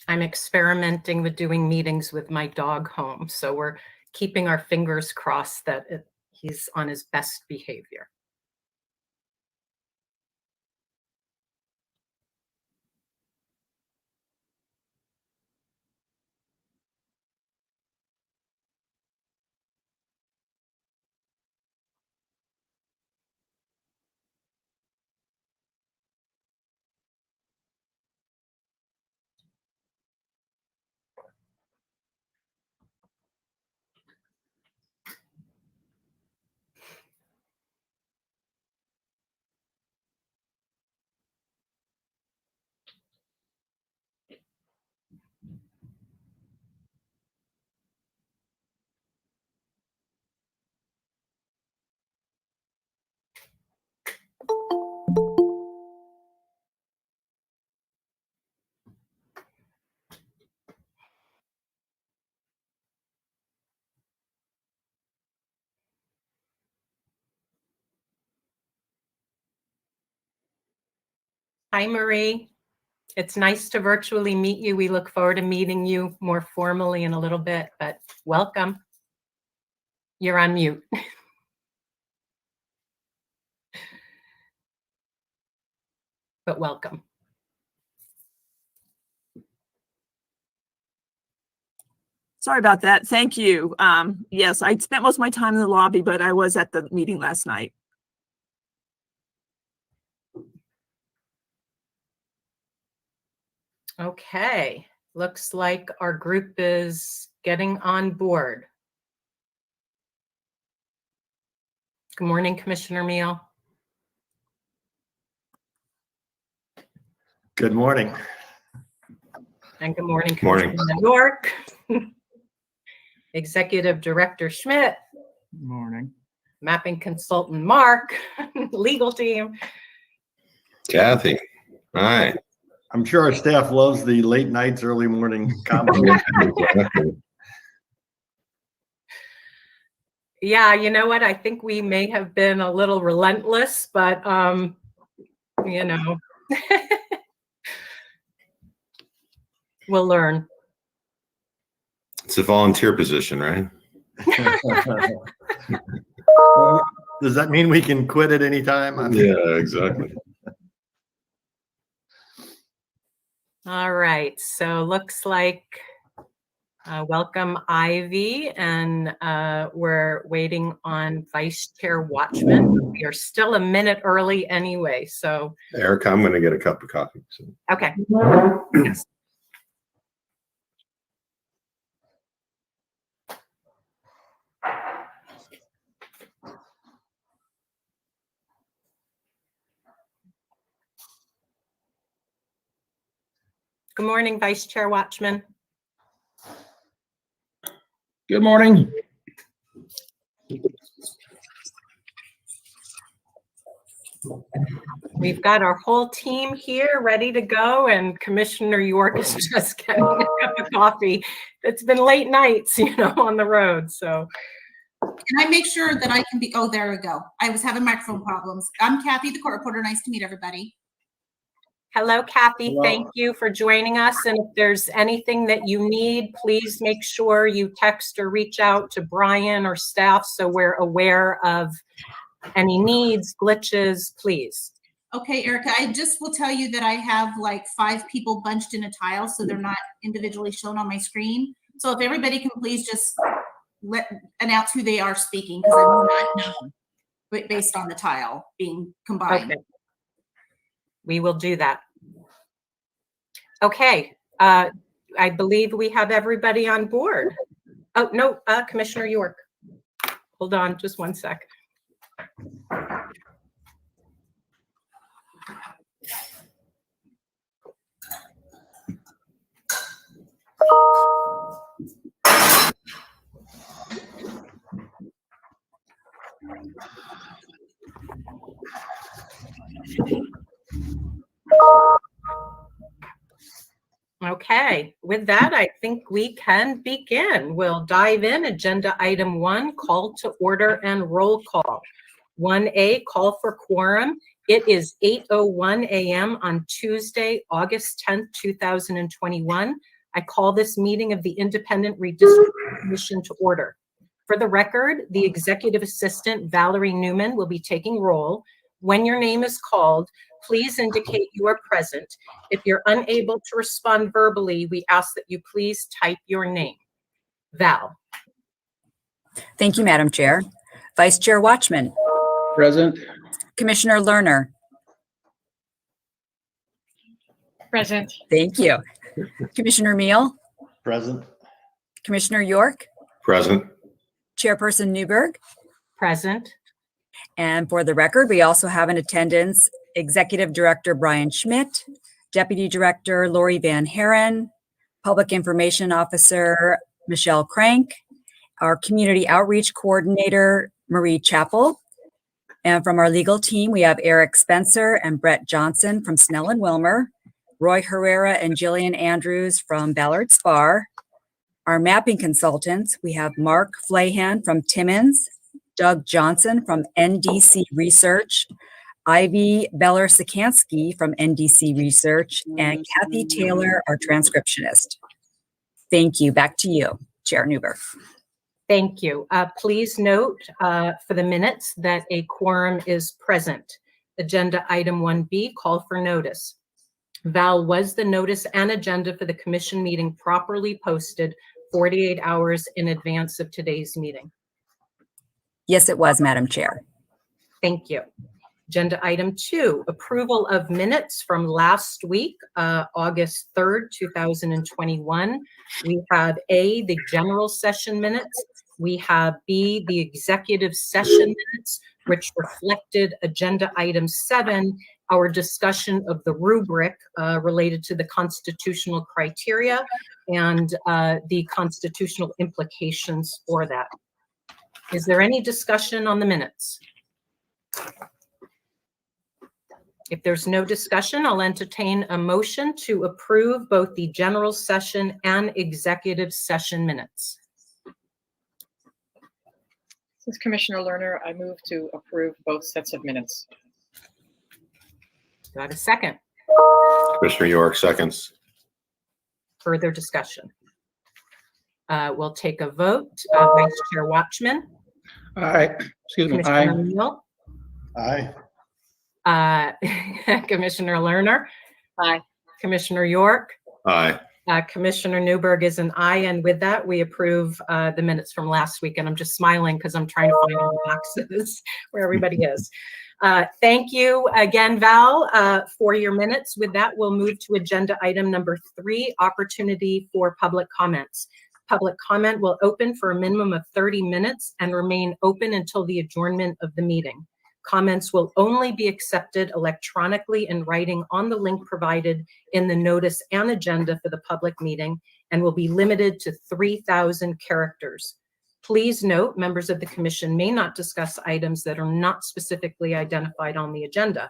I'm experimenting with doing meetings with my dog home. So we're keeping our fingers crossed that he's on his best behavior. Hi, Marie. It's nice to virtually meet you. We look forward to meeting you more formally in a little bit, but welcome. You're on mute. But welcome. Sorry about that. Thank you. Yes, I spent most of my time in the lobby, but I was at the meeting last night. Okay, looks like our group is getting on board. Good morning, Commissioner Meal. Good morning. And good morning, Commissioner York. Executive Director Schmidt. Good morning. Mapping Consultant Mark. Legal team. Kathy. Hi. I'm sure our staff loves the late nights, early morning combo. Yeah, you know what? I think we may have been a little relentless, but you know, we'll learn. It's a volunteer position, right? Does that mean we can quit at any time? Yeah, exactly. All right, so looks like welcome Ivy, and we're waiting on Vice Chair Watchman. We are still a minute early anyway, so. Erica, I'm going to get a cup of coffee. So. Okay. Yes. Good morning, Vice Chair Watchman. Good morning. We've got our whole team here ready to go, and Commissioner York is just getting a cup of coffee. It's been late nights, you know, on the road, so. Can I make sure that I can be, oh, there we go. I was having microphone problems. I'm Kathy, the court reporter. Nice to meet everybody. Hello, Kathy. Hello. Thank you for joining us. And if there's anything that you need, please make sure you text or reach out to Brian or staff so we're aware of any needs, glitches, please. Okay, Erica, I just will tell you that I have like 5 people bunched in a tile, so they're not individually shown on my screen. So if everybody can please just announce who they are speaking, because I will not know, but based on the tile being combined. Okay. We will do that. Okay, I believe we have everybody on board. Oh, no, Commissioner York. Hold on just one sec. Okay, with that, I think we can begin. We'll dive in. Agenda item 1, call to order and roll call. 1A, call for quorum. It is 8:01 a.m. on Tuesday, August 10th, 2021. I call this meeting of the Independent Redistricting Commission to order. For the record, the Executive Assistant, Valerie Newman, will be taking roll. When your name is called, please indicate you are present. If you're unable to respond verbally, we ask that you please type your name. Val. Thank you, Madam Chair. Vice Chair Watchman. Present. Commissioner Lerner. Present. Thank you. Commissioner Meal. Present. Commissioner York. Present. Chairperson Newberg. Present. And for the record, we also have in attendance Executive Director Brian Schmidt, Deputy Director Lori Van Haren, Public Information Officer Michelle Crank, our Community Outreach Coordinator Marie Chappell, and from our legal team, we have Eric Spencer and Brett Johnson from Snell and Wilmer, Roy Herrera and Jillian Andrews from Ballard Spar. Our mapping consultants, we have Mark Flahan from Timmins, Doug Johnson from NDC Research, Ivy Beller-Sikansky from NDC Research, and Kathy Taylor, our transcriptionist. Thank you. Back to you, Chair Newberg. Thank you. Please note for the minutes that a quorum is present. Agenda item 1B, call for notice. Val, was the notice and agenda for the commission meeting properly posted 48 hours in advance of today's meeting? Yes, it was, Madam Chair. Thank you. Agenda item 2, approval of minutes from last week, August 3rd, 2021. We have A, the general session minutes. We have B, the executive session minutes, which reflected agenda item 7, our discussion of the rubric related to the constitutional criteria and the constitutional implications for that. Is there any discussion on the minutes? If there's no discussion, I'll entertain a motion to approve both the general session and executive session minutes. This is Commissioner Lerner. I move to approve both sets of minutes. Do I have a second? Commissioner York, seconds. Further discussion? We'll take a vote. Vice Chair Watchman. Aye. Excuse me. Commissioner Aye. Neal. Aye. Commissioner Lerner. Aye. Commissioner York. Aye. Commissioner Newberg is an aye, and with that, we approve the minutes from last week. And I'm just smiling because I'm trying to find all the boxes where everybody is. Thank you again, Val, for your minutes. With that, we'll move to agenda item number 3, opportunity for public comments. Public comment will open for a minimum of 30 minutes and remain open until the adjournment of the meeting. Comments will only be accepted electronically in writing on the link provided in the notice and agenda for the public meeting and will be limited to 3,000 characters. Please note, members of the commission may not discuss items that are not specifically identified on the agenda.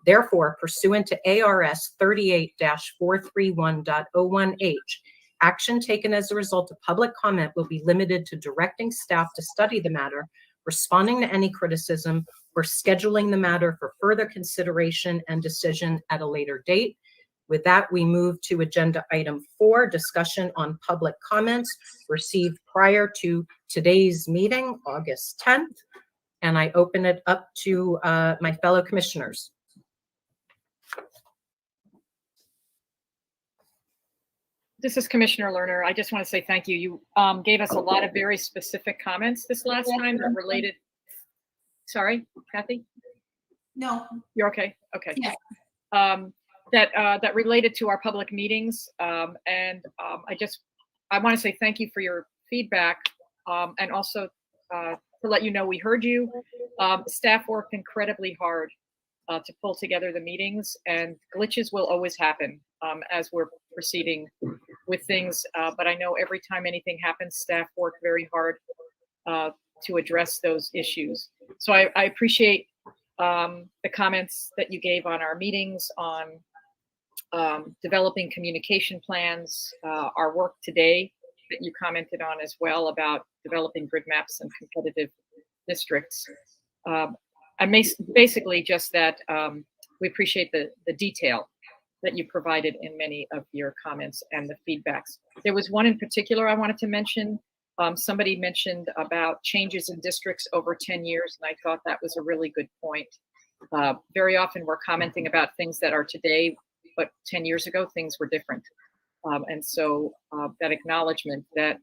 Therefore, pursuant to ARS 38-431.01H, action taken as a result of public comment will be limited to directing staff to study the matter, responding to any criticism, or scheduling the matter for further consideration and decision at a later date. With that, we move to agenda item 4, discussion on public comments received prior to today's meeting, August 10th. And I open it up to my fellow commissioners. This is Commissioner Lerner. I just want to say thank you. You gave us a lot of very specific comments this last time that related. Sorry, Kathy? No. You're okay? Okay. Yes. That related to our public meetings. I want to say thank you for your feedback and also to let you know we heard you. Staff worked incredibly hard to pull together the meetings, and glitches will always happen as we're proceeding with things. But I know every time anything happens, staff work very hard to address those issues. So I appreciate the comments that you gave on our meetings, on developing communication plans, our work today that you commented on as well about developing grid maps and competitive districts. And basically just that we appreciate the detail that you provided in many of your comments and the feedbacks. There was one in particular I wanted to mention. Somebody mentioned about changes in districts over 10 years, and I thought that was a really good point. Very often we're commenting about things that are today, but 10 years ago, things were different. And so that acknowledgement that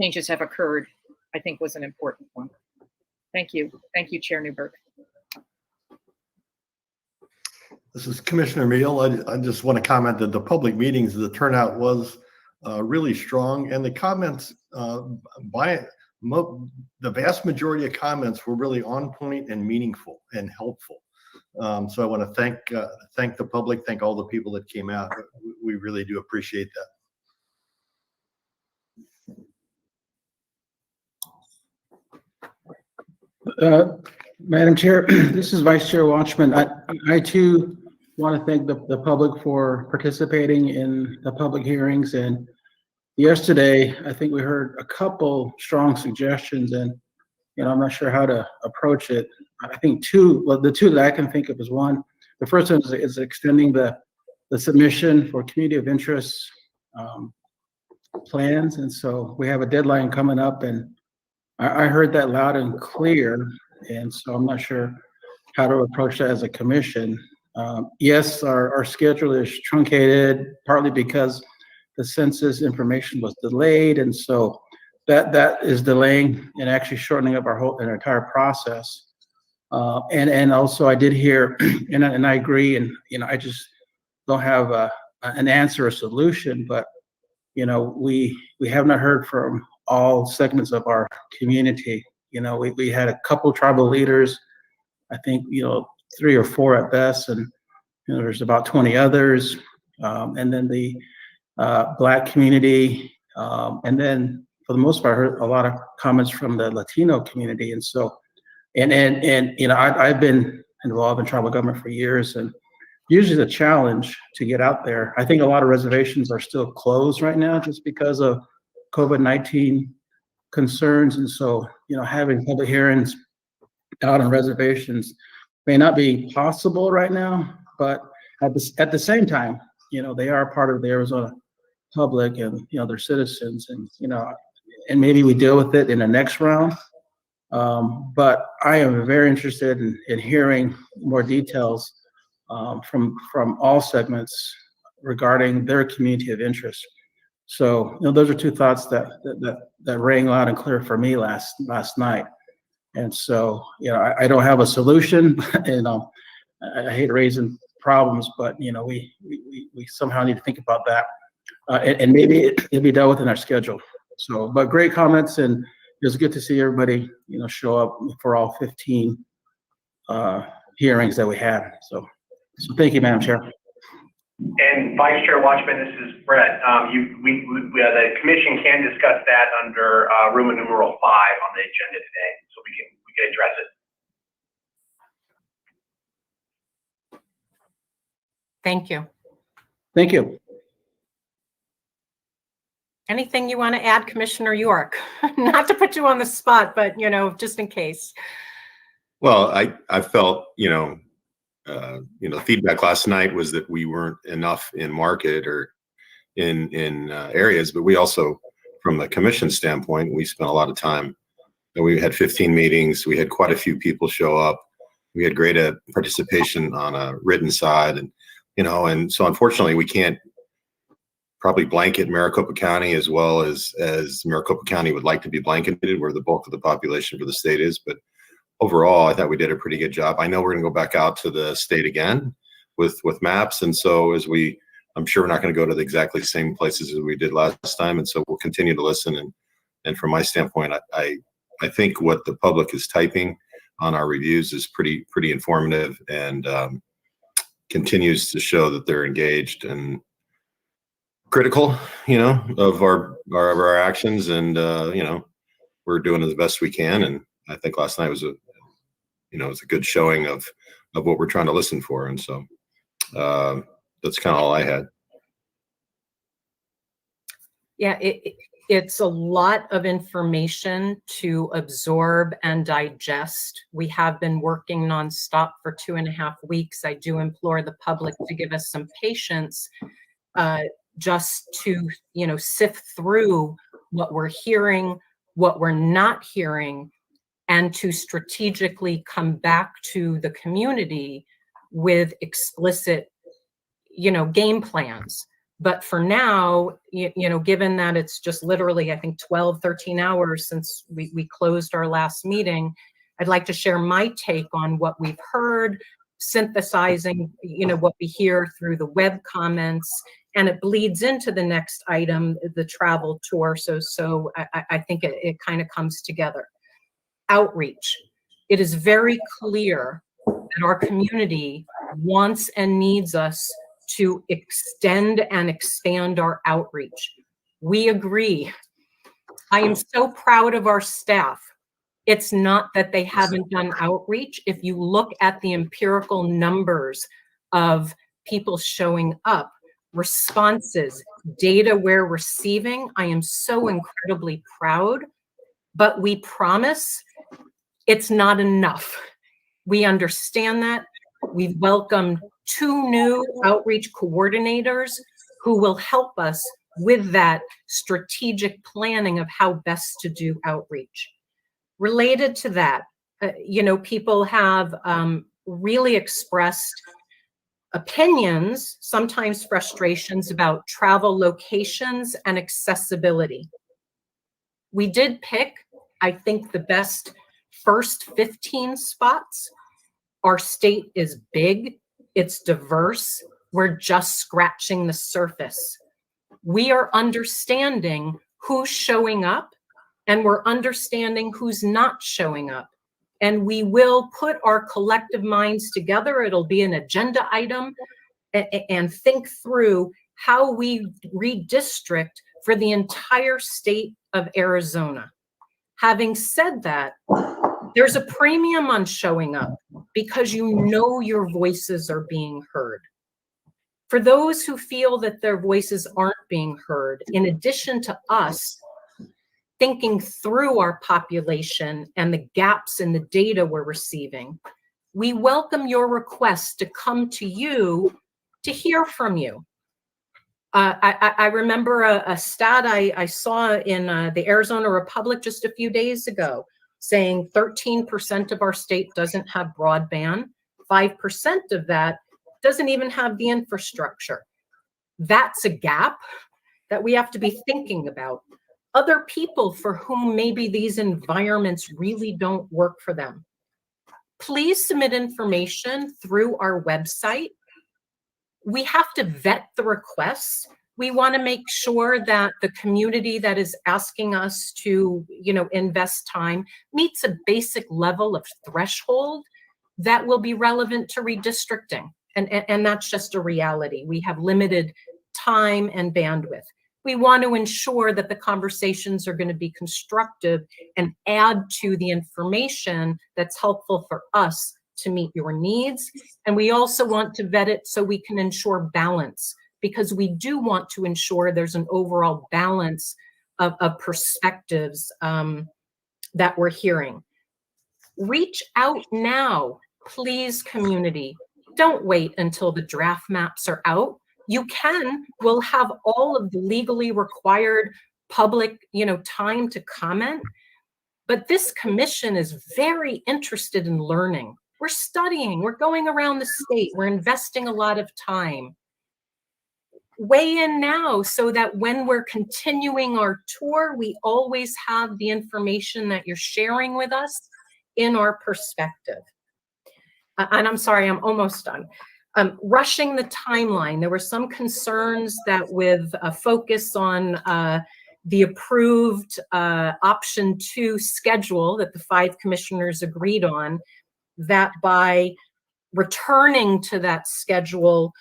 changes have occurred, I think, was an important one. Thank you. Thank you, Chair Newberg. This is Commissioner Meal. I just want to comment that the public meetings, the turnout was really strong, and the comments the vast majority of comments were really on point and meaningful and helpful. So I want to thank the public, thank all the people that came out. We really do appreciate that. Madam Chair, this is Vice Chair Watchman. I too want to thank the public for participating in the public hearings. And yesterday, I think we heard a couple strong suggestions, and I'm not sure how to approach it. I think the two that I can think of is one. The first one is extending the submission for community of interest plans, and so we have a deadline coming up, and I heard that loud and clear, and so I'm not sure how to approach that as a commission. Yes, our schedule is truncated, partly because the census information was delayed, and so that is delaying and actually shortening up our entire process. And also I did hear, and I agree, and I just don't have an answer or solution, but we have not heard from all segments of our community. We had a couple tribal leaders, I think 3 or 4 at best, and there's about 20 others, and then the Black community, and then for the most part I heard a lot of comments from the Latino community. And so and I've been involved in tribal government for years, and usually the challenge to get out there, I think a lot of reservations are still closed right now just because of COVID-19 concerns. And so having public hearings out on reservations may not be possible right now, but at the same time, they are part of the Arizona public, and they're citizens, and and maybe we deal with it in the next round. But I am very interested in hearing more details from all segments regarding their community of interest. So those are 2 thoughts that rang loud and clear for me last night. And so I don't have a solution, and I hate raising problems, but we somehow need to think about that, and maybe it'll be dealt with in our schedule. So, but great comments, and it was good to see everybody show up for all 15 hearings that we had. So thank you, Madam Chair. And Vice Chair Watchman, this is Brett. The commission can discuss that under Roman numeral 5 on the agenda today, so we can address it. Thank you. Thank you. Anything you want to add, Commissioner York? Not to put you on the spot, but just in case. Well, I felt the feedback last night was that we weren't enough in market or in areas, but we also, from the commission standpoint, we spent a lot of time. We had 15 meetings. We had quite a few people show up. We had great participation on a written side, and so unfortunately we can't probably blanket Maricopa County as well as Maricopa County would like to be blanketed, where the bulk of the population for the state is. But overall, I thought we did a pretty good job. I know we're going to go back out to the state again with maps, and so I'm sure we're not going to go to the exactly same places as we did last time, and so we'll continue to listen. And from my standpoint, I think what the public is typing on our reviews is pretty informative, and continues to show that they're engaged and critical, of our actions, and we're doing the best we can. And I think last night was a good showing of what we're trying to listen for, and so that's kind of all I had. Yeah, It's a lot of information to absorb and digest. We have been working nonstop for 2.5 weeks. I do implore the public to give us some patience, just to, sift through what we're hearing, what we're not hearing, and to strategically come back to the community with explicit, game plans. But for now, given that it's just literally, I think, 12, 13 hours since we closed our last meeting, I'd like to share my take on what we've heard, synthesizing, what we hear through the web comments, and it bleeds into the next item, the travel tour. So I think it kind of comes together. Outreach. It is very clear that our community wants and needs us to extend and expand our outreach. We agree. I am so proud of our staff. It's not that they haven't done outreach. If you look at the empirical numbers of people showing up, responses, data we're receiving, I am so incredibly proud, but we promise it's not enough. We understand that. We've welcomed 2 new outreach coordinators who will help us with that strategic planning of how best to do outreach. Related to that, people have really expressed opinions, sometimes frustrations about travel locations and accessibility. We did pick, I think, the best first 15 spots. Our state is big, it's diverse, we're just scratching the surface. We are understanding who's showing up and we're understanding who's not showing up. And we will put our collective minds together. It'll be an agenda item and think through how we redistrict for the entire state of Arizona. Having said that, there's a premium on showing up because your voices are being heard. For those who feel that their voices aren't being heard, in addition to us thinking through our population and the gaps in the data we're receiving, we welcome your request to come to you to hear from you. I remember a stat I saw in the Arizona Republic just a few days ago, saying 13% of our state doesn't have broadband. 5% of that doesn't even have the infrastructure. That's a gap that we have to be thinking about. Other people for whom maybe these environments really don't work for them. Please submit information through our website. We have to vet the requests. We want to make sure that the community that is asking us to, invest time meets a basic level of threshold that will be relevant to redistricting. And that's just a reality. We have limited time and bandwidth. We want to ensure that the conversations are going to be constructive and add to the information that's helpful for us to meet your needs. And we also want to vet it so we can ensure balance, because we do want to ensure there's an overall balance of perspectives that we're hearing. Reach out now, please, community. Don't wait until the draft maps are out. We'll have all of the legally required public, time to comment. But this commission is very interested in learning. We're studying, we're going around the state, we're investing a lot of time. Weigh in now so that when we're continuing our tour, we always have the information that you're sharing with us in our perspective. And I'm sorry, I'm almost done. Rushing the timeline. There were some concerns that with a focus on the approved option 2 schedule that the 5 commissioners agreed on, that by returning to that schedule,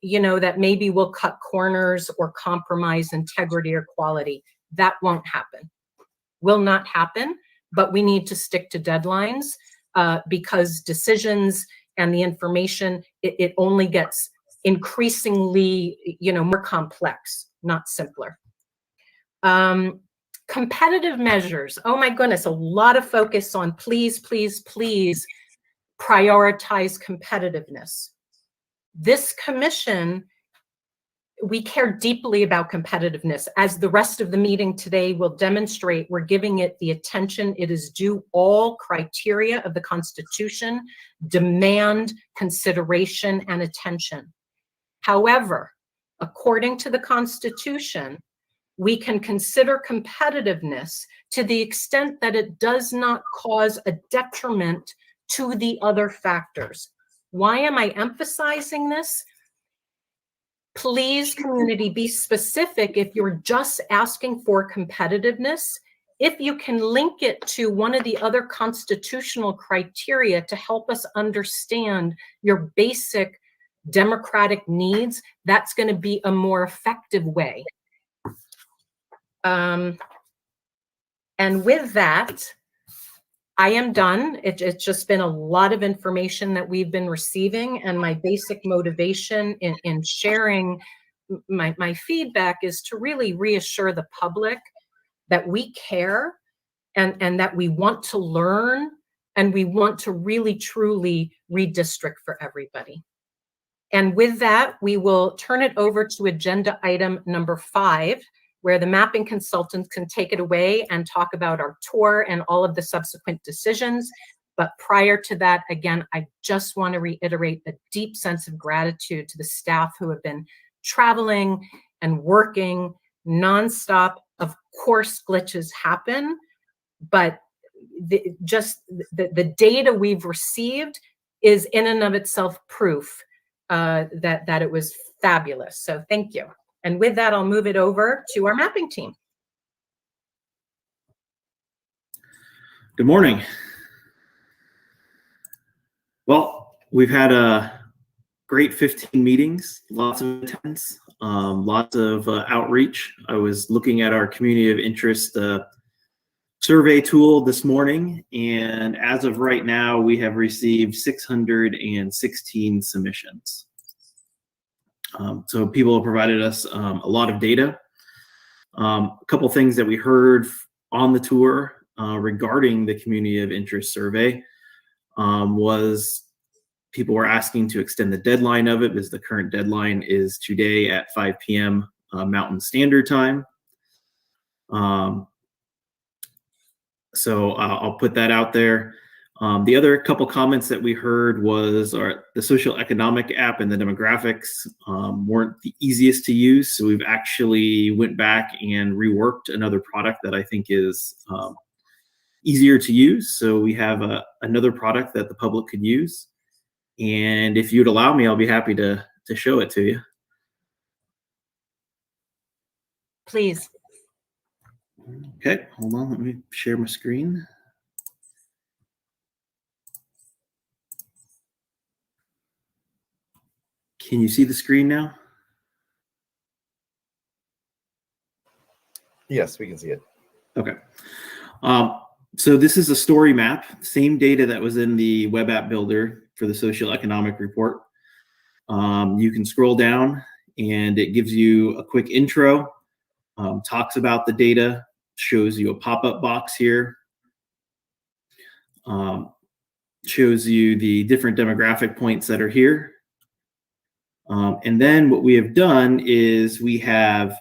that maybe we'll cut corners or compromise integrity or quality. That won't happen. Will not happen, but we need to stick to deadlines because decisions and the information, it only gets increasingly, more complex, not simpler. Competitive measures. Oh my goodness, a lot of focus on please, please, please prioritize competitiveness. This commission, we care deeply about competitiveness. As the rest of the meeting today will demonstrate, we're giving it the attention it is due. All criteria of the Constitution demand consideration and attention. However, according to the Constitution, we can consider competitiveness to the extent that it does not cause a detriment to the other factors. Why am I emphasizing this? Please, community, be specific if you're just asking for competitiveness. If you can link it to one of the other constitutional criteria to help us understand your basic democratic needs, that's going to be a more effective way. And with that, I am done. It's just been a lot of information that we've been receiving, and my basic motivation in sharing my feedback is to really reassure the public that we care and that we want to learn and we want to really truly redistrict for everybody. And with that, we will turn it over to agenda item number 5, where the mapping consultants can take it away and talk about our tour and all of the subsequent decisions. But prior to that, again, I just want to reiterate a deep sense of gratitude to the staff who have been traveling and working nonstop. Of course, glitches happen, but the data we've received is in and of itself proof that it was fabulous. So thank you. And with that, I'll move it over to our mapping team. Good morning. Well, we've had a great 15 meetings, lots of attendance, lots of outreach. I was looking at our community of interest survey tool this morning, and as of right now, we have received 616 submissions. So people have provided us a lot of data. A couple things that we heard on the tour regarding the community of interest survey was people were asking to extend the deadline of it, because the current deadline is today at 5 p.m. Mountain Standard Time. So I'll put that out there. The other couple comments that we heard was the social economic app and the demographics weren't the easiest to use. So we've actually went back and reworked another product that I think is easier to use. So we have another product that the public could use. And if you'd allow me, I'll be happy to show it to you. Please. Okay, hold on, let me share my screen. Can you see the screen now? Yes, we can see it. Okay. So this is a story map, same data that was in the web app builder for the social economic report. You can scroll down and it gives you a quick intro, talks about the data, shows you a pop-up box here, shows you the different demographic points that are here. And then what we have done is we have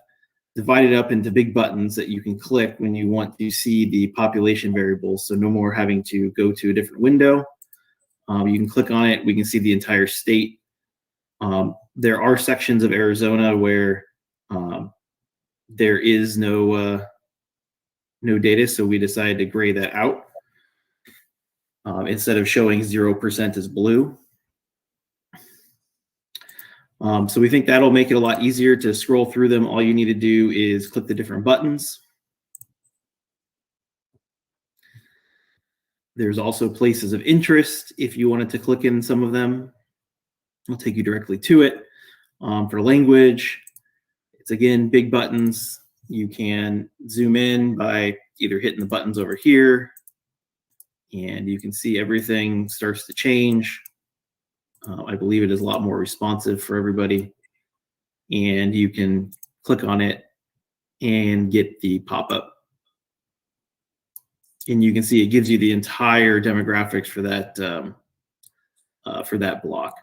divided up into big buttons that you can click when you want to see the population variables. So no more having to go to a different window. You can click on it. We can see the entire state. There are sections of Arizona where there is no data, so we decided to gray that out. Instead of showing 0% as blue. So we think that'll make it a lot easier to scroll through them. All you need to do is click the different buttons. There's also places of interest. If you wanted to click in some of them, it'll take you directly to it. For language, it's again, big buttons. You can zoom in by either hitting the buttons over here, and you can see everything starts to change. I believe it is a lot more responsive for everybody. And you can click on it and get the pop-up And you can see it gives you the entire demographics for that block.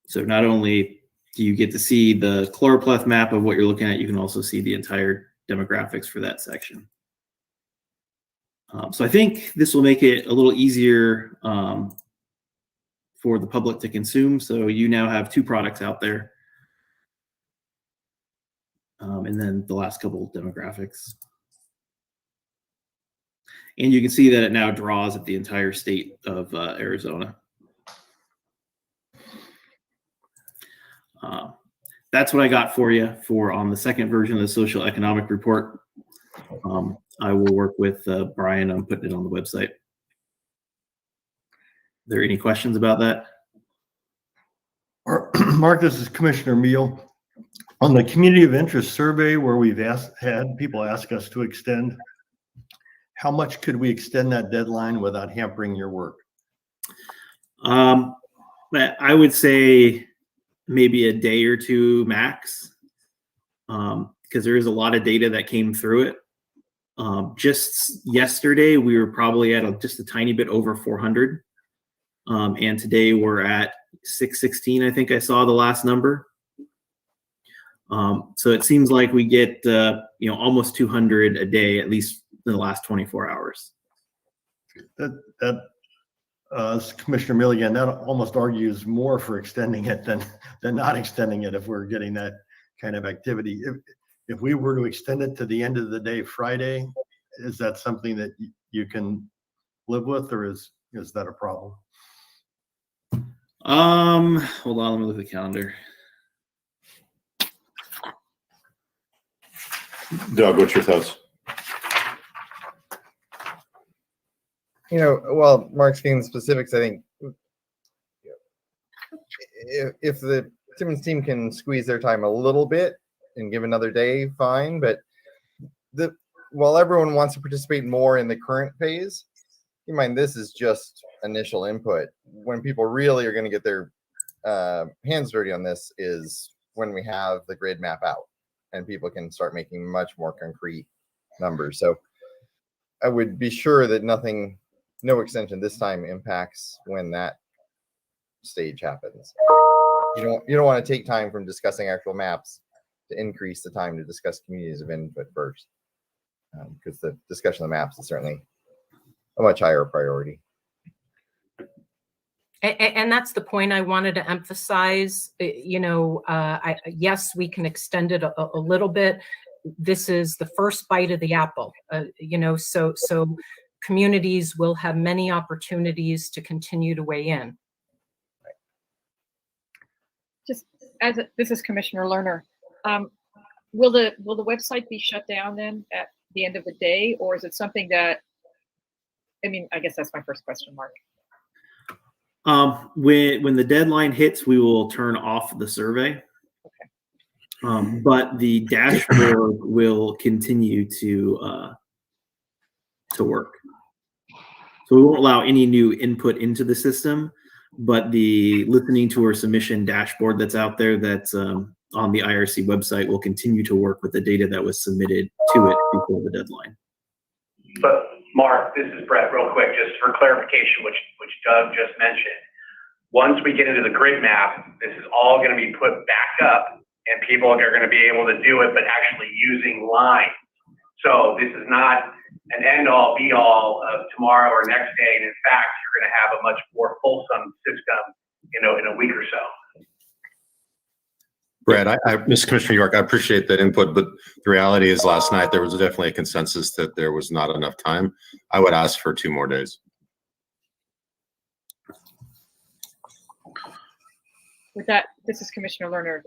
So not only do you get to see the chloropleth map of what you're looking at, you can also see the entire demographics for that section. So I think this will make it a little easier for the public to consume. So you now have 2 products out there. And then the last couple of demographics. And you can see that it now draws at the entire state of Arizona. That's what I got for you on the second version of the social economic report. I will work with Brian on putting it on the website. Are there any questions about that? Mark, this is Commissioner Meal. On the community of interest survey where we've had people ask us to extend, how much could we extend that deadline without hampering your work? I would say maybe a day or 2 max, because there is a lot of data that came through it. Just yesterday, we were probably at just a tiny bit over 400. And today we're at 616, I think I saw the last number. So it seems like we get, almost 200 a day, at least in the last 24 hours. Commissioner Milligan, that almost argues more for extending it than not extending it if we're getting that kind of activity. If we were to extend it to the end of the day Friday, is that something that you can live with, or is that a problem? Hold on, let me look at the calendar. Doug, what's your thoughts? Well, Mark's getting the specifics. I think if the Timmons team can squeeze their time a little bit and give another day, fine. But while everyone wants to participate more in the current phase, keep in mind this is just initial input. When people really are going to get their hands dirty on this is when we have the grid map out and people can start making much more concrete numbers. So I would be sure that no extension this time impacts when that stage happens. You don't want to take time from discussing actual maps to increase the time to discuss communities of input first, because the discussion of the maps is certainly a much higher priority. And that's the point I wanted to emphasize. Yes, we can extend it a little bit. This is the first bite of the apple, so communities will have many opportunities to continue to weigh in. Just this is Commissioner Lerner. Will the website be shut down then at the end of the day, or is it something that? I guess that's my first question, Mark. When the deadline hits, we will turn off the survey. Okay. But the dashboard will continue to work. So we won't allow any new input into the system, but the listening tour submission dashboard that's out there that's on the IRC website will continue to work with the data that was submitted to it before the deadline. But Mark, this is Brett real quick, just for clarification, which Doug just mentioned. Once we get into the grid map, this is all going to be put back up and people are going to be able to do it, but actually using lines. So this is not an end-all, be-all of tomorrow or next day. And in fact, you're going to have a much more fulsome system, in a week or so. Brad, Mr. Commissioner York, I appreciate that input, but the reality is last night there was definitely a consensus that there was not enough time. I would ask for 2 more days. With that, this is Commissioner Lerner.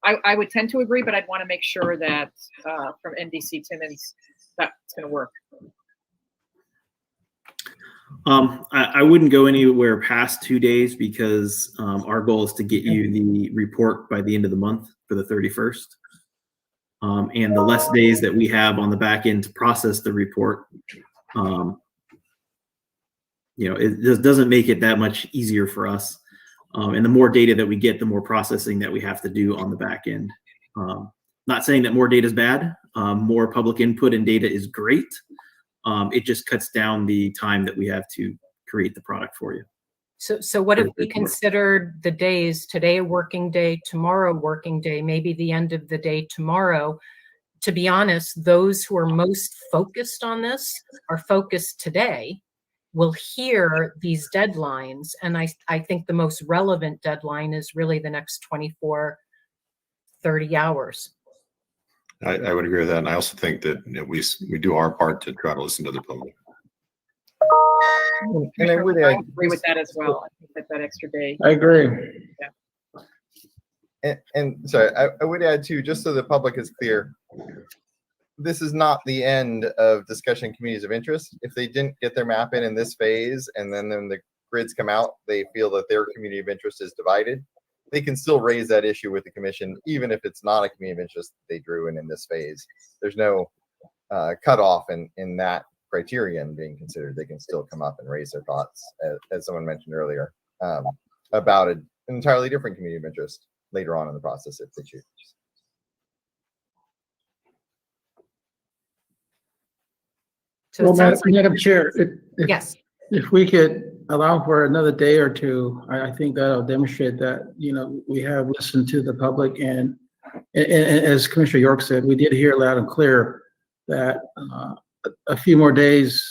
I would tend to agree, but I'd want to make sure that from NDC Timmons that's going to work. I wouldn't go anywhere past 2 days because our goal is to get you the report by the end of the month for the 31st. And the less days that we have on the back end to process the report, it just doesn't make it that much easier for us. And the more data that we get, the more processing that we have to do on the back end. Not saying that more data is bad. More public input and data is great. It just cuts down the time that we have to create the product for you. So what if we considered the days, today a working day, tomorrow working day, maybe the end of the day tomorrow? To be honest, those who are most focused on this are focused today, will hear these deadlines. And I think the most relevant deadline is really the next 24, 30 hours. I would agree with that. And I also think that we do our part to try to listen to the public. And I would I add, agree with that as well. I think that extra day. I agree. and sorry, I would add too, just so the public is clear, this is not the end of discussion communities of interest. If they didn't get their map in this phase, and then the grids come out, they feel that their community of interest is divided, they can still raise that issue with the commission, even if it's not a community of interest they drew in this phase. There's no cutoff in that criterion being considered. They can still come up and raise their thoughts, as someone mentioned earlier, about an entirely different community of interest later on in the process if they choose. So Well, it sounds like, Madam Chair, yes. if we could allow for another day or two, I think that'll demonstrate that, we have listened to the public, and as Commissioner York said, we did hear loud and clear that a few more days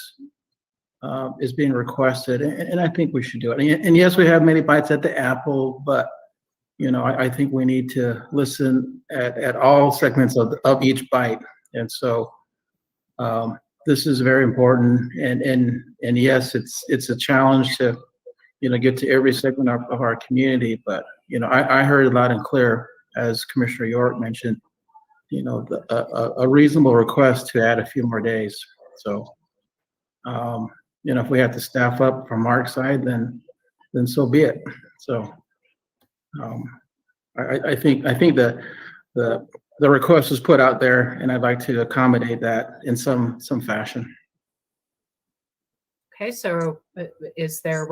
is being requested, and I think we should do it. And yes, we have many bites at the apple, but I think we need to listen at all segments of each bite. And so this is very important, and yes, it's a challenge to get to every segment of our community. But I heard loud and clear, as Commissioner York mentioned, a reasonable request to add a few more days. So if we have to staff up from Mark's side, then so be it. So I think that the request was put out there, and I'd like to accommodate that in some fashion. Okay, so is there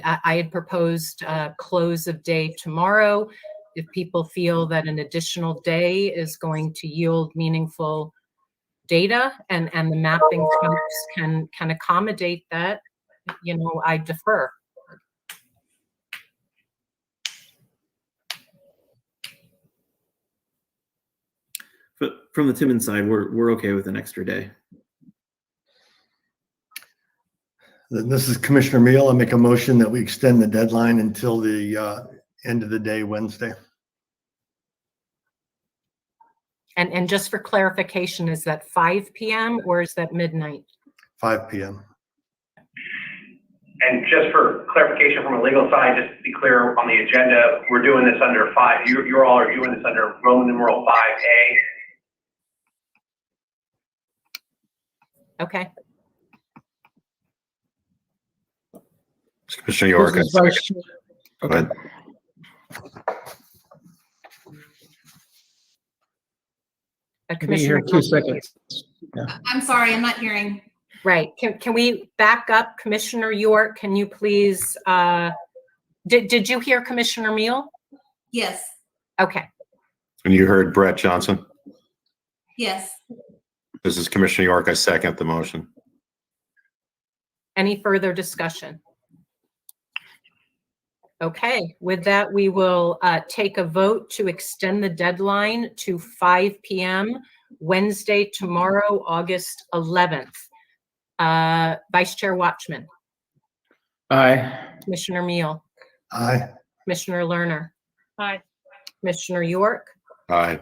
I had proposed close of day tomorrow. If people feel that an additional day is going to yield meaningful data and the mapping folks can accommodate that, I defer. But from the Timmins side, we're okay with an extra day. This is Commissioner Meal. I make a motion that we extend the deadline until the end of the day, Wednesday. And just for clarification, is that 5 p.m. or is that midnight? 5 p.m. And just for clarification from a legal side, just to be clear on the agenda, we're doing this under 5. You all are doing this under Roman numeral 5A. Okay. Commissioner York. Go ahead. Commissioner, 2 seconds. Yeah. I'm sorry, I'm not hearing. Right. Can we back up? Commissioner York, can you please, did you hear Commissioner Meal? Yes, Okay. And you heard Brett Johnson? yes. This is Commissioner York. I second the motion. Any further discussion? Okay, with that, we will take a vote to extend the deadline to 5 p.m. Wednesday, tomorrow, August 11th. Vice Chair Watchman. Aye. Commissioner Meal. Aye. Commissioner Lerner. Hi. Commissioner York. Aye.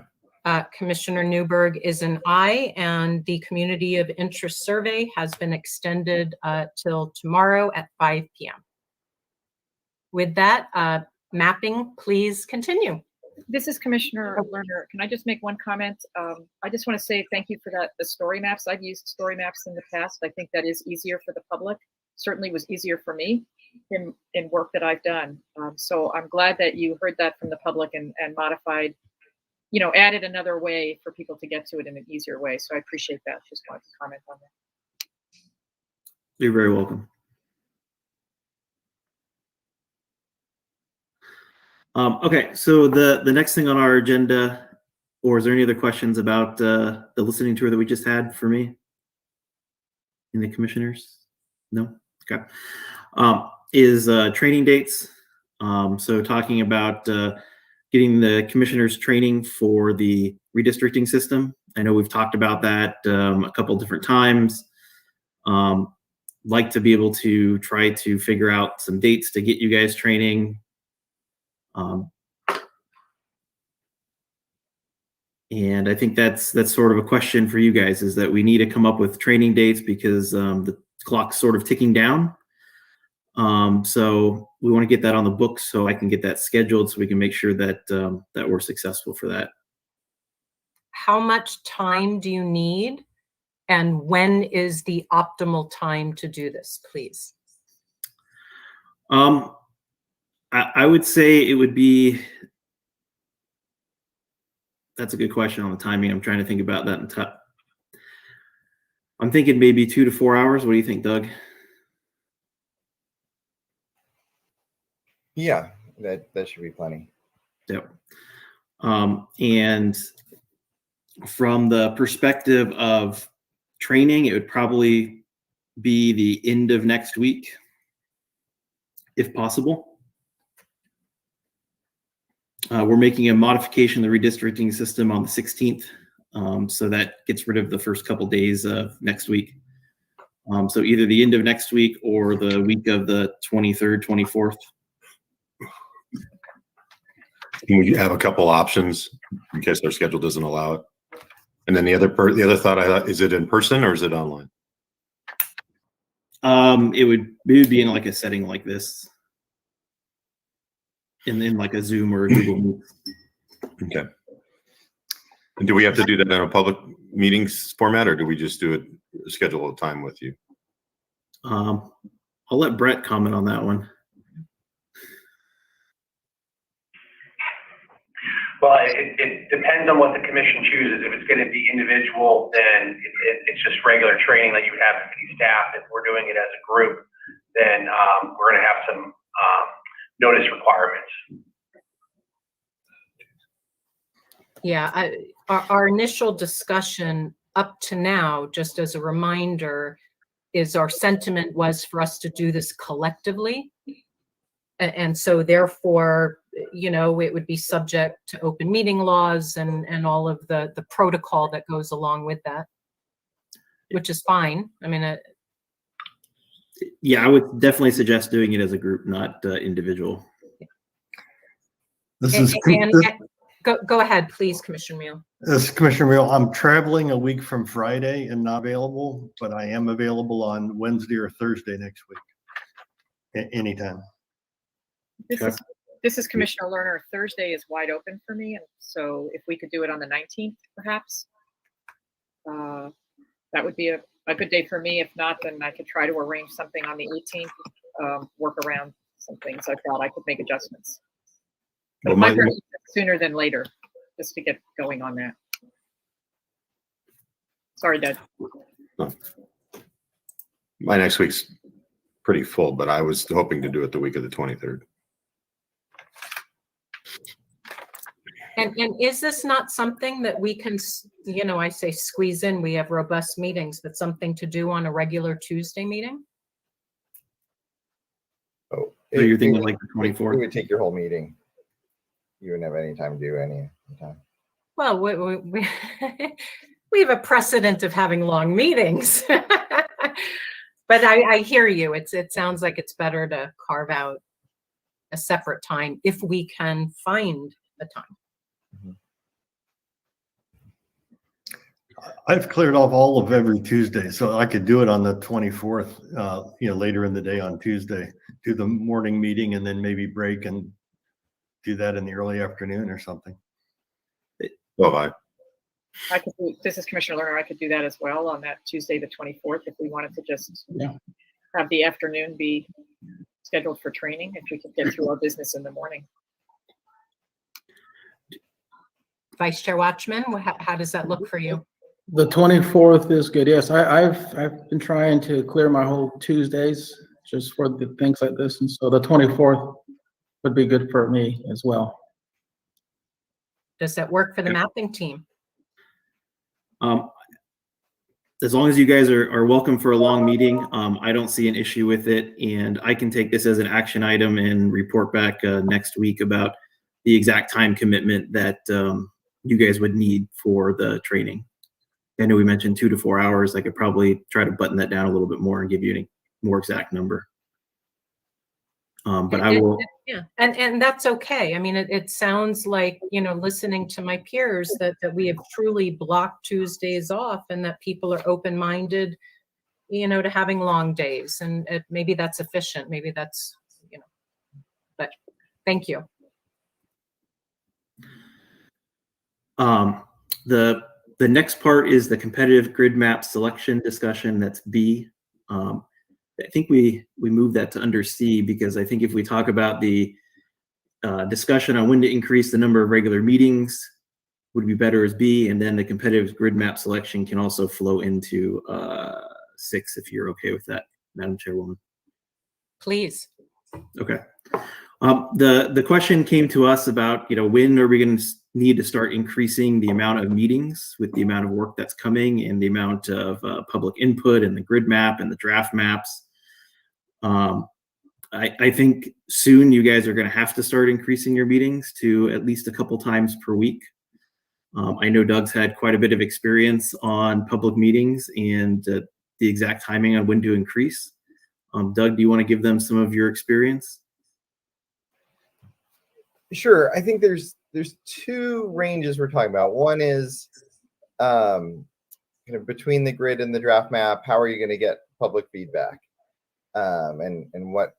Commissioner Newberg is an aye, and the Community of Interest Survey has been extended till tomorrow at 5 p.m. With that, mapping, please continue. This is Commissioner Lerner. Can I just make one comment? I just want to say thank you for the story maps. I've used story maps in the past. I think that is easier for the public. Certainly was easier for me in work that I've done. So I'm glad that you heard that from the public and modified, added another way for people to get to it in an easier way. So I appreciate that. Just wanted to comment on that. You're very welcome. Okay, so the next thing on our agenda Or is there any other questions about the listening tour that we just had for me and the commissioners? No? Okay. Is training dates. So talking about getting the commissioners training for the redistricting system. I know we've talked about that a couple different times. Like to be able to try to figure out some dates to get you guys training. And I think that's sort of a question for you guys, is that we need to come up with training dates because the clock's sort of ticking down. So we want to get that on the books so I can get that scheduled so we can make sure that that we're successful for that. How much time do you need? And when is the optimal time to do this, please? I would say it would be, that's a good question on the timing. I'm trying to think about that. I'm thinking maybe 2 to 4 hours. What do you think, Doug? Yeah, that should be plenty. Yep. And from the perspective of training, it would probably be the end of next week, if possible. We're making a modification to the redistricting system on the 16th. So that gets rid of the first couple days of next week. So either the end of next week or the week of the 23rd, 24th. We have a couple options in case our schedule doesn't allow it. And then the other thought I thought, is it in person or is it online? It would be in like a setting like this. And then like a Zoom or a Google Meet. Okay. And do we have to do that in a public meetings format, or do we just do it, schedule a time with you? I'll let Brett comment on that one. Well, it depends on what the commission chooses. If it's going to be individual, then it's just regular training that you have with the staff. If we're doing it as a group, then we're going to have some notice requirements. Yeah, our initial discussion up to now, just as a reminder, is our sentiment was for us to do this collectively. And so therefore, you know, it would be subject to open meeting laws and all of the protocol that goes along with that, which is fine. I mean, yeah, I would definitely suggest doing it as a group, not individual. This is go ahead, please, Commissioner Meal. This is Commissioner Meal. I'm traveling a week from Friday and not available, but I am available on Wednesday or Thursday next week. Anytime. This is Commissioner Lerner. Thursday is wide open for me, and so if we could do it on the 19th, perhaps, that would be a good day for me. If not, then I could try to arrange something on the 18th, work around some things I thought I could make adjustments. But Well, sooner than later, just to get going on that. Sorry, Doug. My next week's pretty full, but I was hoping to do it the week of the 23rd. And is this not something that we can, you know, I say squeeze in, we have robust meetings, but something to do on a regular Tuesday meeting? Oh, So you're thinking like the 24th? It would take your whole meeting. You wouldn't have any time to do any time. Well, we have a precedent of having long meetings. But I hear you. It sounds like it's better to carve out a separate time if we can find the time. I've cleared off all of every Tuesday, so I could do it on the 24th, you know, later in the day on Tuesday, do the morning meeting and then maybe break and do that in the early afternoon or something. Oh, I could do, this is Commissioner Lerner. I could do that as well on that Tuesday, the 24th, if we wanted to just have the afternoon be scheduled for training, if we could get through our business in the morning. Vice Chair Watchman, how does that look for you? The 24th is good. Yes, I've been trying to clear my whole Tuesdays just for the things like this, and so the 24th would be good for me as well. Does that work for the mapping team? As long as you guys are welcome for a long meeting, I don't see an issue with it, and I can take this as an action item and report back next week about the exact time commitment that you guys would need for the training. I know we mentioned 2 to 4 hours. I could probably try to button that down a little bit more and give you a more exact number. But I will. Yeah, and that's okay. I mean, it sounds like, listening to my peers that we have truly blocked Tuesdays off, and that people are open-minded, to having long days, and maybe that's efficient. Maybe that's, but thank you. The next part is the competitive grid map selection discussion. That's B. I think we moved that to under C, because I think if we talk about the discussion on when to increase the number of regular meetings would be better as B, and then the competitive grid map selection can also flow into 6, if you're okay with that, Madam Chairwoman. Please. Okay. The question came to us about, when are we going to need to start increasing the amount of meetings with the amount of work that's coming and the amount of public input and the grid map and the draft maps. I think soon you guys are going to have to start increasing your meetings to at least a couple times per week. I know Doug's had quite a bit of experience on public meetings and the exact timing on when to increase. Doug, do you want to give them some of your experience? Sure. I think there's 2 ranges we're talking about. One is between the grid and the draft map, how are you going to get public feedback, and what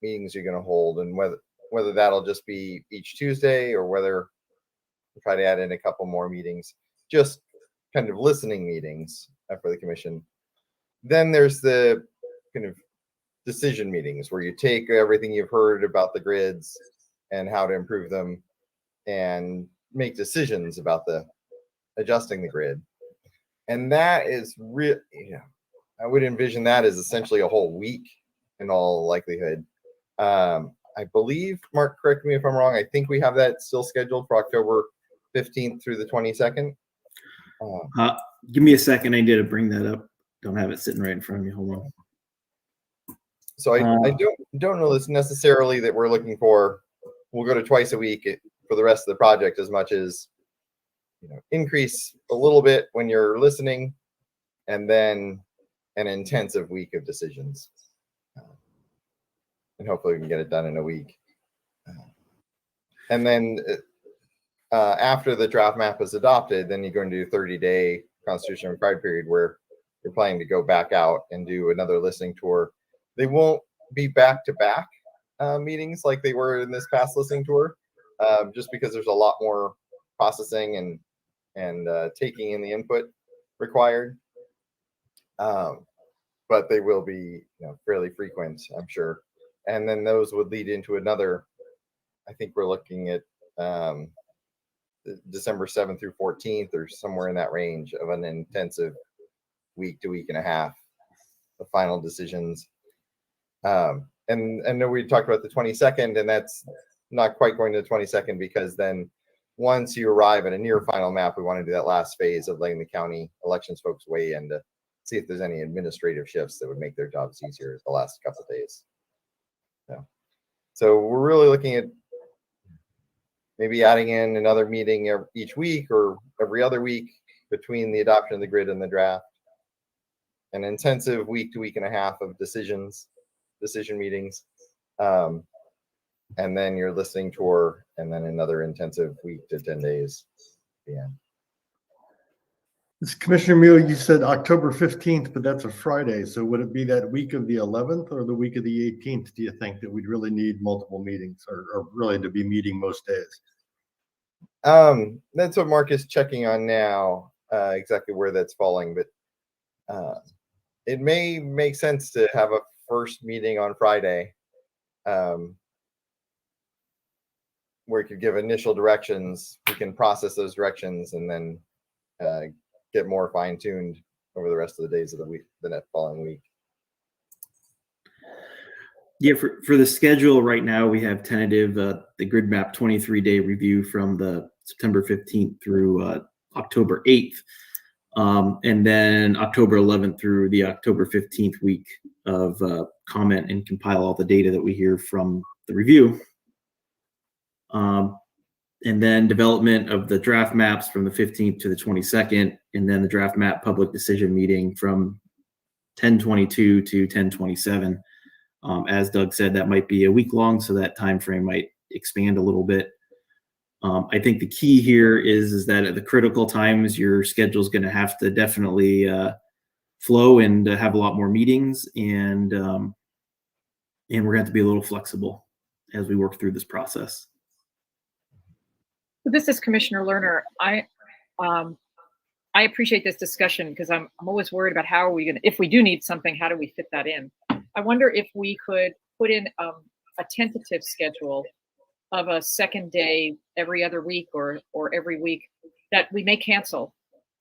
meetings you're going to hold, and whether that'll just be each Tuesday or whether we'll try to add in a couple more meetings, just kind of listening meetings for the commission. Then there's the kind of decision meetings where you take everything you've heard about the grids and how to improve them and make decisions about adjusting the grid. And that is real, I would envision that as essentially a whole week in all likelihood. I believe, Mark, correct me if I'm wrong, I think we have that still scheduled for October 15th through the 22nd. Give me a second. I need to bring that up. Don't have it sitting right in front of me. Hold on. So I don't know this necessarily that we're looking for. We'll go to twice a week for the rest of the project, as much as increase a little bit when you're listening, and then an intensive week of decisions. And hopefully we can get it done in a week. And then after the draft map is adopted, then you're going to do a 30-day constitutional required period where you're planning to go back out and do another listening tour. They won't be back-to-back meetings like they were in this past listening tour, just because there's a lot more processing and taking in the input required. But they will be fairly frequent, I'm sure. And then those would lead into another, I think we're looking at December 7th through 14th or somewhere in that range of an intensive week to week and a half of final decisions. And I know we talked about the 22nd, and that's not quite going to the 22nd, because then once you arrive at a near final map, we want to do that last phase of letting the county elections folks weigh in to see if there's any administrative shifts that would make their jobs easier the last couple of days. So we're really looking at maybe adding in another meeting each week or every other week between the adoption of the grid and the draft. An intensive week to week and a half of decision meetings, and then your listening tour, and then another intensive week to 10 days. Yeah. Commissioner Mule, you said October 15th, but that's a Friday. So would it be that week of the 11th or the week of the 18th? Do you think that we'd really need multiple meetings, or really to be meeting most days? That's what Mark is checking on now, exactly where that's falling. But it may make sense to have a first meeting on Friday, where you could give initial directions. We can process those directions and then get more fine-tuned over the rest of the days of the week, the following week. Yeah, for the schedule right now, we have tentative the grid map 23-day review from the September 15th through October 8th. And then October 11th through the October 15th week of comment and compile all the data that we hear from the review. And then development of the draft maps from the 15th to the 22nd, and then the draft map public decision meeting from 10/22 to 10/27. As Doug said, that might be a week long, so that time frame might expand a little bit. I think the key here is that at the critical times, your schedule is going to have to definitely flow and have a lot more meetings, and we're going to have to be a little flexible as we work through this process. This is Commissioner Lerner. I appreciate this discussion because I'm always worried about how are we going to, if we do need something, how do we fit that in? I wonder if we could put in a tentative schedule of a second day every other week or every week that we may cancel,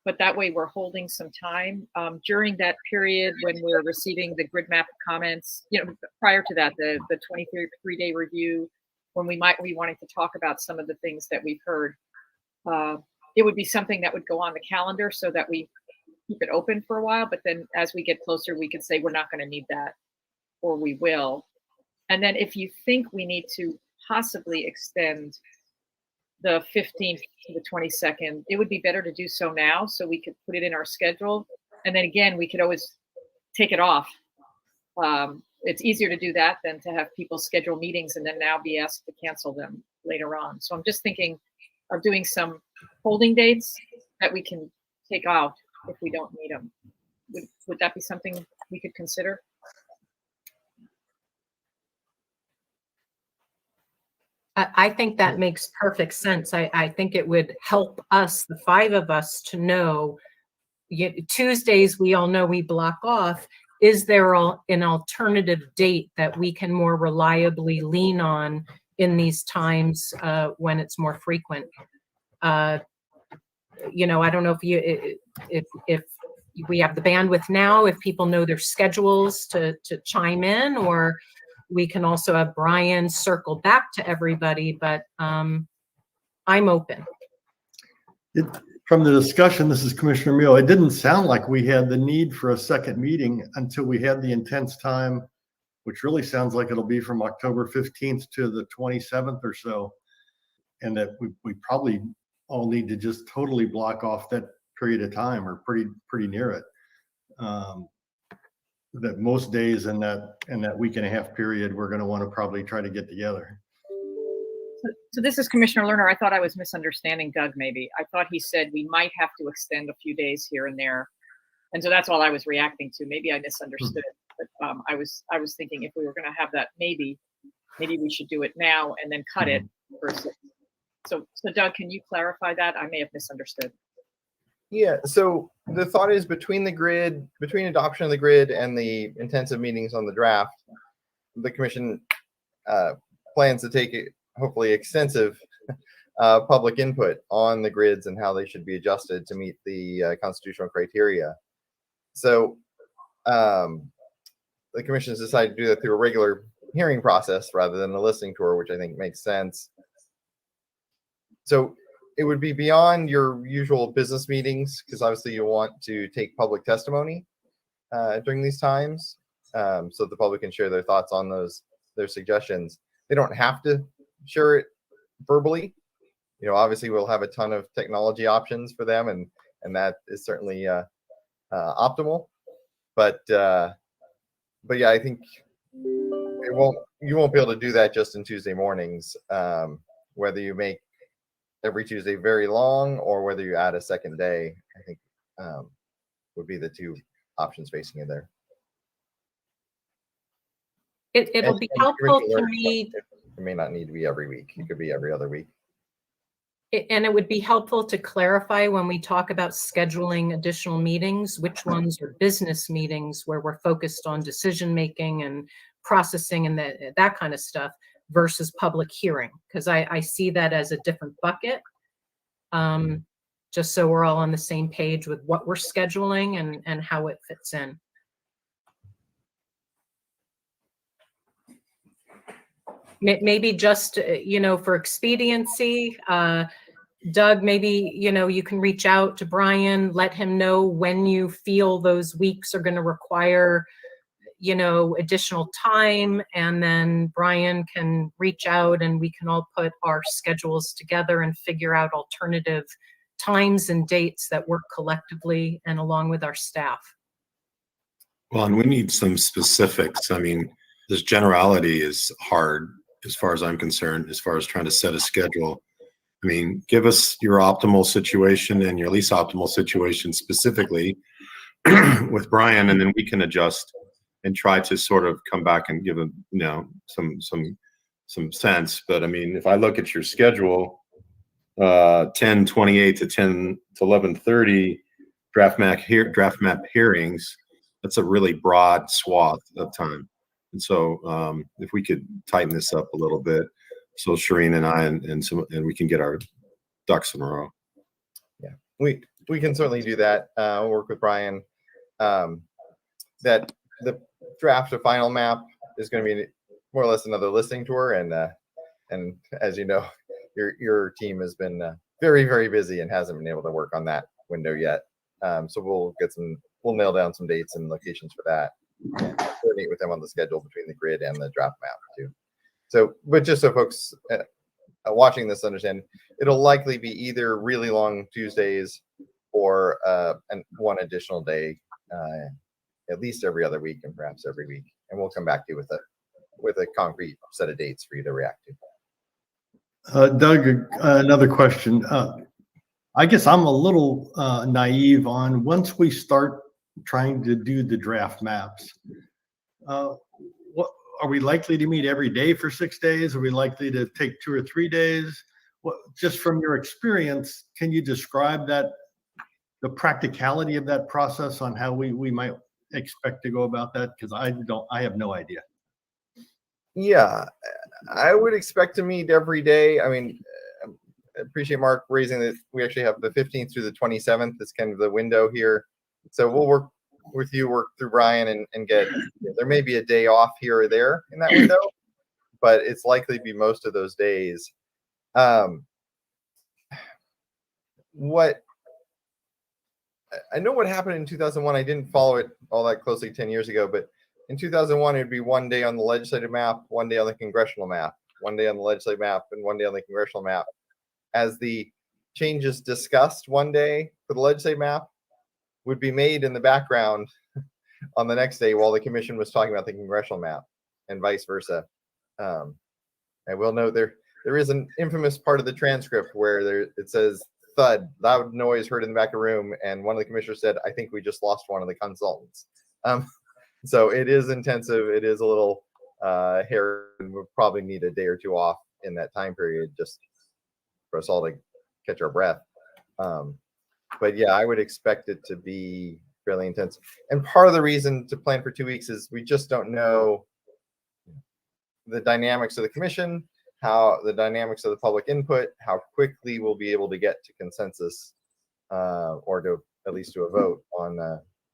but that way we're holding some time during that period when we're receiving the grid map comments, prior to that, the 23-day review, when we might be wanting to talk about some of the things that we've heard. It would be something that would go on the calendar so that we keep it open for a while, but then as we get closer, we could say we're not going to need that, or we will. And then if you think we need to possibly extend the 15th to the 22nd, it would be better to do so now so we could put it in our schedule. And then again, we could always take it off. It's easier to do that than to have people schedule meetings and then now be asked to cancel them later on. So I'm just thinking of doing some holding dates that we can take out if we don't need them. Would that be something we could consider? I think that makes perfect sense. I think it would help us, the five of us, to know Tuesdays, we all know we block off. Is there an alternative date that we can more reliably lean on in these times when it's more frequent? I don't know if we have the bandwidth now, if people know their schedules to chime in, or we can also have Brian circle back to everybody, but I'm open. From the discussion, this is Commissioner Mio, it didn't sound like we had the need for a second meeting until we had the intense time, which really sounds like it'll be from October 15th to the 27th or so. And that we probably all need to just totally block off that period of time, or pretty near it. That most days in that week and a half period, we're going to want to probably try to get together. So this is Commissioner Lerner. I thought I was misunderstanding Doug, maybe. I thought he said we might have to extend a few days here and there. And so that's all I was reacting to. Maybe I misunderstood. But I was thinking if we were going to have that, maybe we should do it now and then cut it first. So Doug, can you clarify that? I may have misunderstood. Yeah, so the thought is between adoption of the grid and the intensive meetings on the draft, the commission plans to take hopefully extensive public input on the grids and how they should be adjusted to meet the constitutional criteria. So the commission has decided to do that through a regular hearing process rather than a listening tour, which I think makes sense. So it would be beyond your usual business meetings, because obviously you want to take public testimony during these times, so the public can share their thoughts on their suggestions. They don't have to share it verbally. Obviously we'll have a ton of technology options for them, and that is certainly optimal. But yeah, I think you won't be able to do that just in Tuesday mornings, whether you make every Tuesday very long or whether you add a second day, I think would be the two options facing you there. It'll be helpful to me. It may not need to be every week. It could be every other week. And it would be helpful to clarify when we talk about scheduling additional meetings, which ones are business meetings where we're focused on decision making and processing and that kind of stuff, versus public hearing, because I see that as a different bucket. Just so we're all on the same page with what we're scheduling and how it fits in. Maybe just, for expediency, Doug, maybe, you can reach out to Brian, let him know when you feel those weeks are going to require, additional time. And then Brian can reach out and we can all put our schedules together and figure out alternative times and dates that work collectively and along with our staff. Well, and we need some specifics. I mean, this generality is hard as far as I'm concerned, as far as trying to set a schedule. I mean, give us your optimal situation and your least optimal situation specifically with Brian, and then we can adjust and try to sort of come back and give him, some sense. But I mean, if I look at your schedule, 10:28 to 10 to 11:30 draft map hearings, that's a really broad swath of time. And so if we could tighten this up a little bit, so Shireen and I and we can get our ducks in a row. Yeah, we can certainly do that. We'll work with Brian. That the draft to final map is going to be more or less another listening tour, and as you know, your team has been very, very busy and hasn't been able to work on that window yet. So we'll nail down some dates and locations for that, and coordinate with them on the schedule between the grid and the draft map too. So, but just so folks watching this understand, it'll likely be either really long Tuesdays or one additional day, at least every other week and perhaps every week. And we'll come back to you with a concrete set of dates for you to react to. Doug, another question. I guess I'm a little naive on once we start trying to do the draft maps. What are we likely to meet every day for 6 days? Are we likely to take 2 or 3 days? Just from your experience, can you describe the practicality of that process on how we might expect to go about that? Because I have no idea. Yeah, I would expect to meet every day. I mean, I appreciate Mark raising that. We actually have the 15th through the 27th is kind of the window here. So we'll work with you, work through Brian and get, there may be a day off here or there in that window, but it's likely to be most of those days. What I know what happened in 2001, I didn't follow it all that closely 10 years ago, but in 2001, it'd be 1 day on the legislative map, 1 day on the congressional map, 1 day on the legislative map, and 1 day on the congressional map. As the changes discussed 1 day for the legislative map would be made in the background on the next day while the commission was talking about the congressional map, and vice versa. I will note there is an infamous part of the transcript where it says thud, loud noise heard in the back of the room, and one of the commissioners said, "I think we just lost one of the consultants." So it is intensive. It is a little hairy, and we'll probably need a day or two off in that time period just for us all to catch our breath. But yeah, I would expect it to be fairly intense. And part of the reason to plan for 2 weeks is we just don't know the dynamics of the commission, how the dynamics of the public input, how quickly we'll be able to get to consensus or to at least to a vote on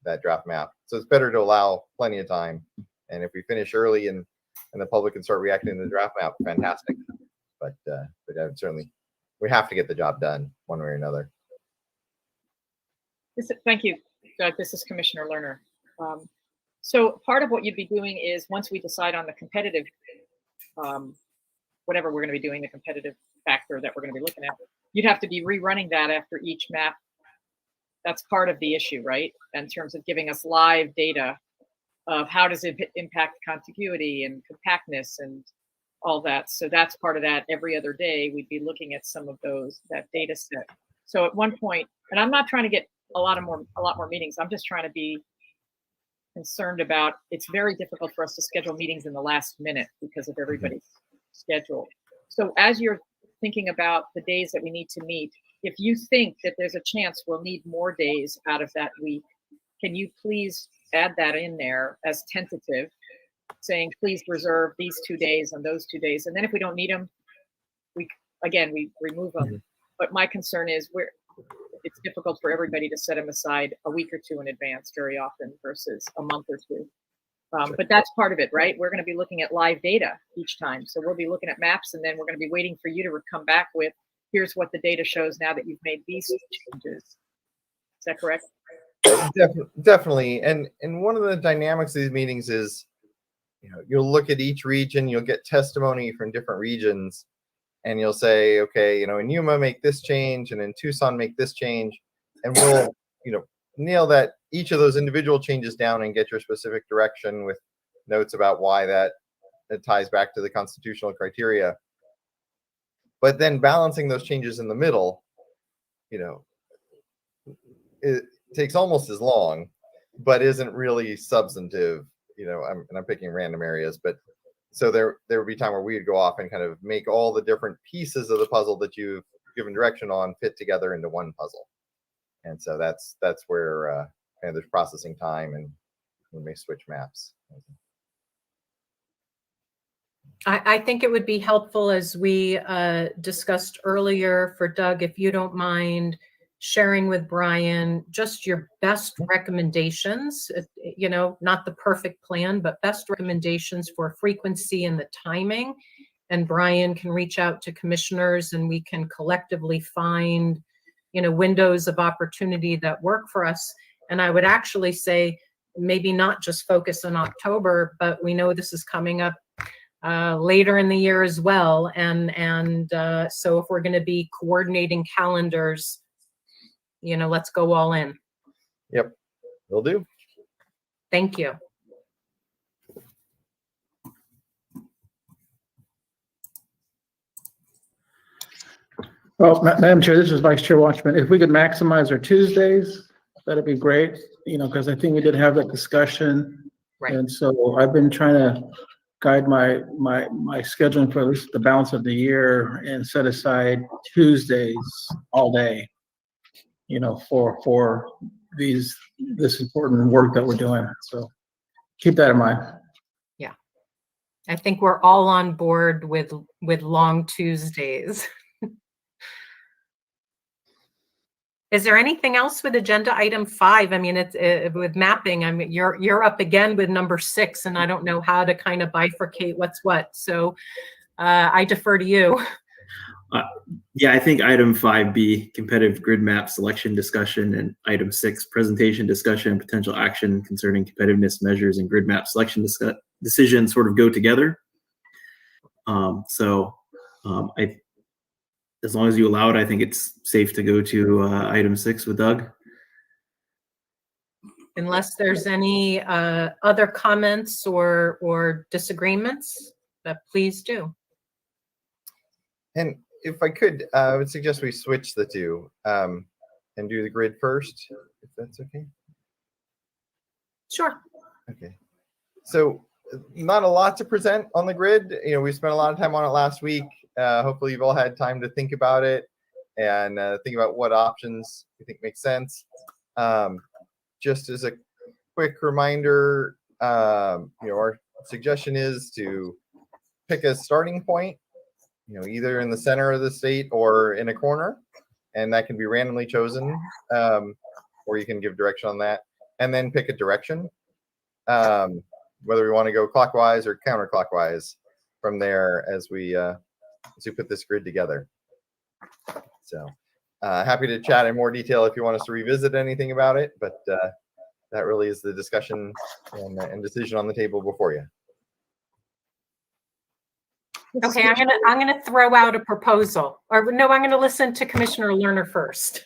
that draft map. So it's better to allow plenty of time. And if we finish early and the public can start reacting to the draft map, fantastic. But certainly we have to get the job done one way or another. Thank you, Doug. This is Commissioner Lerner. So part of what you'd be doing is once we decide on the competitive, whatever we're going to be doing, the competitive factor that we're going to be looking at, you'd have to be rerunning that after each map. That's part of the issue, right? In terms of giving us live data of how does it impact contiguity and compactness and all that. So that's part of that. Every other day, we'd be looking at some of that data set. So at one point, and I'm not trying to get a lot more meetings. I'm just trying to be concerned about, it's very difficult for us to schedule meetings in the last minute because of everybody's schedule. So as you're thinking about the days that we need to meet, if you think that there's a chance we'll need more days out of that week, can you please add that in there as tentative, saying please reserve these 2 days and those 2 days, and then if we don't need them, we remove them. But my concern is it's difficult for everybody to set them aside a week or two in advance very often versus a month or two. But that's part of it, right? We're going to be looking at live data each time. So we'll be looking at maps, and then we're going to be waiting for you to come back with here's what the data shows now that you've made these changes. Is that correct? Definitely. And one of the dynamics of these meetings is, you'll look at each region, you'll get testimony from different regions, and you'll say, okay, in Yuma make this change, and in Tucson make this change, and we'll, nail that each of those individual changes down and get your specific direction with notes about why that ties back to the constitutional criteria. But then balancing those changes in the middle, it takes almost as long, but isn't really substantive. I'm picking random areas, but so there would be time where we would go off and kind of make all the different pieces of the puzzle that you've given direction on fit together into one puzzle. And so that's where kind of there's processing time and we may switch maps. I think it would be helpful, as we discussed earlier, for Doug, if you don't mind sharing with Brian just your best recommendations, not the perfect plan, but best recommendations for frequency and the timing. And Brian can reach out to commissioners and we can collectively find, windows of opportunity that work for us. And I would actually say maybe not just focus on October, but we know this is coming up later in the year as well. And so if we're going to be coordinating calendars, let's go all in. Yep, will do. Thank you. Well, Madam Chair, this is Vice Chair Watchman. If we could maximize our Tuesdays, that'd be great, because I think we did have that discussion. Right. And so I've been trying to guide my scheduling for at least the balance of the year and set aside Tuesdays all day, for this important work that we're doing. So keep that in mind. Yeah. I think we're all on board with long Tuesdays. Is there anything else with agenda item 5? I mean, it's with mapping. I mean, you're up again with number 6, and I don't know how to kind of bifurcate what's what. So I defer to you. Yeah, I think item 5B, competitive grid map selection discussion, and item 6, presentation discussion and potential action concerning competitiveness measures and grid map selection decisions sort of go together. As long as you allow it, I think it's safe to go to item 6 with Doug. Unless there's any other comments or disagreements, please do. And if I could, I would suggest we switch the two and do the grid first, if that's okay. Sure. Okay. So not a lot to present on the grid. We spent a lot of time on it last week. Hopefully you've all had time to think about it and think about what options you think make sense. Just as a quick reminder, our suggestion is to pick a starting point, either in the center of the state or in a corner, and that can be randomly chosen, or you can give direction on that, and then pick a direction, whether we want to go clockwise or counterclockwise from there as we put this grid together. So happy to chat in more detail if you want us to revisit anything about it, but that really is the discussion and decision on the table before you. Okay, I'm gonna throw out a proposal, or no, I'm gonna listen to Commissioner Lerner first.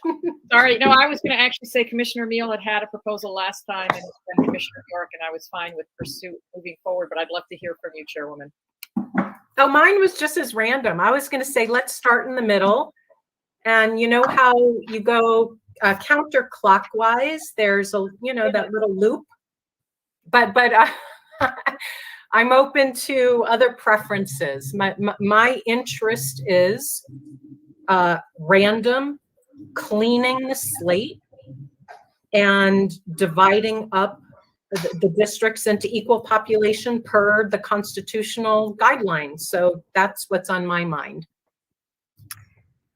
Sorry, no, I was going to actually say Commissioner Meal had a proposal last time, and then Commissioner York, and I was fine with pursuit moving forward, but I'd love to hear from you, Chairwoman. Oh, mine was just as random. I was going to say, let's start in the middle. And you know how you go counterclockwise, there's that little loop, but I'm open to other preferences. My interest is random, cleaning the slate and dividing up the districts into equal population per the constitutional guidelines. So that's what's on my mind.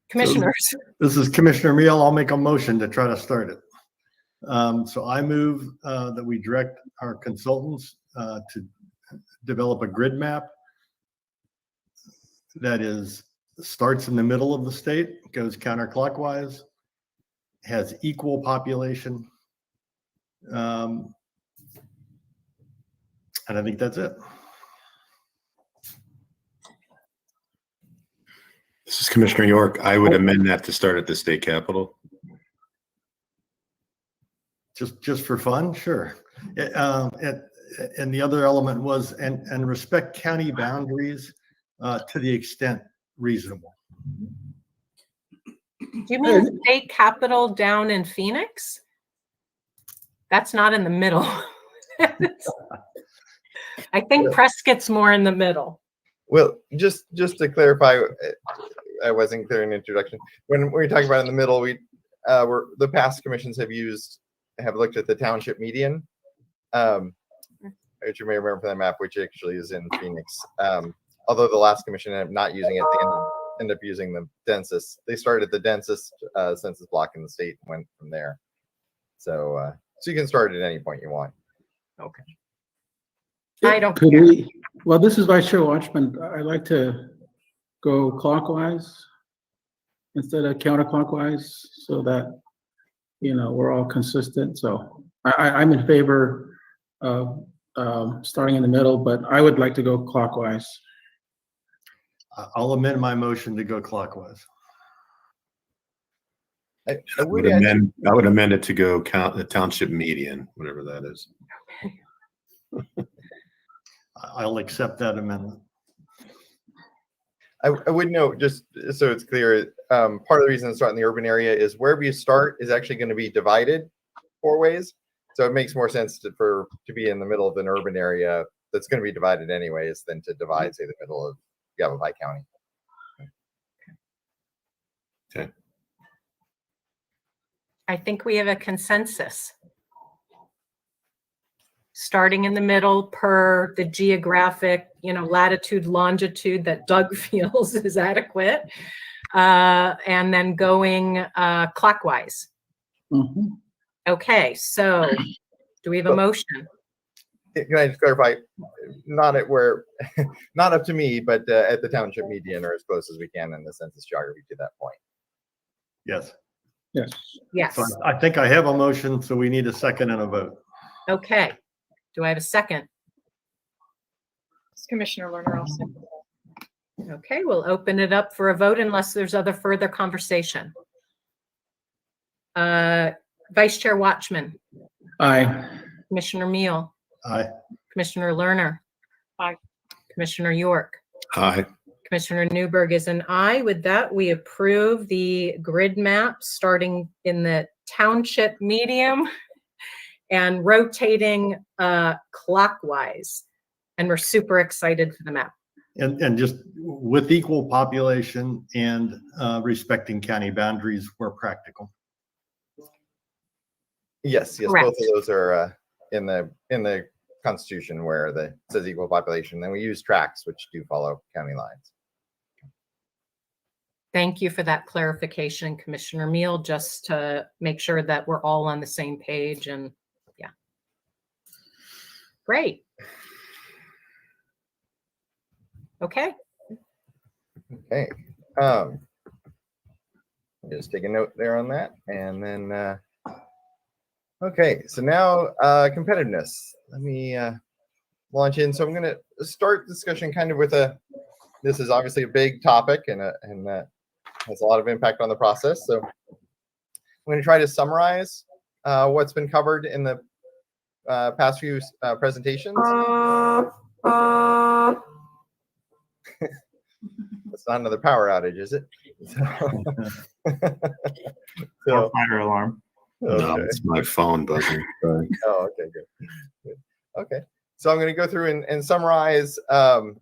Commissioners. So this is Commissioner Meal. I'll make a motion to try to start it. So I move that we direct our consultants to develop a grid map that is starts in the middle of the state, goes counterclockwise, has equal population. And I think that's it. This is Commissioner York. I would amend that to start at the state capitol. Just for fun, sure. And the other element was and respect county boundaries to the extent reasonable. Do you mean state capitol down in Phoenix? That's not in the middle. I think Prescott's more in the middle. Well, just to clarify, I wasn't clear in the introduction. When we talk about in the middle, the past commissions have looked at the township median, which you may remember from that map, which actually is in Phoenix. Although the last commission ended up not using it, they ended up using the census. They started the densest census block in the state and went from there. So you can start at any point you want. Okay. I don't Could care. Well, this is Vice Chair Watchman. I like to go clockwise instead of counterclockwise so that, we're all consistent. So I'm in favor of starting in the middle, but I would like to go clockwise. I'll amend my motion to go clockwise. I I would amend it to go count the township median, whatever that is. I'll accept that amendment. I would note, just so it's clear, part of the reason to start in the urban area is wherever you start is actually going to be divided 4 ways. So it makes more sense to be in the middle of an urban area that's going to be divided anyways than to divide, say, the middle of Yavapai County. Okay. I think we have a consensus. Starting in the middle per the geographic, latitude, longitude that Doug feels is adequate, and then going clockwise. Mm-hmm. Okay, so do we have a motion? Can I just clarify? Not up to me, but at the township median or as close as we can in the census geography to that point. Yes. Yes. Yes. So I think I have a motion, so we need a second and a vote. Okay. Do I have a second? It's Commissioner Lerner. I'll second that. Okay, we'll open it up for a vote unless there's further conversation. Vice Chair Watchman. Aye. Commissioner Meal. Aye. Commissioner Lerner. Aye. Commissioner York. Aye. Commissioner Newberg is an aye. With that, we approve the grid map starting in the township medium and rotating clockwise. And we're super excited for the map. And just with equal population and respecting county boundaries where practical. Yes, Correct. both of those are in the Constitution where it says equal population. Then we use tracts which do follow county lines. Thank you for that clarification, Commissioner Meal, just to make sure that we're all on the same page. And yeah, great. Okay. Okay. Just take a note there on that, and then okay. So now competitiveness. Let me launch in. So I'm going to start discussion kind of with this is obviously a big topic and has a lot of impact on the process. So I'm going to try to summarize what's been covered in the past few presentations. It's not another power outage, is it? Or fire alarm. Okay. No, it's my phone buzzing. Sorry. Oh, okay, good. Okay, so I'm going to go through and summarize the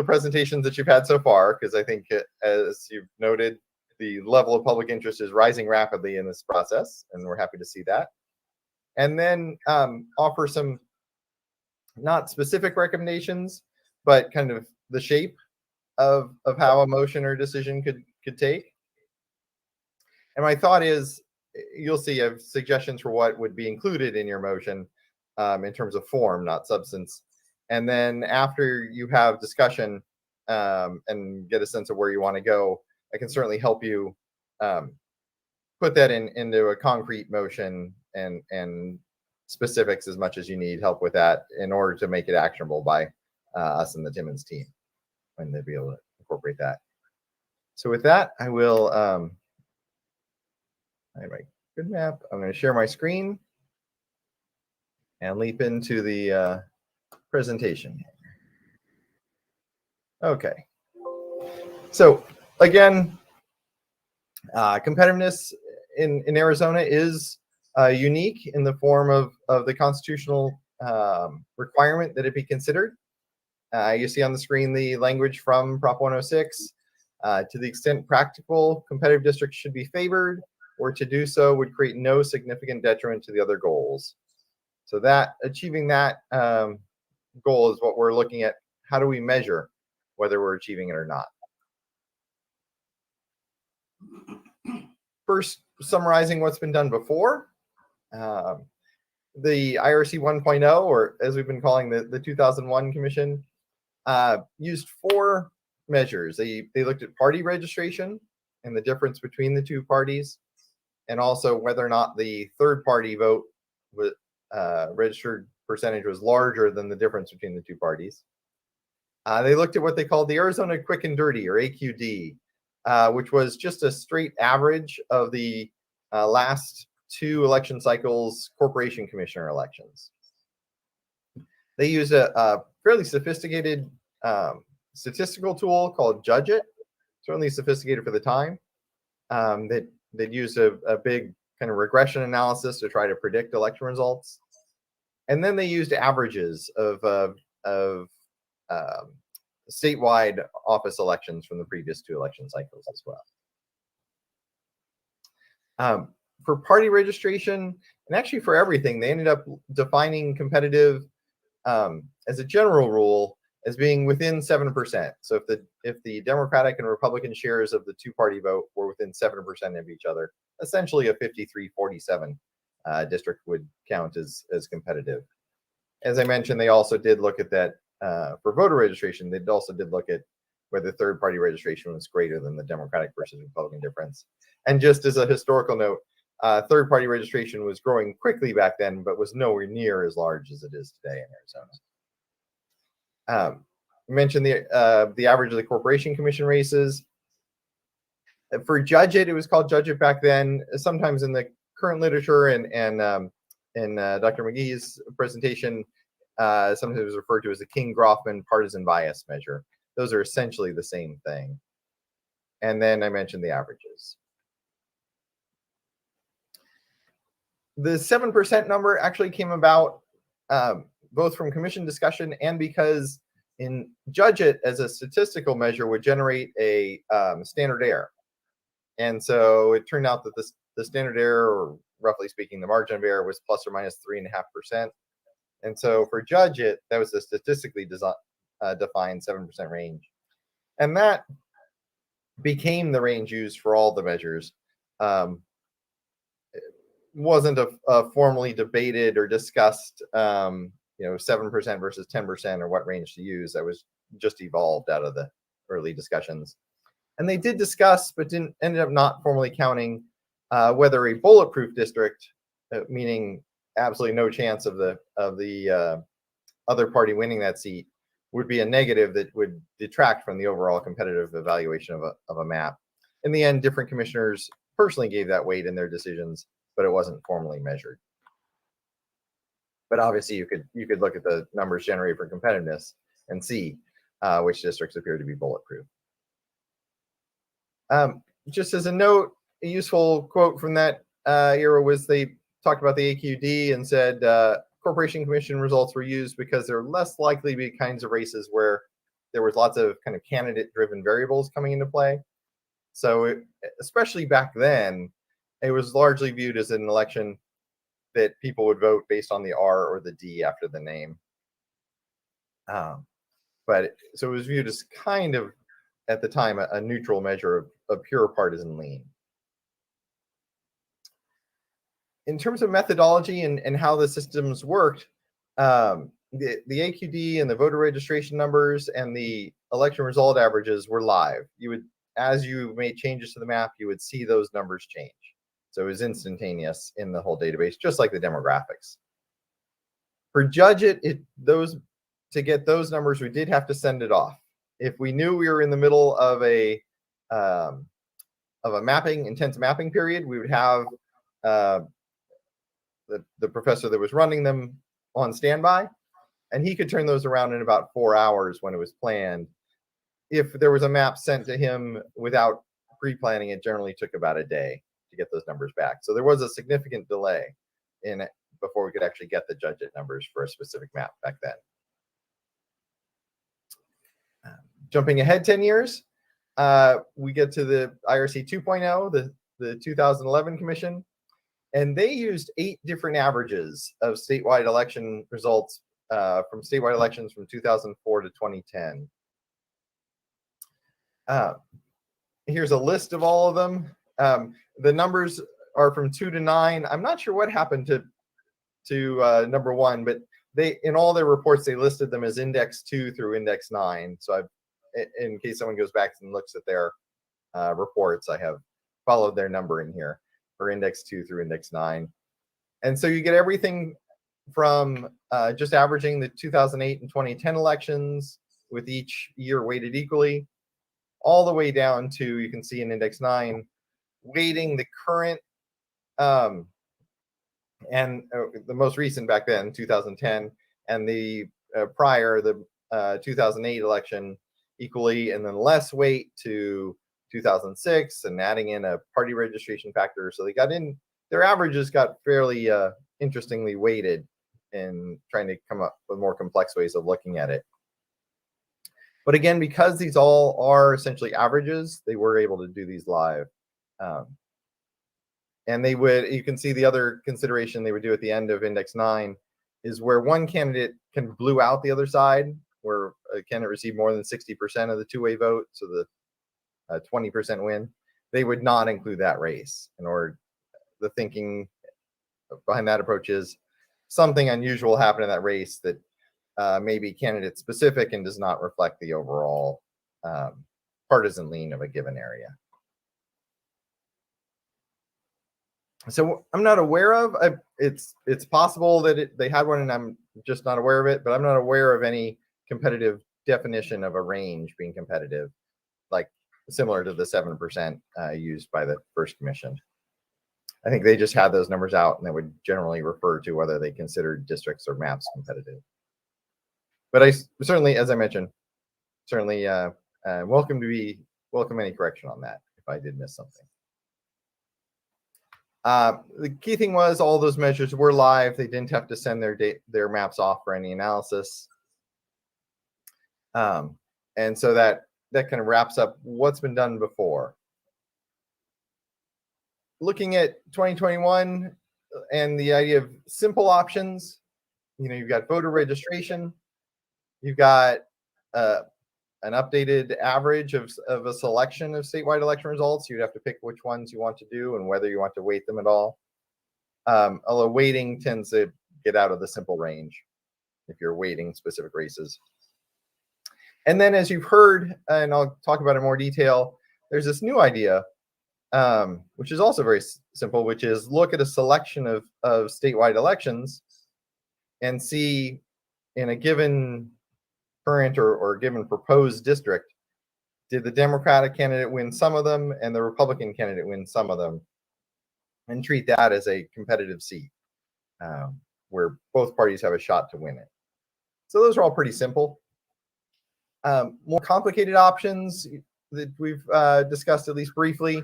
presentations that you've had so far, because I think, as you've noted, the level of public interest is rising rapidly in this process, and we're happy to see that. And then offer some not specific recommendations, but kind of the shape of how a motion or decision could take. And my thought is, you'll see I have suggestions for what would be included in your motion in terms of form, not substance. And then after you have discussion, and get a sense of where you want to go, I can certainly help you put that into a concrete motion and specifics as much as you need help with that in order to make it actionable by us and the Timmins team when they'll be able to incorporate that. So with that, I will I have my good map. I'm going to share my screen and leap into the presentation. Okay. So again, competitiveness in Arizona is unique in the form of the constitutional requirement that it be considered. You see on the screen the language from Prop 106. To the extent practical, competitive districts should be favored, or to do so would create no significant detriment to the other goals. So that achieving that goal is what we're looking at. How do we measure whether we're achieving it or not? First, summarizing what's been done before. The IRC 1.0, or as we've been calling the 2001 Commission, used 4 measures. They looked at party registration and the difference between the two parties, and also whether or not the third party vote registered percentage was larger than the difference between the two parties. They looked at what they called the Arizona Quick and Dirty, or AQD, which was just a straight average of the last 2 election cycles corporation commissioner elections. They used a fairly sophisticated statistical tool called Judge It, certainly sophisticated for the time. That used a big kind of regression analysis to try to predict election results. And then they used averages of statewide office elections from the previous 2 election cycles as well. For party registration, and actually for everything, they ended up defining competitive as a general rule as being within 7%. So if the Democratic and Republican shares of the 2-party vote were within 7% of each other, essentially a 53-47 district would count as competitive. As I mentioned, they also did look at that for voter registration. They also did look at whether third-party registration was greater than the Democratic versus Republican difference. And just as a historical note, third-party registration was growing quickly back then, but was nowhere near as large as it is today in Arizona. Mentioned the average of the corporation commission races. For Judge It, it was called Judge It back then. Sometimes in the current literature and Dr. McGee's presentation, sometimes it was referred to as the King-Groffman partisan bias measure. Those are essentially the same thing. And then I mentioned the averages. The 7% number actually came about both from commission discussion and because in Judge It as a statistical measure would generate a standard error. And so it turned out that the standard error, or roughly speaking, the margin of error was plus or minus 3.5%. And so for Judge It, that was a statistically defined 7% range. And that became the range used for all the measures. It wasn't a formally debated or discussed 7% versus 10% or what range to use. That was just evolved out of the early discussions. And they did discuss, but ended up not formally counting whether a bulletproof district, meaning absolutely no chance of the other party winning that seat, would be a negative that would detract from the overall competitive evaluation of a map. In the end, different commissioners personally gave that weight in their decisions, but it wasn't formally measured. But obviously, you could look at the numbers generated for competitiveness and see which districts appear to be bulletproof. Just as a note, a useful quote from that era was they talked about the AQD and said corporation commission results were used because they're less likely to be kinds of races where there was lots of kind of candidate-driven variables coming into play. So especially back then, it was largely viewed as an election that people would vote based on the R or the D after the name. So it was viewed as kind of, at the time, a neutral measure of pure partisan lean. In terms of methodology and how the systems worked, the AQD and the voter registration numbers and the election result averages were live. You would, as you made changes to the map, you would see those numbers change. So it was instantaneous in the whole database, just like the demographics. For Judge It, to get those numbers, we did have to send it off. If we knew we were in the middle of a intense mapping period, we would have the professor that was running them on standby, and he could turn those around in about 4 hours when it was planned. If there was a map sent to him without pre-planning, it generally took about a day to get those numbers back. So there was a significant delay in it before we could actually get the Judge It numbers for a specific map back then. Jumping ahead 10 years, we get to the IRC 2.0, the 2011 commission, and they used 8 different averages of statewide election results from statewide elections from 2004 to 2010. Here's a list of all of them. The numbers are from 2 to 9. I'm not sure what happened to number 1, but they, in all their reports, they listed them as index 2 through index 9. So in case someone goes back and looks at their reports, I have followed their number in here for index 2 through index 9. And so you get everything from just averaging the 2008 and 2010 elections with each year weighted equally, all the way down to, you can see in index 9, weighting the current and the most recent back then, 2010, and the prior, the 2008 election equally, and then less weight to 2006, and adding in a party registration factor. So they got in, their averages got fairly interestingly weighted in trying to come up with more complex ways of looking at it. But again, because these all are essentially averages, they were able to do these live. And they would, you can see the other consideration they would do at the end of index 9 is where one candidate can blue out the other side, where a candidate received more than 60% of the two-way vote, so the 20% win. They would not include that race. In order, the thinking behind that approach is something unusual happened in that race that may be candidate specific and does not reflect the overall partisan lean of a given area. So I'm not aware of, it's possible that they had one and I'm just not aware of it, but I'm not aware of any competitive definition of a range being competitive, like similar to the 7% used by the first commission. I think they just had those numbers out and they would generally refer to whether they considered districts or maps competitive. But I certainly, as I mentioned, certainly welcome any correction on that if I did miss something. The key thing was all those measures were live. They didn't have to send their maps off for any analysis. And so that kind of wraps up what's been done before. Looking at 2021 and the idea of simple options, you know, you've got voter registration, you've got an updated average of a selection of statewide election results. You'd have to pick which ones you want to do and whether you want to weight them at all. Although weighting tends to get out of the simple range if you're weighting specific races. And then, as you've heard, and I'll talk about it in more detail, there's this new idea, which is also very simple, which is look at a selection of statewide elections and see in a given current or given proposed district, did the Democratic candidate win some of them and the Republican candidate win some of them, and treat that as a competitive seat where both parties have a shot to win it. So those are all pretty simple. More complicated options that we've discussed at least briefly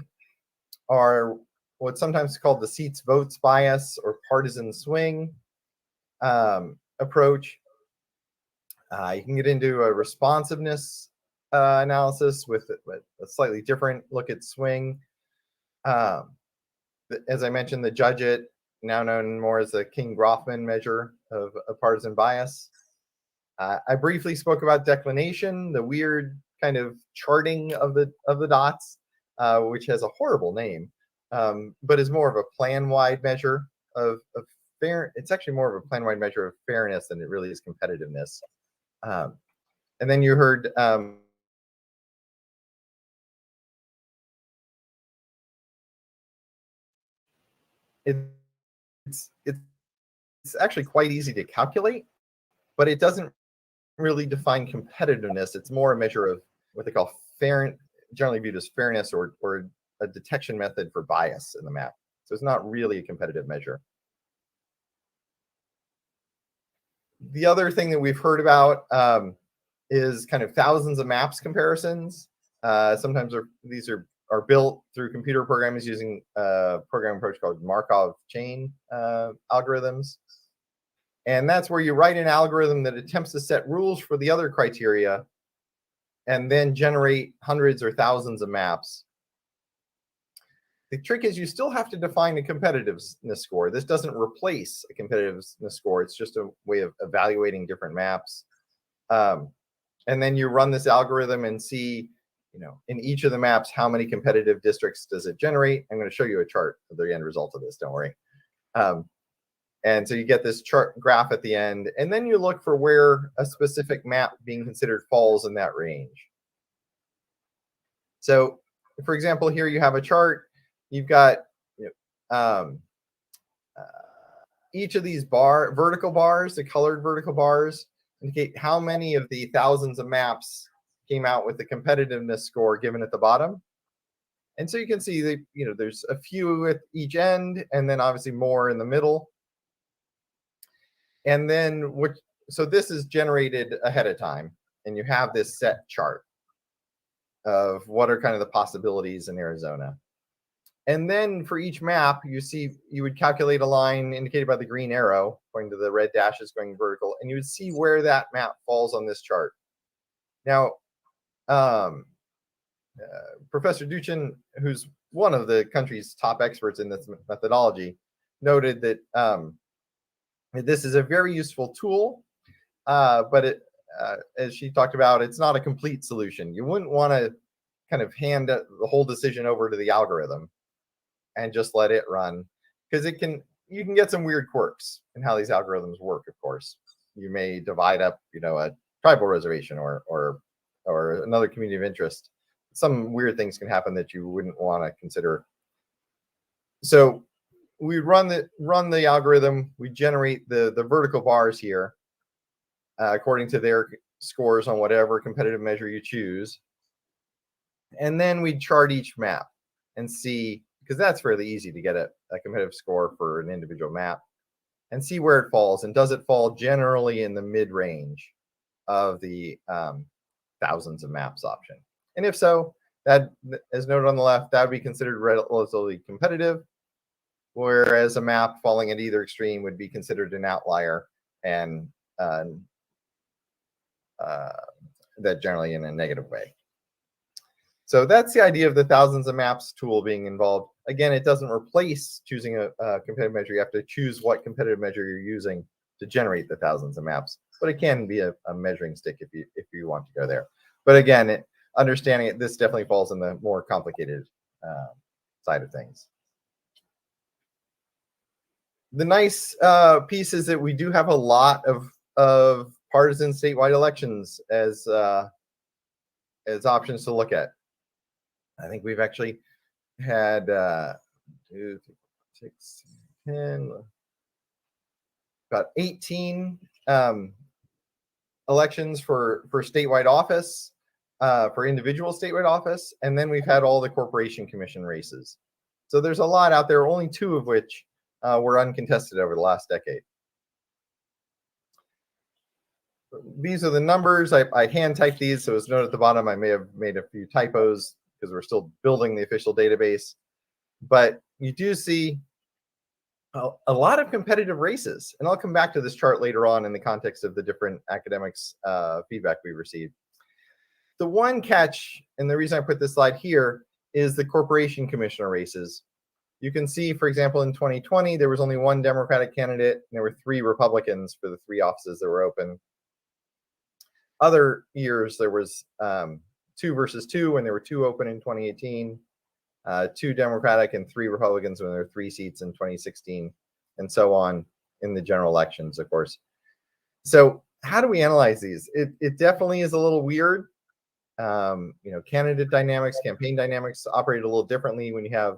are what's sometimes called the seats votes bias or partisan swing approach. You can get into a responsiveness analysis with a slightly different look at swing. As I mentioned, the Judge It, now known more as the King-Groffman measure of partisan bias. I briefly spoke about declination, the weird kind of charting of the dots, which has a horrible name, but is more of a plan-wide measure of fair. It's actually more of a plan-wide measure of fairness than it really is competitiveness. And then you heard it's actually quite easy to calculate, but it doesn't really define competitiveness. It's more a measure of what they call fair, generally viewed as fairness, or a detection method for bias in the map. So it's not really a competitive measure. The other thing that we've heard about is kind of thousands of maps comparisons. Sometimes these are built through computer programs using a programming approach called Markov chain algorithms. And that's where you write an algorithm that attempts to set rules for the other criteria and then generate hundreds or thousands of maps. The trick is you still have to define a competitiveness score. This doesn't replace a competitiveness score. It's just a way of evaluating different maps. And then you run this algorithm and see, in each of the maps, how many competitive districts does it generate? I'm going to show you a chart of the end result of this, don't worry. And so you get this chart graph at the end, and then you look for where a specific map being considered falls in that range. So, for example, here you have a chart. You've got each of these vertical bars, the colored vertical bars, indicate how many of the thousands of maps came out with the competitiveness score given at the bottom. And so you can see that there's a few at each end, and then obviously more in the middle. And then so this is generated ahead of time, and you have this set chart of what are kind of the possibilities in Arizona. And then for each map, you would calculate a line indicated by the green arrow going to the red dashes going vertical, and you would see where that map falls on this chart. Now, Professor Duchin, who's one of the country's top experts in this methodology, noted that this is a very useful tool, but as she talked about, it's not a complete solution. You wouldn't want to kind of hand the whole decision over to the algorithm and just let it run, because you can get some weird quirks in how these algorithms work. Of course, you may divide up, a tribal reservation or another community of interest. Some weird things can happen that you wouldn't want to consider. So we run the algorithm. We generate the vertical bars here according to their scores on whatever competitive measure you choose, and then we chart each map and see, because that's fairly easy to get a competitive score for an individual map, and see where it falls. And does it fall generally in the mid-range of the thousands of maps option? And if so, that, as noted on the left, that would be considered relatively competitive, whereas a map falling at either extreme would be considered an outlier, and that generally in a negative way. So that's the idea of the thousands of maps tool being involved. Again, it doesn't replace choosing a competitive measure. You have to choose what competitive measure you're using to generate the thousands of maps, but it can be a measuring stick if you want to go there. But again, understanding it, this definitely falls in the more complicated side of things. The nice piece is that we do have a lot of partisan statewide elections as options to look at. I think we've actually had 2, 3, 6, 10, about 18 elections for statewide office, for individual statewide office, and then we've had all the corporation commission races. So there's a lot out there, only 2 of which were uncontested over the last decade. These are the numbers. I hand typed these, so as noted at the bottom, I may have made a few typos because we're still building the official database. But you do see a lot of competitive races, and I'll come back to this chart later on in the context of the different academics feedback we received. The one catch, and the reason I put this slide here, is the corporation commissioner races. You can see, for example, in 2020, there was only 1 Democratic candidate, and there were 3 Republicans for the 3 offices that were open. Other years, there was 2 versus 2 when there were 2 open in 2018, 2 Democratic and 3 Republicans when there were 3 seats in 2016, and so on. in the general elections, of course. So how do we analyze these? It definitely is a little weird. Candidate dynamics, campaign dynamics operate a little differently when you have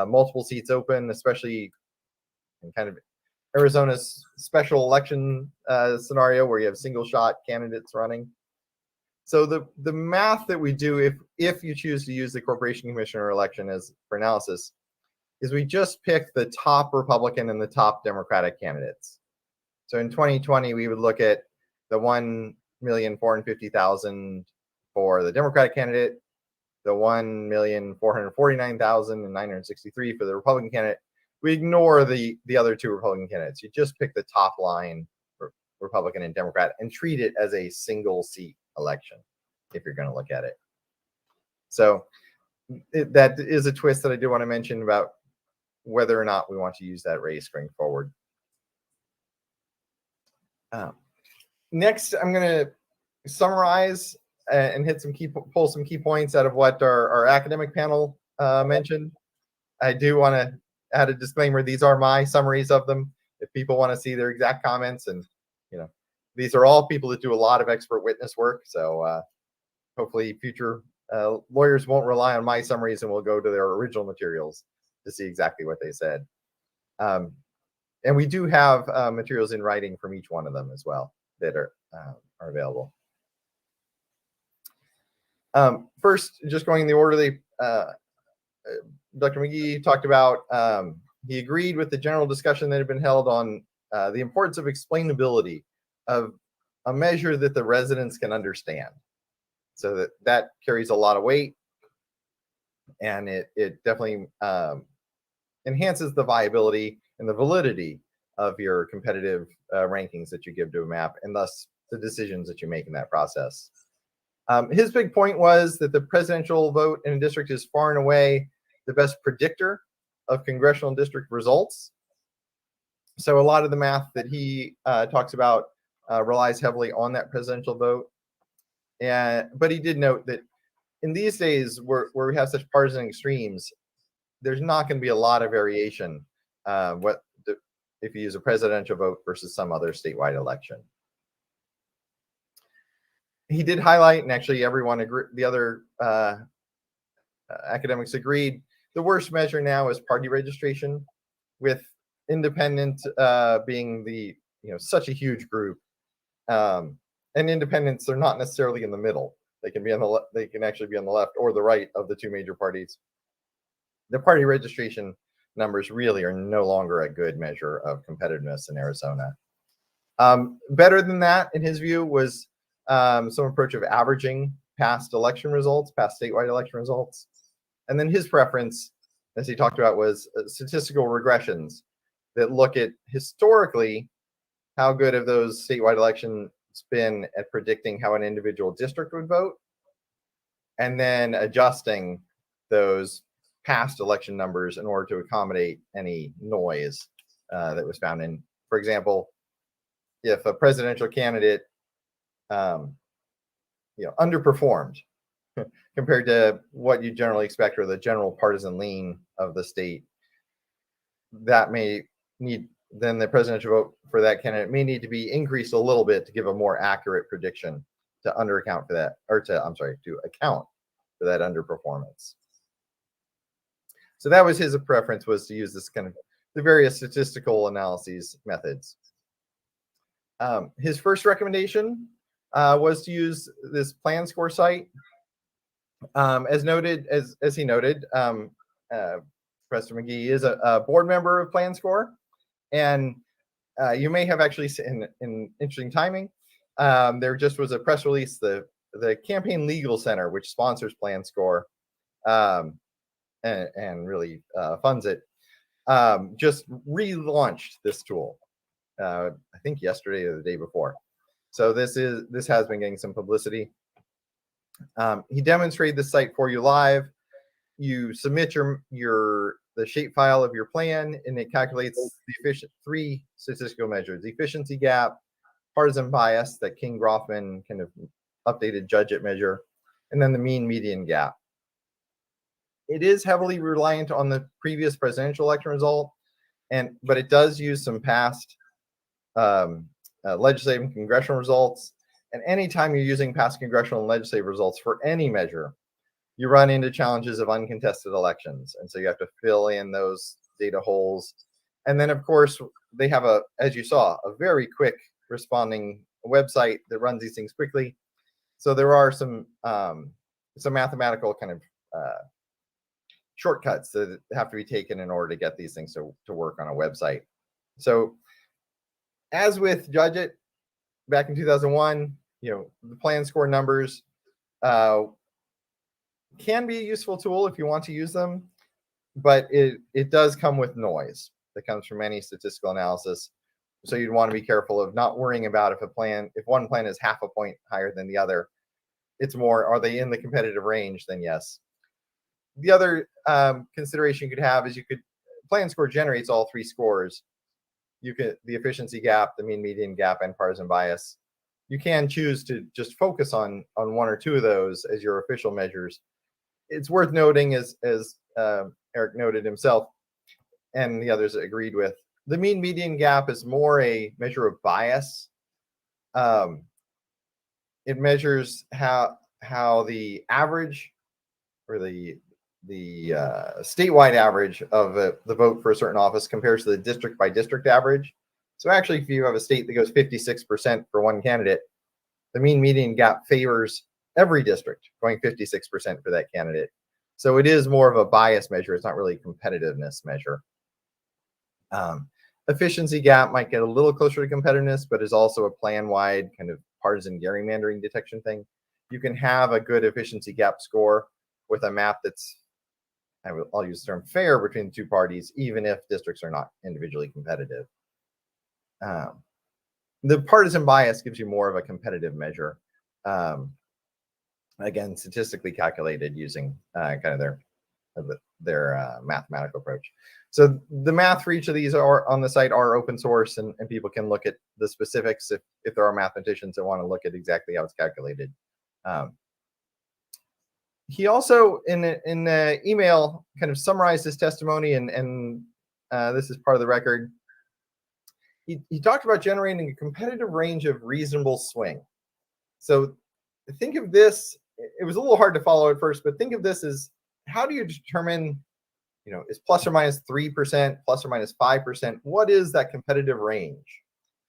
multiple seats open, especially in kind of Arizona's special election scenario where you have single shot candidates running. So the math that we do if you choose to use the corporation commissioner election as for analysis is we just pick the top Republican and the top Democratic candidates. So in 2020, we would look at the 1,450,000 for the Democratic candidate, the 1,449,963 for the Republican candidate. We ignore the other two Republican candidates. You just pick the top line for Republican and Democrat and treat it as a single seat election if you're going to look at it. So that is a twist that I do want to mention about whether or not we want to use that race going forward. Next, I'm going to summarize and pull some key points out of what our academic panel mentioned. I do want to add a disclaimer. These are my summaries of them. If people want to see their exact comments, and these are all people that do a lot of expert witness work. So hopefully future lawyers won't rely on my summaries and will go to their original materials to see exactly what they said. And we do have materials in writing from each one of them as well that are available. First, just going in the order Dr. McGee talked about, he agreed with the general discussion that had been held on the importance of explainability of a measure that the residents can understand. So that carries a lot of weight, and it definitely enhances the viability and the validity of your competitive rankings that you give to a map, and thus the decisions that you make in that process. His big point was that the presidential vote in a district is far and away the best predictor of congressional district results. So a lot of the math that he talks about relies heavily on that presidential vote. But he did note that in these days where we have such partisan extremes, there's not going to be a lot of variation if you use a presidential vote versus some other statewide election. He did highlight, and actually everyone agreed, the other academics agreed, the worst measure now is party registration, with independent being such a huge group. And independents, they're not necessarily in the middle. They can be they can actually be on the left or the right of the two major parties. The party registration numbers really are no longer a good measure of competitiveness in Arizona. Better than that, in his view, was some approach of averaging past election results, past statewide election results. And then his preference, as he talked about, was statistical regressions that look at historically how good have those statewide elections been at predicting how an individual district would vote, and then adjusting those past election numbers in order to accommodate any noise that was found in, for example, if a presidential candidate underperformed compared to what you generally expect, or the general partisan lean of the state, that may need, then the presidential vote for that candidate may need to be increased a little bit to give a more accurate prediction to account for that underperformance. So that was his preference, was to use this kind of the various statistical analyses methods. His first recommendation was to use this plan score site. As he noted, Professor McGee is a board member of Plan Score, and you may have actually seen in interesting timing. There just was a press release. The Campaign Legal Center, which sponsors Plan Score and really funds it, just relaunched this tool. I think yesterday or the day before. So this has been getting some publicity. He demonstrated the site for you live. You submit the shapefile of your plan, and it calculates the three statistical measures: the efficiency gap, partisan bias that King Groffman kind of updated judge it measure, and then the mean median gap. It is heavily reliant on the previous presidential election result, but it does use some past legislative and congressional results. And anytime you're using past congressional and legislative results for any measure, you run into challenges of uncontested elections. And so you have to fill in those data holes. And then, of course, they have as you saw, a very quick responding website that runs these things quickly. So there are some mathematical kind of shortcuts that have to be taken in order to get these things to work on a website. So as with Judge It back in 2001, the plan score numbers can be a useful tool if you want to use them, but it does come with noise that comes from any statistical analysis. So you'd want to be careful of not worrying about if one plan is half a point higher than the other. It's more, are they in the competitive range? Then yes. The other consideration you could have is plan score generates all three scores. The efficiency gap, the mean median gap, and partisan bias. You can choose to just focus on one or two of those as your official measures. It's worth noting, as Eric noted himself, and the others agreed with, the mean median gap is more a measure of bias. It measures how the average, or the statewide average of the vote for a certain office compares to the district by district average. So actually, if you have a state that goes 56% for one candidate, the mean median gap favors every district going 56% for that candidate. So it is more of a bias measure. It's not really a competitiveness measure. Efficiency gap might get a little closer to competitiveness, but is also a plan-wide kind of partisan gerrymandering detection thing. You can have a good efficiency gap score with a map that's, I'll use the term, fair between the two parties, even if districts are not individually competitive. The partisan bias gives you more of a competitive measure. Again, statistically calculated using kind of their mathematical approach. So the math for each of these are on the site are open source, and people can look at the specifics if there are mathematicians that want to look at exactly how it's calculated. He also, in the email, kind of summarized his testimony, and this is part of the record. He talked about generating a competitive range of reasonable swing. So think of this, it was a little hard to follow at first, but think of this as, how do you determine, is plus or minus 3%, plus or minus 5%? What is that competitive range?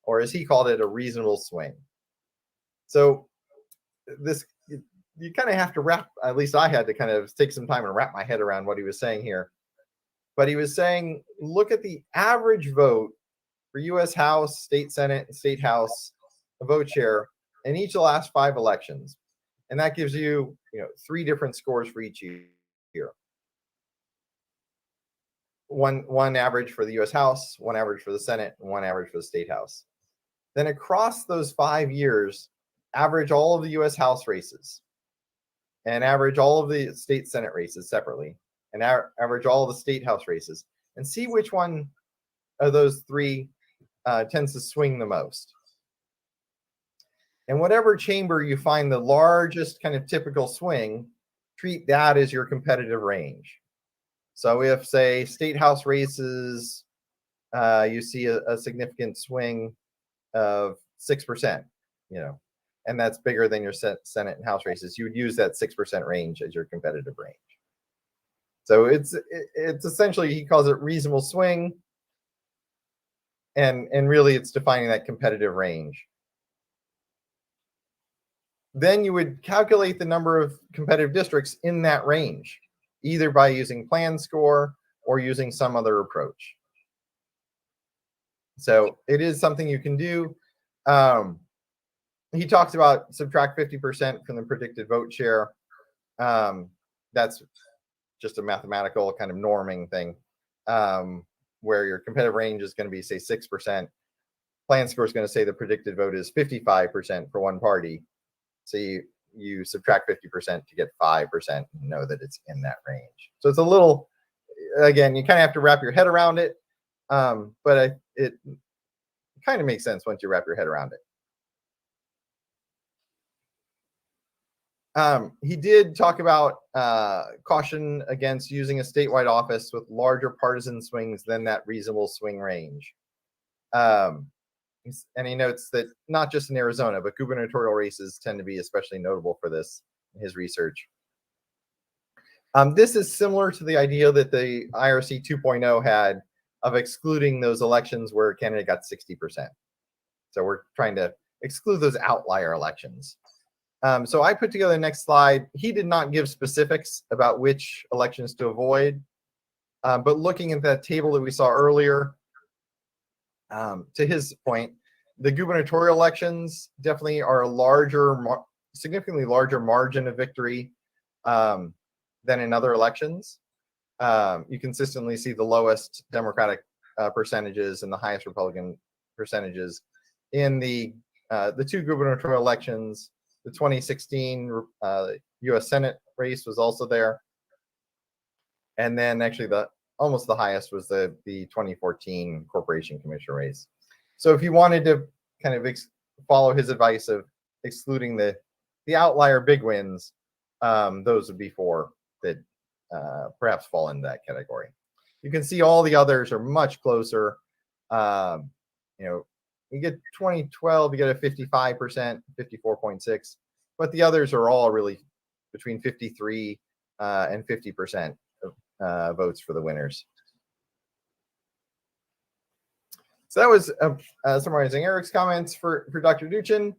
Or as he called it, a reasonable swing. So this, you kind of have to at least I had to kind of take some time and wrap my head around what he was saying here. But he was saying, look at the average vote for U.S. House, State Senate, and State House, a vote share in each of the last 5 elections. And that gives you, 3 different scores for each year. One average for the U.S. House, one average for the Senate, and one average for the State House. Then across those 5 years, average all of the U.S. House races, and average all of the State Senate races separately, and average all of the State House races, and see which one of those 3 tends to swing the most. And whatever chamber you find the largest kind of typical swing, treat that as your competitive range. So if, say, State House races, you see a significant swing of 6%, and that's bigger than your Senate and House races, you would use that 6% range as your competitive range. So it's essentially, he calls it reasonable swing, and really it's defining that competitive range. Then you would calculate the number of competitive districts in that range, either by using plan score or using some other approach. So it is something you can do. He talks about subtract 50% from the predicted vote share. That's just a mathematical kind of norming thing, where your competitive range is going to be, say, 6%. Plan score is going to say the predicted vote is 55% for one party. So you subtract 50% to get 5% and know that it's in that range. So it's a little, again, you kind of have to wrap your head around it, but it kind of makes sense once you wrap your head around it. He did talk about caution against using a statewide office with larger partisan swings than that reasonable swing range. And he notes that not just in Arizona, but gubernatorial races tend to be especially notable for this in his research. This is similar to the idea that the IRC 2.0 had of excluding those elections where a candidate got 60%. So we're trying to exclude those outlier elections. So I put together the next slide. He did not give specifics about which elections to avoid, but looking at that table that we saw earlier, to his point, the gubernatorial elections definitely are a larger, significantly larger margin of victory than in other elections. You consistently see the lowest Democratic percentages and the highest Republican percentages in the two gubernatorial elections. The 2016 U.S. Senate race was also there, and then actually almost the highest was the 2014 Corporation Commissioner race. So if you wanted to kind of follow his advice of excluding the outlier big wins, those would be four that perhaps fall into that category. You can see all the others are much closer. You get 2012, you get a 55%, 54.6, but the others are all really between 53 and 50% of votes for the winners. So that was summarizing Eric's comments for Dr. Duchin.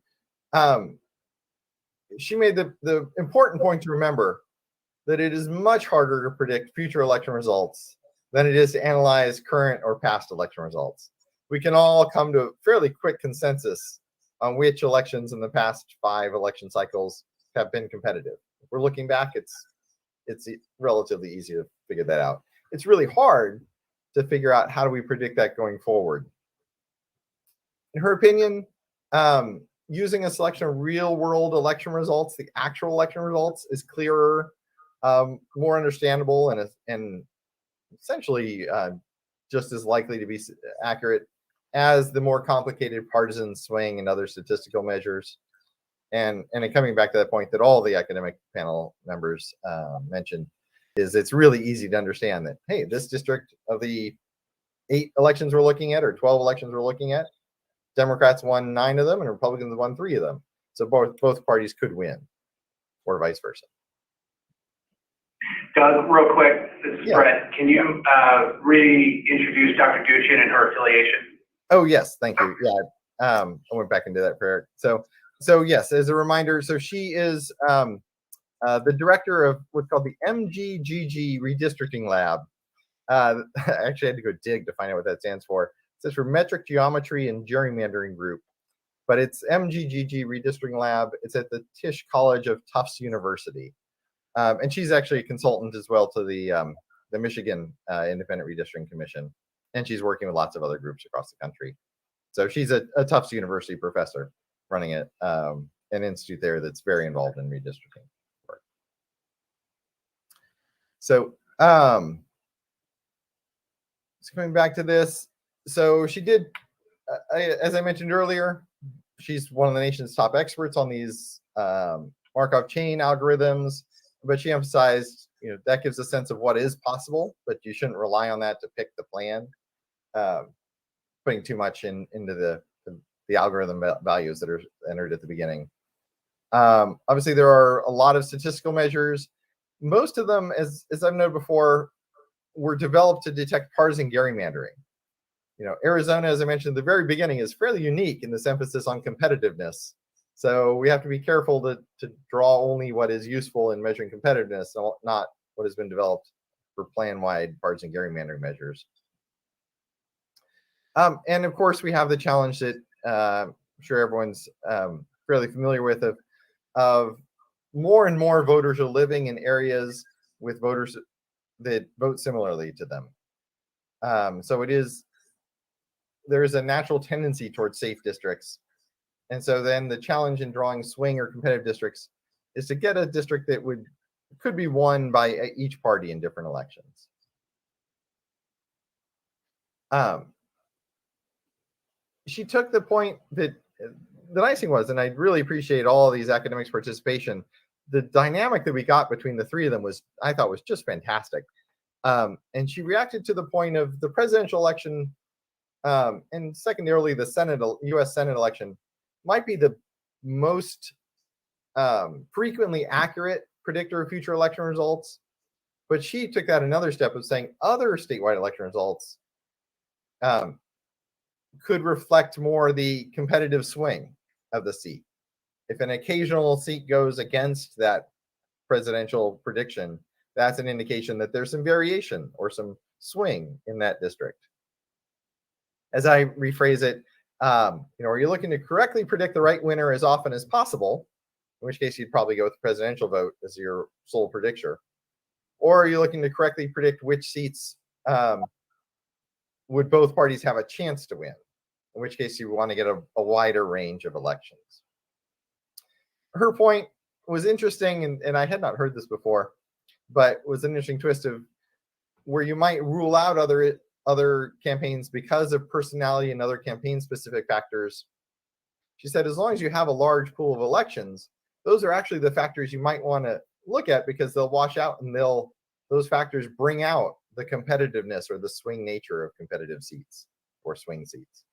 She made the important point to remember that it is much harder to predict future election results than it is to analyze current or past election results. We can all come to a fairly quick consensus on which elections in the past 5 election cycles have been competitive. If we're looking back, it's relatively easy to figure that out. It's really hard to figure out how do we predict that going forward. In her opinion, using a selection of real-world election results, the actual election results, is clearer, more understandable, and essentially just as likely to be accurate as the more complicated partisan swing and other statistical measures. And coming back to that point that all the academic panel members mentioned, is it's really easy to understand that, hey, this district of the 8 elections we're looking at, or 12 elections we're looking at, Democrats won 9 of them and Republicans won 3 of them. So both parties could win, or vice versa. Doug, real quick, this is Brett. Can you reintroduce Dr. Duchin and her affiliation? Oh, yes, thank you. Yeah, I went back into that prayer. So yes, as a reminder, so she is the director of what's called the MGGG Redistricting Lab. I actually had to go dig to find out what that stands for. It says for Metric Geometry and Gerrymandering Group, but it's MGGG Redistricting Lab. It's at the Tisch College of Tufts University. And she's actually a consultant as well to the Michigan Independent Redistricting Commission. And she's working with lots of other groups across the country. So she's a Tufts University professor running an institute there that's very involved in redistricting work. So, so coming back to this, so she did, as I mentioned earlier, she's one of the nation's top experts on these Markov chain algorithms, but she emphasized, that gives a sense of what is possible, but you shouldn't rely on that to pick the plan. Putting too much into the algorithm values that are entered at the beginning. Obviously, there are a lot of statistical measures. Most of them, as I've noted before, were developed to detect partisan gerrymandering. Arizona, as I mentioned at the very beginning, is fairly unique in this emphasis on competitiveness. So we have to be careful to draw only what is useful in measuring competitiveness, not what has been developed for plan-wide partisan gerrymandering measures. And of course, we have the challenge that I'm sure everyone's fairly familiar with of more and more voters are living in areas with voters that vote similarly to them. So there is a natural tendency towards safe districts. And so then the challenge in drawing swing or competitive districts is to get a district that could be won by each party in different elections. She took the point that the nice thing was, and I really appreciate all of these academics' participation, the dynamic that we got between the three of them was, I thought, was just fantastic. And she reacted to the point of the presidential election, and secondarily the U.S. Senate election might be the most frequently accurate predictor of future election results. But she took that another step of saying other statewide election results could reflect more the competitive swing of the seat. If an occasional seat goes against that presidential prediction, that's an indication that there's some variation or some swing in that district. As I rephrase it, are you looking to correctly predict the right winner as often as possible, in which case you'd probably go with the presidential vote as your sole predictor, or are you looking to correctly predict which seats would both parties have a chance to win, in which case you want to get a wider range of elections. Her point was interesting, and I had not heard this before, but was an interesting twist of where you might rule out other campaigns because of personality and other campaign-specific factors. She said, as long as you have a large pool of elections, those are actually the factors you might want to look at because they'll wash out and those factors bring out the competitiveness or the swing nature of competitive seats or swing seats,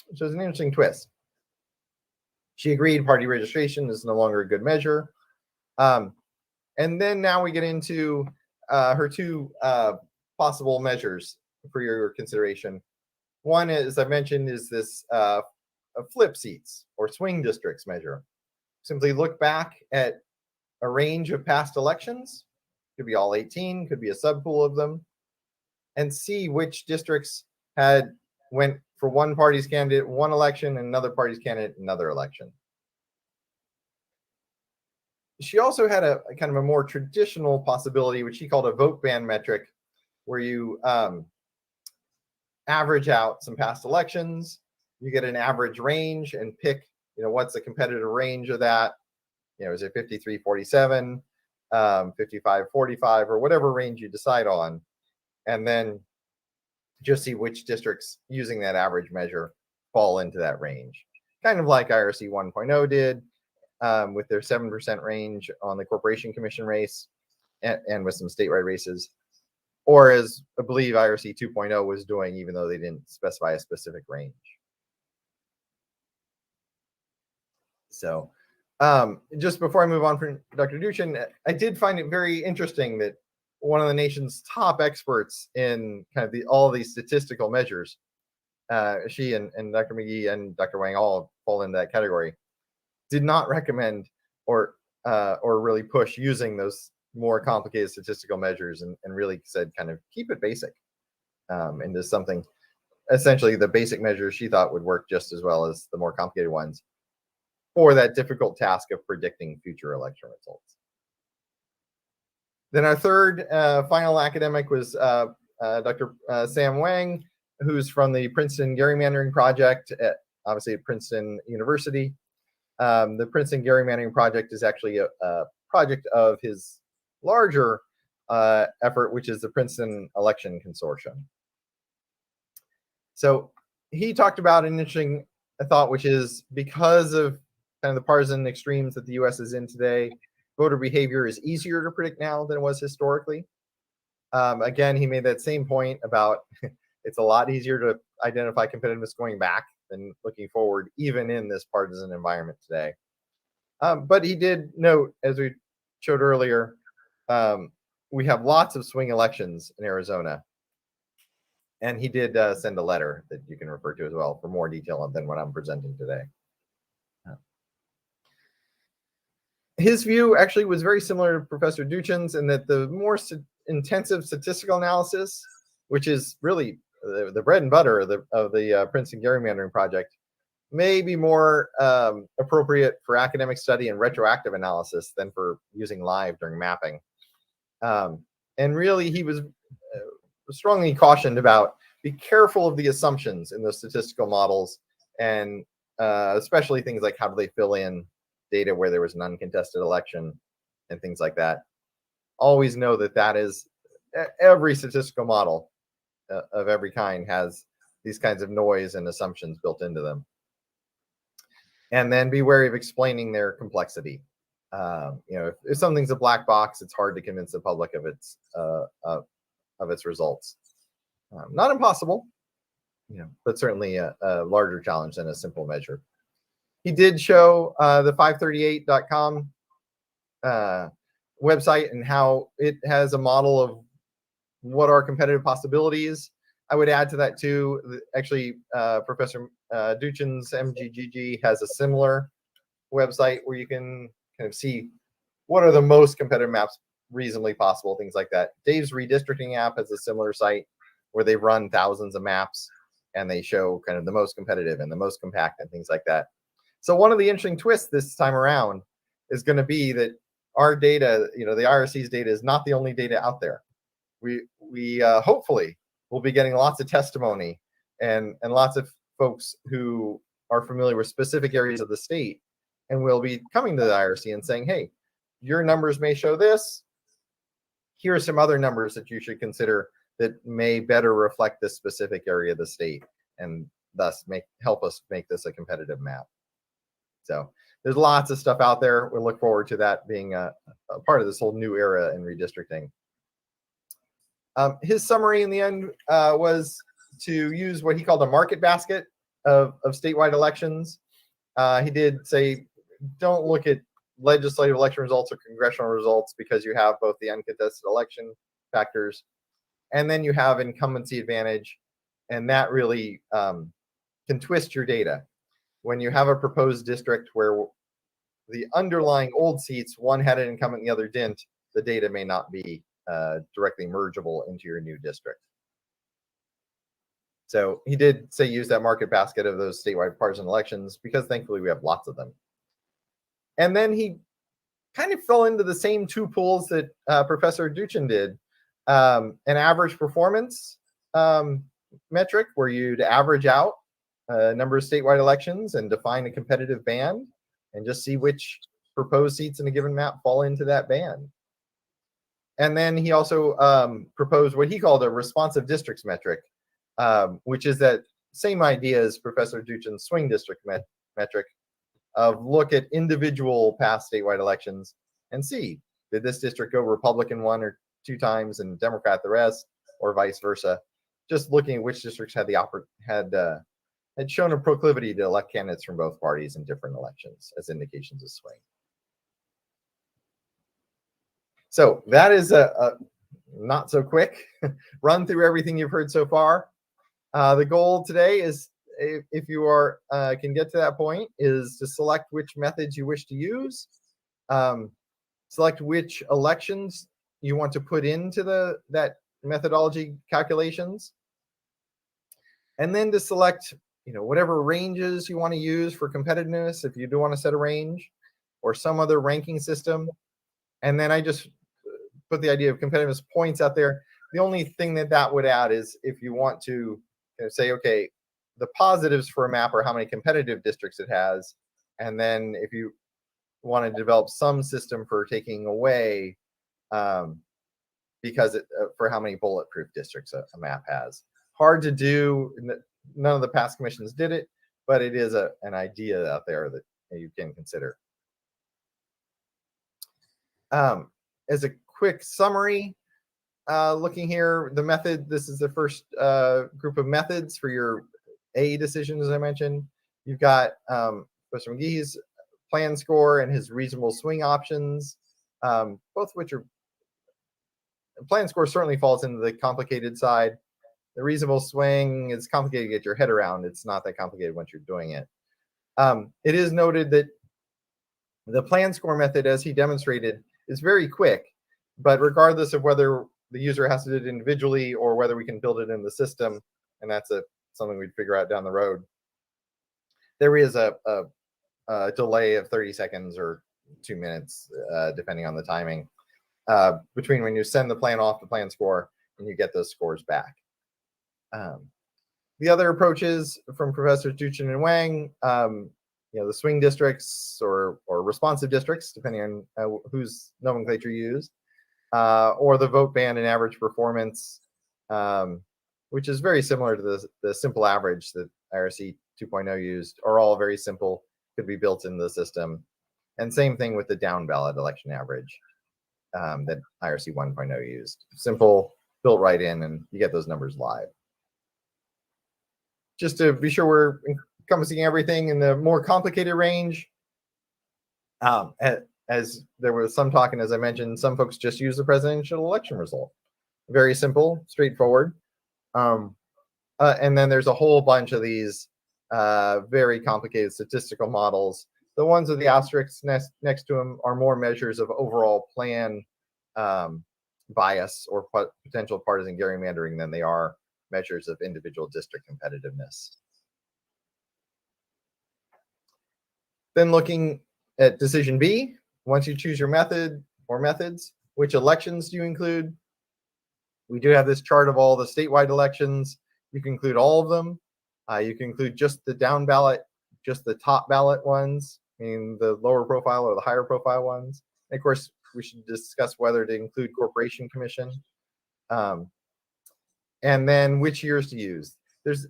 which is an interesting twist. She agreed party registration is no longer a good measure. And then now we get into her two possible measures for your consideration. One, as I mentioned, is this flip seats or swing districts measure. Simply look back at a range of past elections, could be all 18, could be a subpool of them, and see which districts went for one party's candidate one election and another party's candidate another election. She also had a kind of a more traditional possibility, which she called a vote band metric, where you average out some past elections, you get an average range and pick, what's the competitive range of that? Is it 53-47, 55-45, or whatever range you decide on, and then just see which districts using that average measure fall into that range. Kind of like IRC 1.0 did with their 7% range on the Corporation Commission race and with some statewide races, or as I believe IRC 2.0 was doing, even though they didn't specify a specific range. So just before I move on from Dr. Duchin, I did find it very interesting that one of the nation's top experts in kind of all these statistical measures, she and Dr. McGee and Dr. Wang all fall into that category, did not recommend or really push using those more complicated statistical measures, and really said kind of keep it basic, and just something, essentially the basic measures she thought would work just as well as the more complicated ones for that difficult task of predicting future election results. Then our third final academic was Dr. Sam Wang, who's from the Princeton Gerrymandering Project, obviously at Princeton University. The Princeton Gerrymandering Project is actually a project of his larger effort, which is the Princeton Election Consortium. So he talked about an interesting thought, which is because of kind of the partisan extremes that the U.S. is in today, voter behavior is easier to predict now than it was historically. Again, he made that same point about it's a lot easier to identify competitiveness going back than looking forward, even in this partisan environment today. But he did note, as we showed earlier, we have lots of swing elections in Arizona. And he did send a letter that you can refer to as well for more detail than what I'm presenting today. His view actually was very similar to Professor Duchin's in that the more intensive statistical analysis, which is really the bread and butter of the Princeton Gerrymandering Project, may be more appropriate for academic study and retroactive analysis than for using live during mapping. And really, he was strongly cautioned about be careful of the assumptions in those statistical models, and especially things like how do they fill in data where there was an uncontested election and things like that. Always know that is every statistical model of every kind has these kinds of noise and assumptions built into them. And then be wary of explaining their complexity. If something's a black box, it's hard to convince the public of its results. Not impossible, but certainly a larger challenge than a simple measure. He did show the 538.com website and how it has a model of what are competitive possibilities. I would add to that too, actually, Professor Duchin's MGGG has a similar website where you can kind of see what are the most competitive maps reasonably possible, things like that. Dave's Redistricting app has a similar site where they run thousands of maps and they show kind of the most competitive and the most compact and things like that. So one of the interesting twists this time around is going to be that our data, the IRC's data is not the only data out there. We hopefully will be getting lots of testimony and lots of folks who are familiar with specific areas of the state, and will be coming to the IRC and saying, hey, your numbers may show this. Here are some other numbers that you should consider that may better reflect this specific area of the state, and thus help us make this a competitive map. So there's lots of stuff out there. We look forward to that being a part of this whole new era in redistricting. His summary in the end was to use what he called a market basket of statewide elections. He did say, don't look at legislative election results or congressional results, because you have both the uncontested election factors and then you have incumbency advantage, and that really can twist your data. When you have a proposed district where the underlying old seats, one had an incumbent, the other didn't, the data may not be directly mergeable into your new district. So he did say use that market basket of those statewide partisan elections, because thankfully we have lots of them. And then he kind of fell into the same two pools that Professor Duchin did. An average performance metric where you'd average out a number of statewide elections and define a competitive band and just see which proposed seats in a given map fall into that band. And then he also proposed what he called a responsive districts metric, which is that same idea as Professor Duchin's swing district metric of look at individual past statewide elections and see, did this district go Republican one or two times and Democrat the rest, or vice versa? Just looking at which districts had shown a proclivity to elect candidates from both parties in different elections as indications of swing. So that is a not so quick run through everything you've heard so far. The goal today is, if you can get to that point, is to select which methods you wish to use, select which elections you want to put into that methodology calculations, and then to select whatever ranges you want to use for competitiveness, if you do want to set a range or some other ranking system. And then I just put the idea of competitiveness points out there. The only thing that would add is if you want to say, okay, the positives for a map are how many competitive districts it has, and then if you want to develop some system for taking away because for how many bulletproof districts a map has. Hard to do. None of the past commissions did it, but it is an idea out there that you can consider. As a quick summary, looking here, the method, this is the first group of methods for your A decision, as I mentioned. You've got Professor McGee's plan score and his reasonable swing options, both which are, plan score certainly falls into the complicated side. The reasonable swing is complicated to get your head around. It's not that complicated once you're doing it. It is noted that the plan score method, as he demonstrated, is very quick, but regardless of whether the user has to do it individually or whether we can build it in the system, and that's something we'd figure out down the road, there is a delay of 30 seconds or 2 minutes, depending on the timing, between when you send the plan off the plan score and you get those scores back. The other approaches from Professors Duchin and Wang, the swing districts or responsive districts, depending on whose nomenclature you use, or the vote band and average performance, which is very similar to the simple average that IRC 2.0 used, are all very simple, could be built into the system. And same thing with the down ballot election average that IRC 1.0 used. Simple, built right in, and you get those numbers live. Just to be sure we're encompassing everything in the more complicated range. As there was some talk, and as I mentioned, some folks just use the presidential election result. Very simple, straightforward. And then there's a whole bunch of these very complicated statistical models. The ones with the asterisks next to them are more measures of overall plan bias or potential partisan gerrymandering than they are measures of individual district competitiveness. Then looking at decision B, once you choose your method or methods, which elections do you include? We do have this chart of all the statewide elections. You can include all of them. You can include just the down ballot, just the top ballot ones, meaning the lower profile or the higher profile ones. And of course, we should discuss whether to include corporation commission. And then which years to use. There's,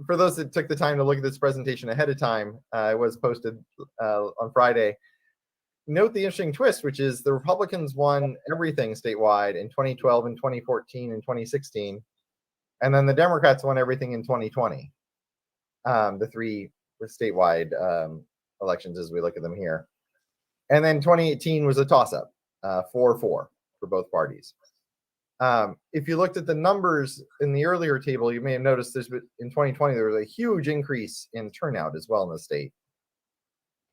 for those that took the time to look at this presentation ahead of time, it was posted on Friday. Note the interesting twist, which is the Republicans won everything statewide in 2012 and 2014 and 2016. And then the Democrats won everything in 2020. The three statewide elections as we look at them here. And then 2018 was a toss-up, 4-4 for both parties. If you looked at the numbers in the earlier table, you may have noticed in 2020 there was a huge increase in turnout as well in the state.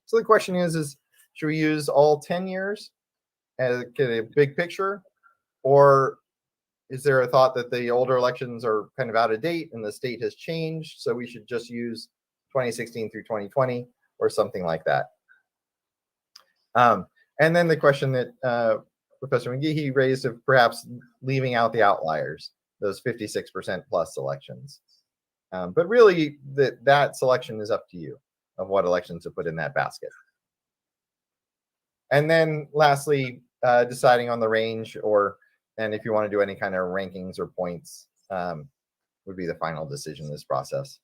So the question is should we use all 10 years and get a big picture, or is there a thought that the older elections are kind of out of date and the state has changed, so we should just use 2016 through 2020 or something like that? And then the question that Professor McGehee raised of perhaps leaving out the outliers, those 56% plus elections. But really, that selection is up to you of what elections to put in that basket. And then lastly, deciding on the range, and if you want to do any kind of rankings or points, would be the final decision in this process.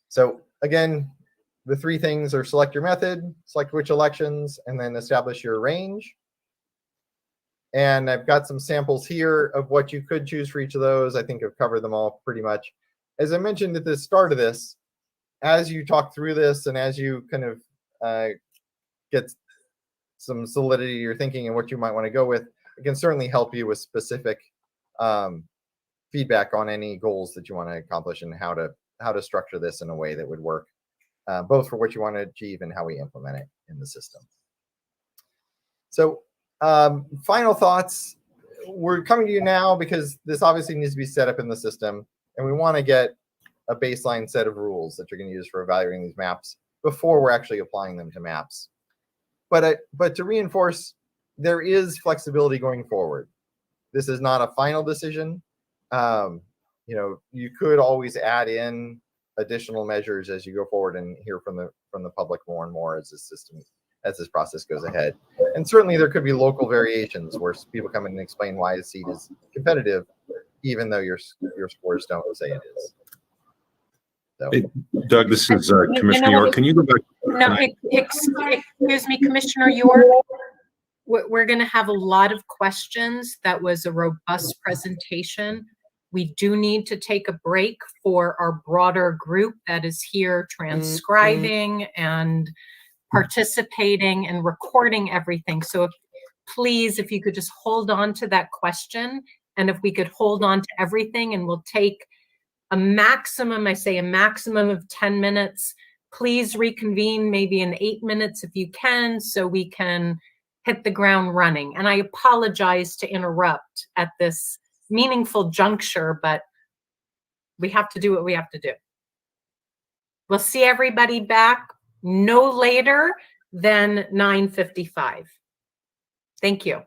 So again, the three things are select your method, select which elections, and then establish your range. And I've got some samples here of what you could choose for each of those. I think I've covered them all pretty much. As I mentioned at the start of this, as you talk through this and as you kind of get some solidity to your thinking and what you might want to go with, it can certainly help you with specific feedback on any goals that you want to accomplish and how to structure this in a way that would work both for what you want to achieve and how we implement it in the system. So final thoughts. We're coming to you now because this obviously needs to be set up in the system, and we want to get a baseline set of rules that you're going to use for evaluating these maps before we're actually applying them to maps. But to reinforce, there is flexibility going forward. This is not a final decision. You could always add in additional measures as you go forward and hear from the public more and more as this process goes ahead. And certainly there could be local variations where people come in and explain why a seat is competitive, even though your scores don't say it is. So. Hey, Doug, this is Commissioner York. Can you go back? No, excuse me, Commissioner York. We're going to have a lot of questions. That was a robust presentation. We do need to take a break for our broader group that is here transcribing and participating and recording everything. So please, if you could just hold on to that question, and if we could hold on to everything, and we'll take a maximum, I say a maximum of 10 minutes. Please reconvene maybe in 8 minutes if you can, so we can hit the ground running. And I apologize to interrupt at this meaningful juncture, but we have to do what we have to do. We'll see everybody back no later than 9:55. Thank you.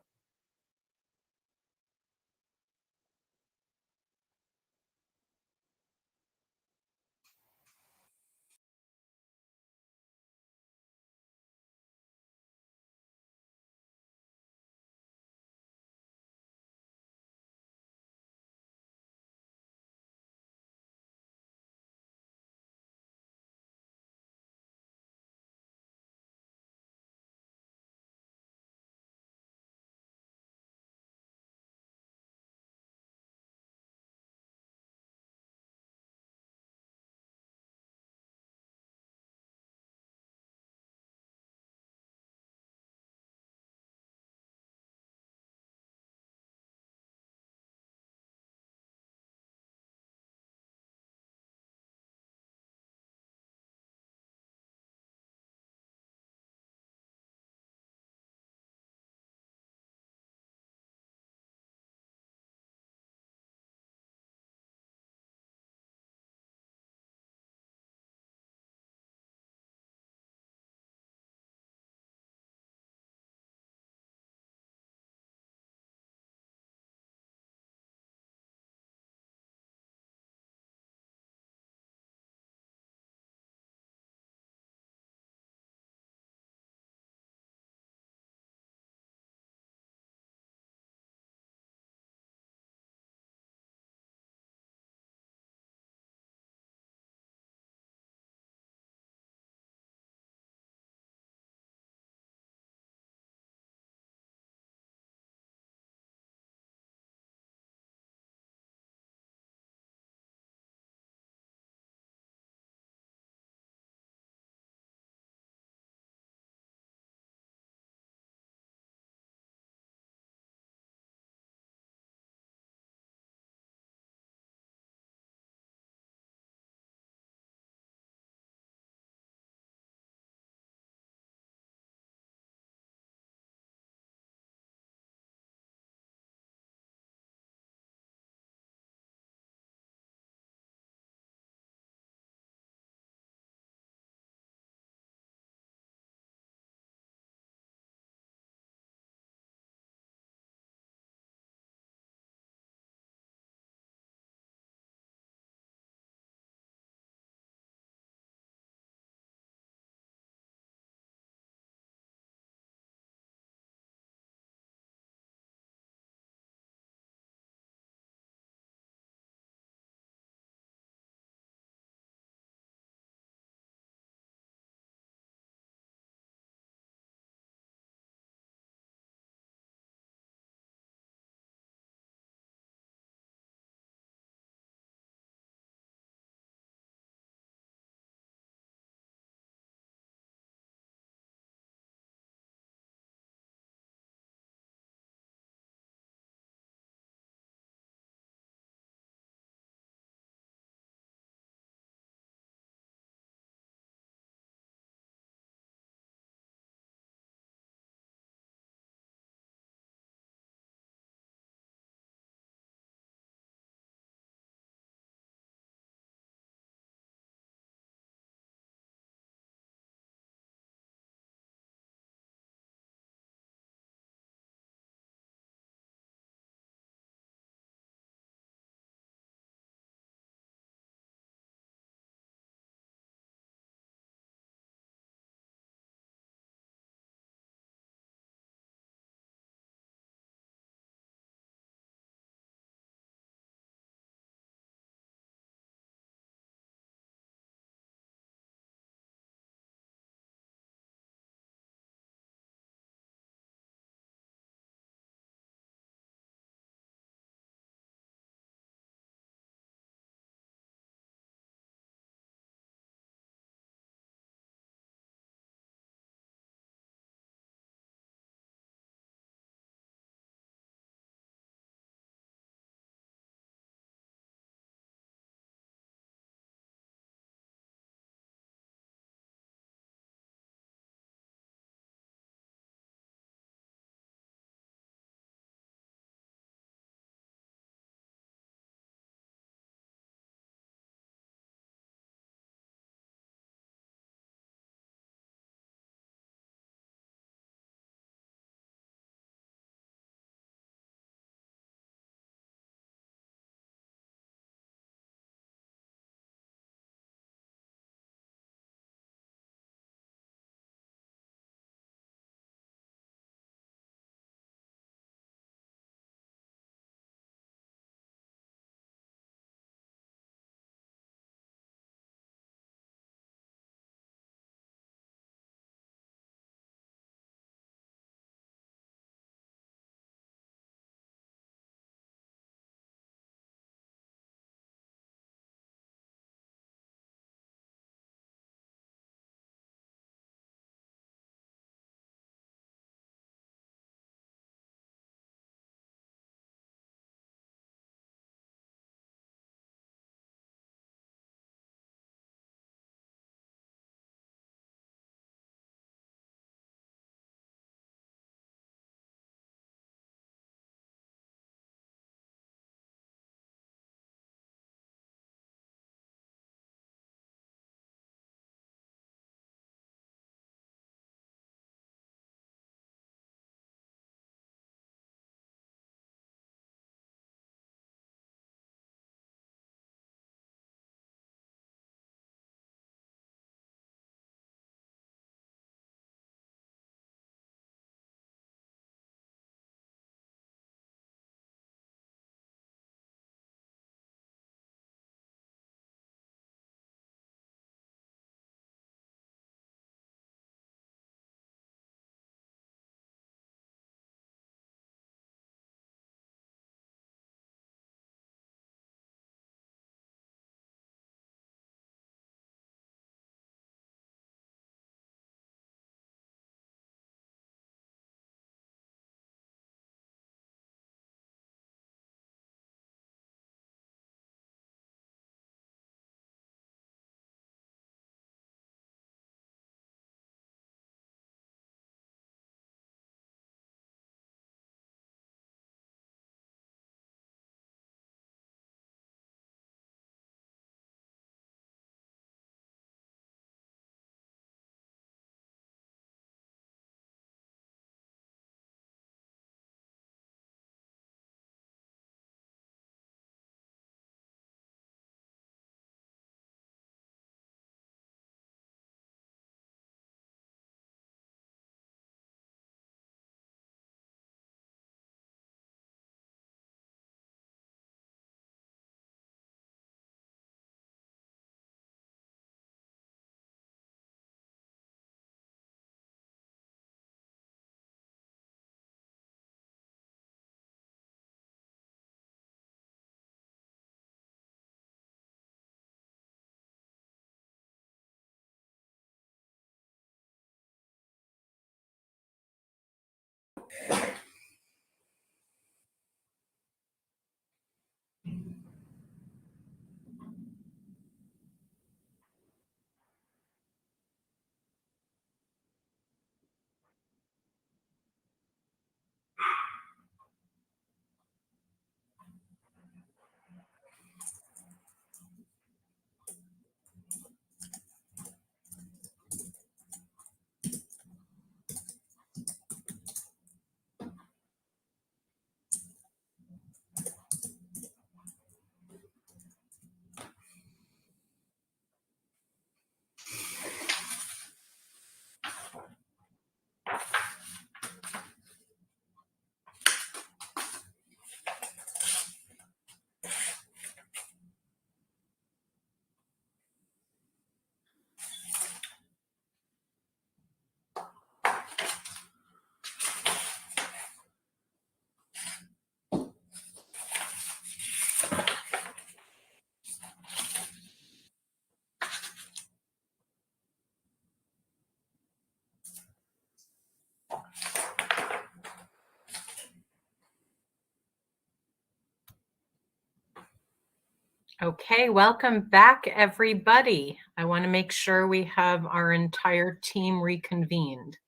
Okay, welcome back, everybody. I want to make sure we have our entire team reconvened.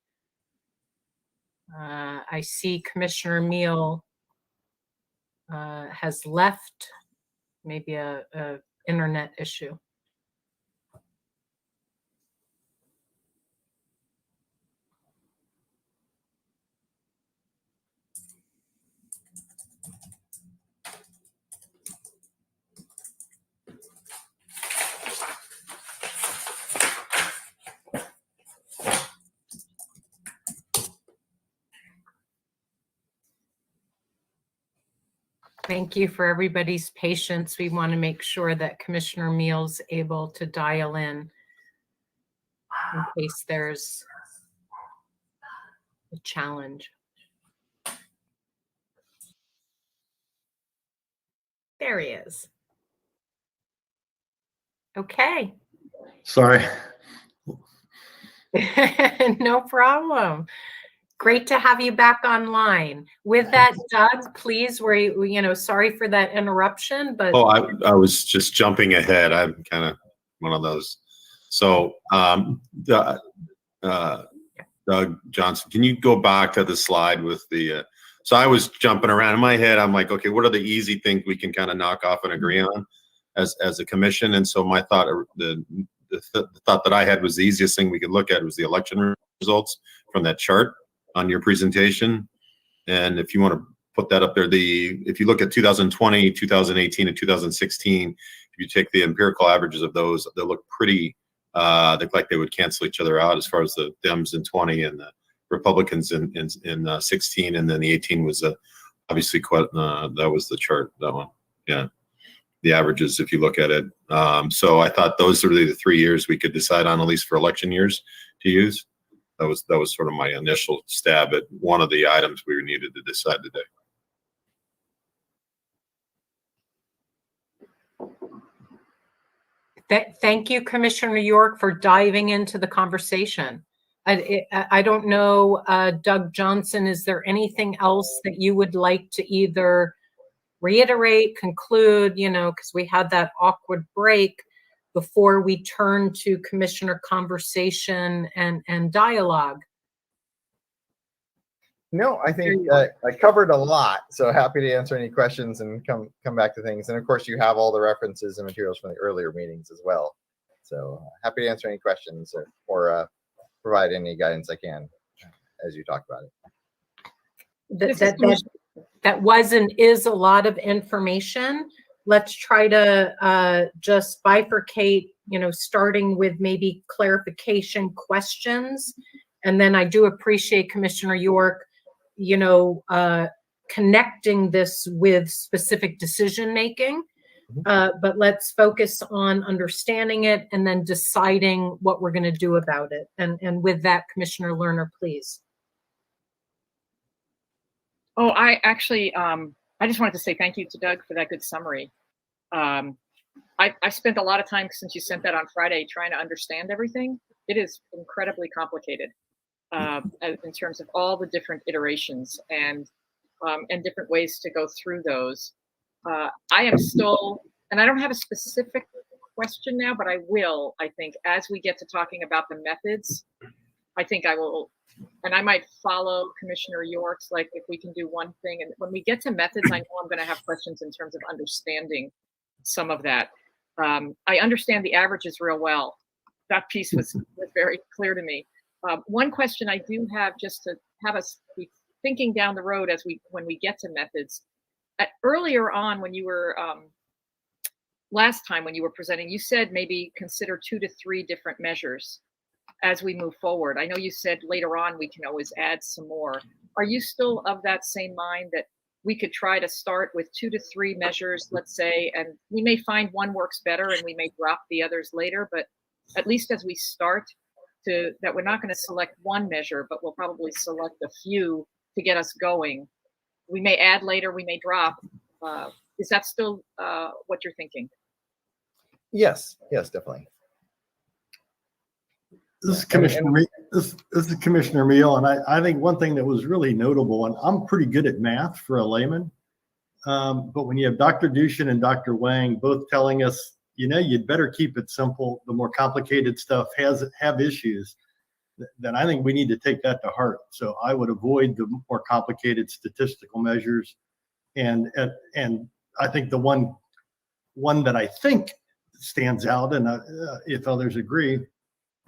I see Commissioner Meal has left, maybe a internet issue. Thank you for everybody's patience. We want to make sure that Commissioner Meal's able to dial in case there's a challenge. There he is. Okay. Sorry. No problem. Great to have you back online. With that, Doug, please, sorry for that interruption, but. Oh, I was just jumping ahead. I'm kind of one of those. So, Doug Johnson, can you go back to the slide with the, so I was jumping around in my head. I'm like, okay, what are the easy things we can kind of knock off and agree on as a commission? And so my thought, the thought that I had was the easiest thing we could look at was the election results from that chart on your presentation. And if you want to put that up there, if you look at 2020, 2018, and 2016, if you take the empirical averages of those, they look pretty, they look like they would cancel each other out as far as the Dems in 20 and the Republicans in 16, and then the 18 was obviously quite, that was the chart, that one. Yeah, the averages, if you look at it. So I thought those are really the 3 years we could decide on, at least for election years, to use. That was sort of my initial stab at one of the items we needed to decide today. Thank you, Commissioner York, for diving into the conversation. I don't know, Doug Johnson, is there anything else that you would like to either reiterate, conclude, because we had that awkward break before we turn to commissioner conversation and dialogue? No, I think I covered a lot, so happy to answer any questions and come back to things. And of course, you have all the references and materials from the earlier meetings as well. So happy to answer any questions or provide any guidance I can as you talk about it. That was and is a lot of information. Let's try to just bifurcate, starting with maybe clarification questions. And then I do appreciate Commissioner York, connecting this with specific decision making. But let's focus on understanding it and then deciding what we're going to do about it. And with that, Commissioner Lerner, please. Oh, I actually, I just wanted to say thank you to Doug for that good summary. I spent a lot of time since you sent that on Friday trying to understand everything. It is incredibly complicated in terms of all the different iterations and different ways to go through those. I am still, and I don't have a specific question now, but I will, I think, as we get to talking about the methods, I think I will, and I might follow Commissioner York's, like if we can do one thing. And when we get to methods, I know I'm going to have questions in terms of understanding some of that. I understand the averages real well. That piece was very clear to me. One question I do have, just to have us be thinking down the road when we get to methods. Earlier on, when you were last time when you were presenting, you said maybe consider 2 to 3 different measures as we move forward. I know you said later on we can always add some more. Are you still of that same mind that we could try to start with 2 to 3 measures, let's say, and we may find one works better and we may drop the others later, but at least as we start that we're not going to select one measure, but we'll probably select a few to get us going. We may add later, we may drop. Is that still what you're thinking? Yes, definitely. This is Commissioner Meal, and I think one thing that was really notable, and I'm pretty good at math for a layman, But when you have Dr. Dushin and Dr. Wang both telling us, you'd better keep it simple. The more complicated stuff have issues. Then I think we need to take that to heart. So I would avoid the more complicated statistical measures. And I think the one that I think stands out, and if others agree,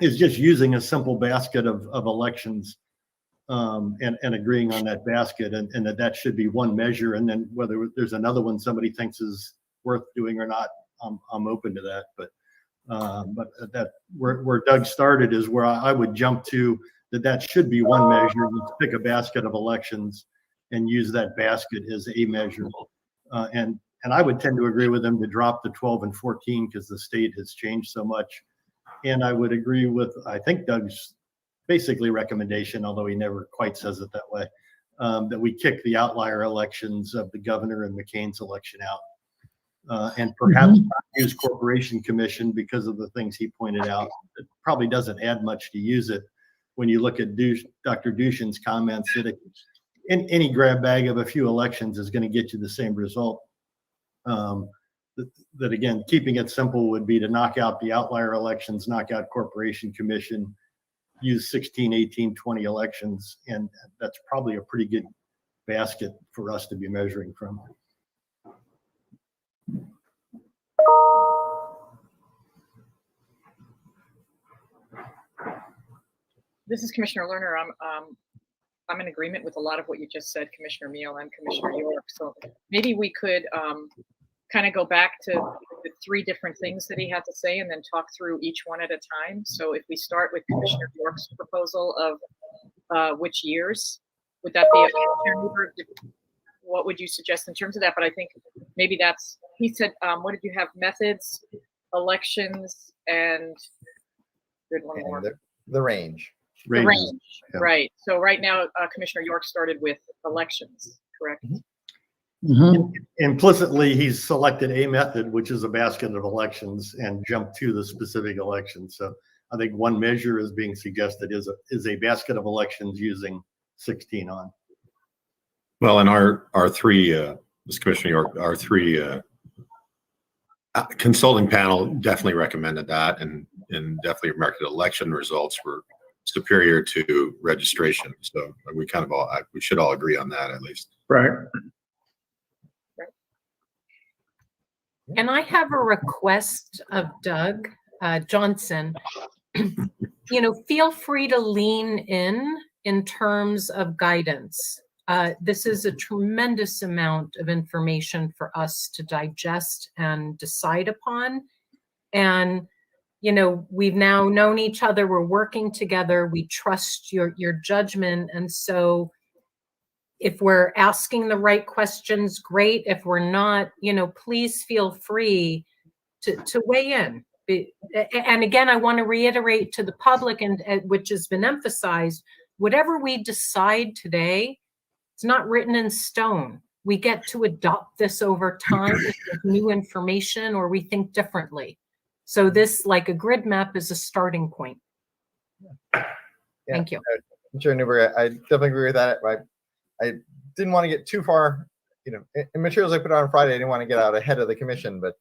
is just using a simple basket of elections and agreeing on that basket, and that should be one measure. And then whether there's another one somebody thinks is worth doing or not, I'm open to that. But that where Doug started is where I would jump to that should be one measure. Let's pick a basket of elections and use that basket as a measure. And I would tend to agree with him to drop the 12 and 14 because the state has changed so much. And I would agree with, I think, Doug's basically recommendation, although he never quite says it that way, that we kick the outlier elections of the governor and McCain's election out. And perhaps not use Corporation Commission because of the things he pointed out. It probably doesn't add much to use it when you look at Dr. Dushin's comments that any grab bag of a few elections is going to get you the same result. That again, keeping it simple would be to knock out the outlier elections, knock out Corporation Commission, use 16, 18, 20 elections, and that's probably a pretty good basket for us to be measuring from. This is Commissioner Lerner. I'm in agreement with a lot of what you just said, Commissioner Meal and Commissioner York. So maybe we could kind of go back to the three different things that he had to say and then talk through each one at a time. So if we start with Commissioner York's proposal of which years, would that be what would you suggest in terms of that? But I think maybe that's, he said, what did you have? Methods, elections, and good one more. The range. The range, yeah. Right. So right now, Commissioner York started with elections, correct? Implicitly, he's selected a method, which is a basket of elections, and jumped to the specific election. So I think one measure is being suggested is a basket of elections using 16 on. Well, and our three, Ms. Commissioner York, our three consulting panel definitely recommended that, and definitely recommended election results were superior to registration. So we kind of all, we should all agree on that at least. Right. And I have a request of Doug Johnson. Feel free to lean in terms of guidance. This is a tremendous amount of information for us to digest and decide upon. And, we've now known each other, we're working together, we trust your judgment. And so if we're asking the right questions, great. If we're not, please feel free to weigh in. And again, I want to reiterate to the public, and which has been emphasized, whatever we decide today, it's not written in stone. We get to adopt this over time with new information, or we think differently. So this, like a grid map, is a starting point. Yeah. Thank you. Chair Newberg, I definitely agree with that. I didn't want to get too far, in materials I put out on Friday, I didn't want to get out ahead of the commission, but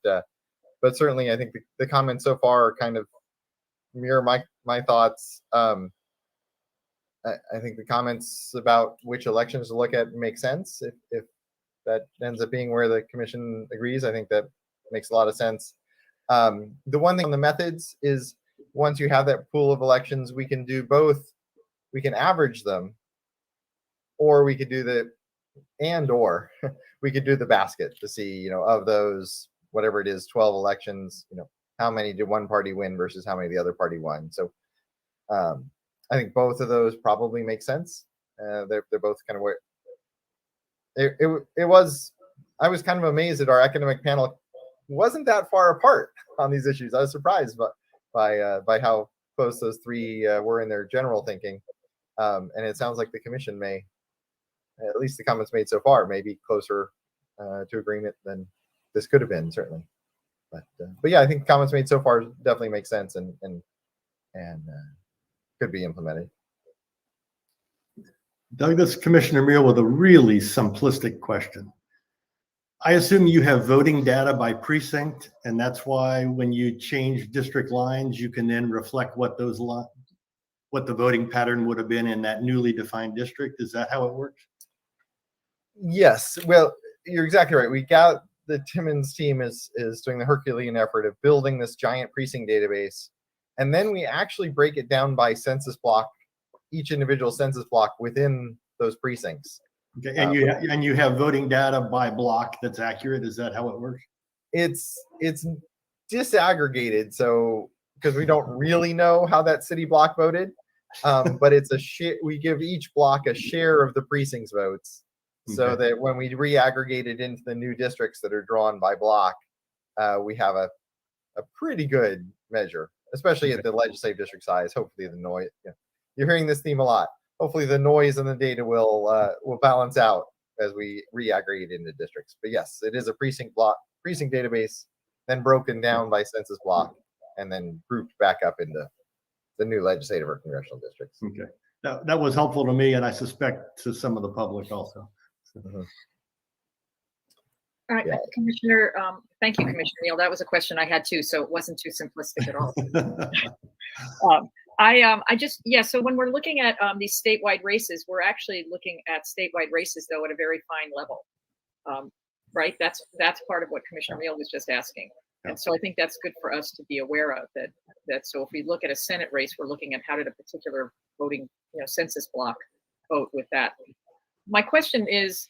certainly I think the comments so far kind of mirror my thoughts. I think the comments about which elections to look at make sense. If that ends up being where the commission agrees, I think that makes a lot of sense. The one thing on the methods is once you have that pool of elections, we can do both. We can average them, or we could do we could do the basket to see, of those, whatever it is, 12 elections, how many did one party win versus how many the other party won. So I think both of those probably make sense. They're both kind of where it was. I was kind of amazed that our academic panel wasn't that far apart on these issues. I was surprised by how close those three were in their general thinking. And it sounds like the commission may, at least the comments made so far, may be closer to agreement than this could have been, certainly. But yeah, I think comments made so far definitely make sense and could be implemented. Doug, this is Commissioner Meal with a really simplistic question. I assume you have voting data by precinct, and that's why when you change district lines, you can then reflect what what the voting pattern would have been in that newly defined district. Is that how it works? Yes. Well, you're exactly right. The Timmons team is doing the Herculean effort of building this giant precinct database, and then we actually break it down by census block, each individual census block within those precincts. Okay, and you have voting data by block that's accurate. Is that how it works? It's disaggregated, so because we don't really know how that city block voted, but it's a share. We give each block a share of the precinct's votes, so that when we re-aggregate it into the new districts that are drawn by block, we have a pretty good measure, especially at the legislative district size. Hopefully, the noise. You're hearing this theme a lot. Hopefully, the noise and the data will balance out as we re-aggregate into districts. But yes, it is a precinct database, then broken down by census block, and then grouped back up into the new legislative or congressional districts. Okay, that was helpful to me, and I suspect to some of the public also. Mhm. All right, Yeah. Commissioner, thank you, Commissioner Neal. That was a question I had too, so it wasn't too simplistic at all. So when we're looking at these statewide races, we're actually looking at statewide races though at a very fine level, right? That's part of what Commissioner Neal was just asking. And so I think that's good for us to be aware of that. So if we look at a Senate race, we're looking at how did a particular voting, census block vote with that. My question is,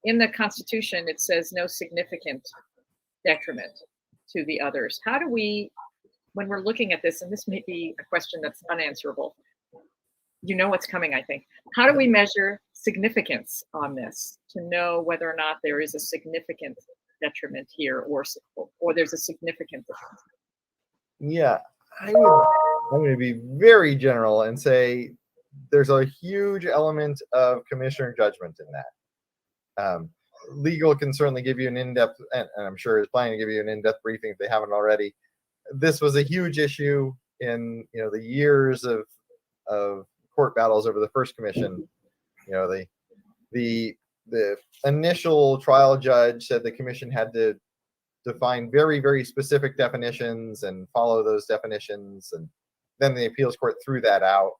in the Constitution, it says no significant detriment to the others. How do we, when we're looking at this, and this may be a question that's unanswerable, you know what's coming, I think. How do we measure significance on this to know whether or not there is a significant detriment here or there's a significant difference? Yeah, I'm going to be very general and say there's a huge element of commissioner judgment in that. Legal can certainly give you an in-depth, and I'm sure is planning to give you an in-depth briefing if they haven't already. This was a huge issue in the years of court battles over the first commission. The initial trial judge said the commission had to define very, very specific definitions and follow those definitions, and then the appeals court threw that out.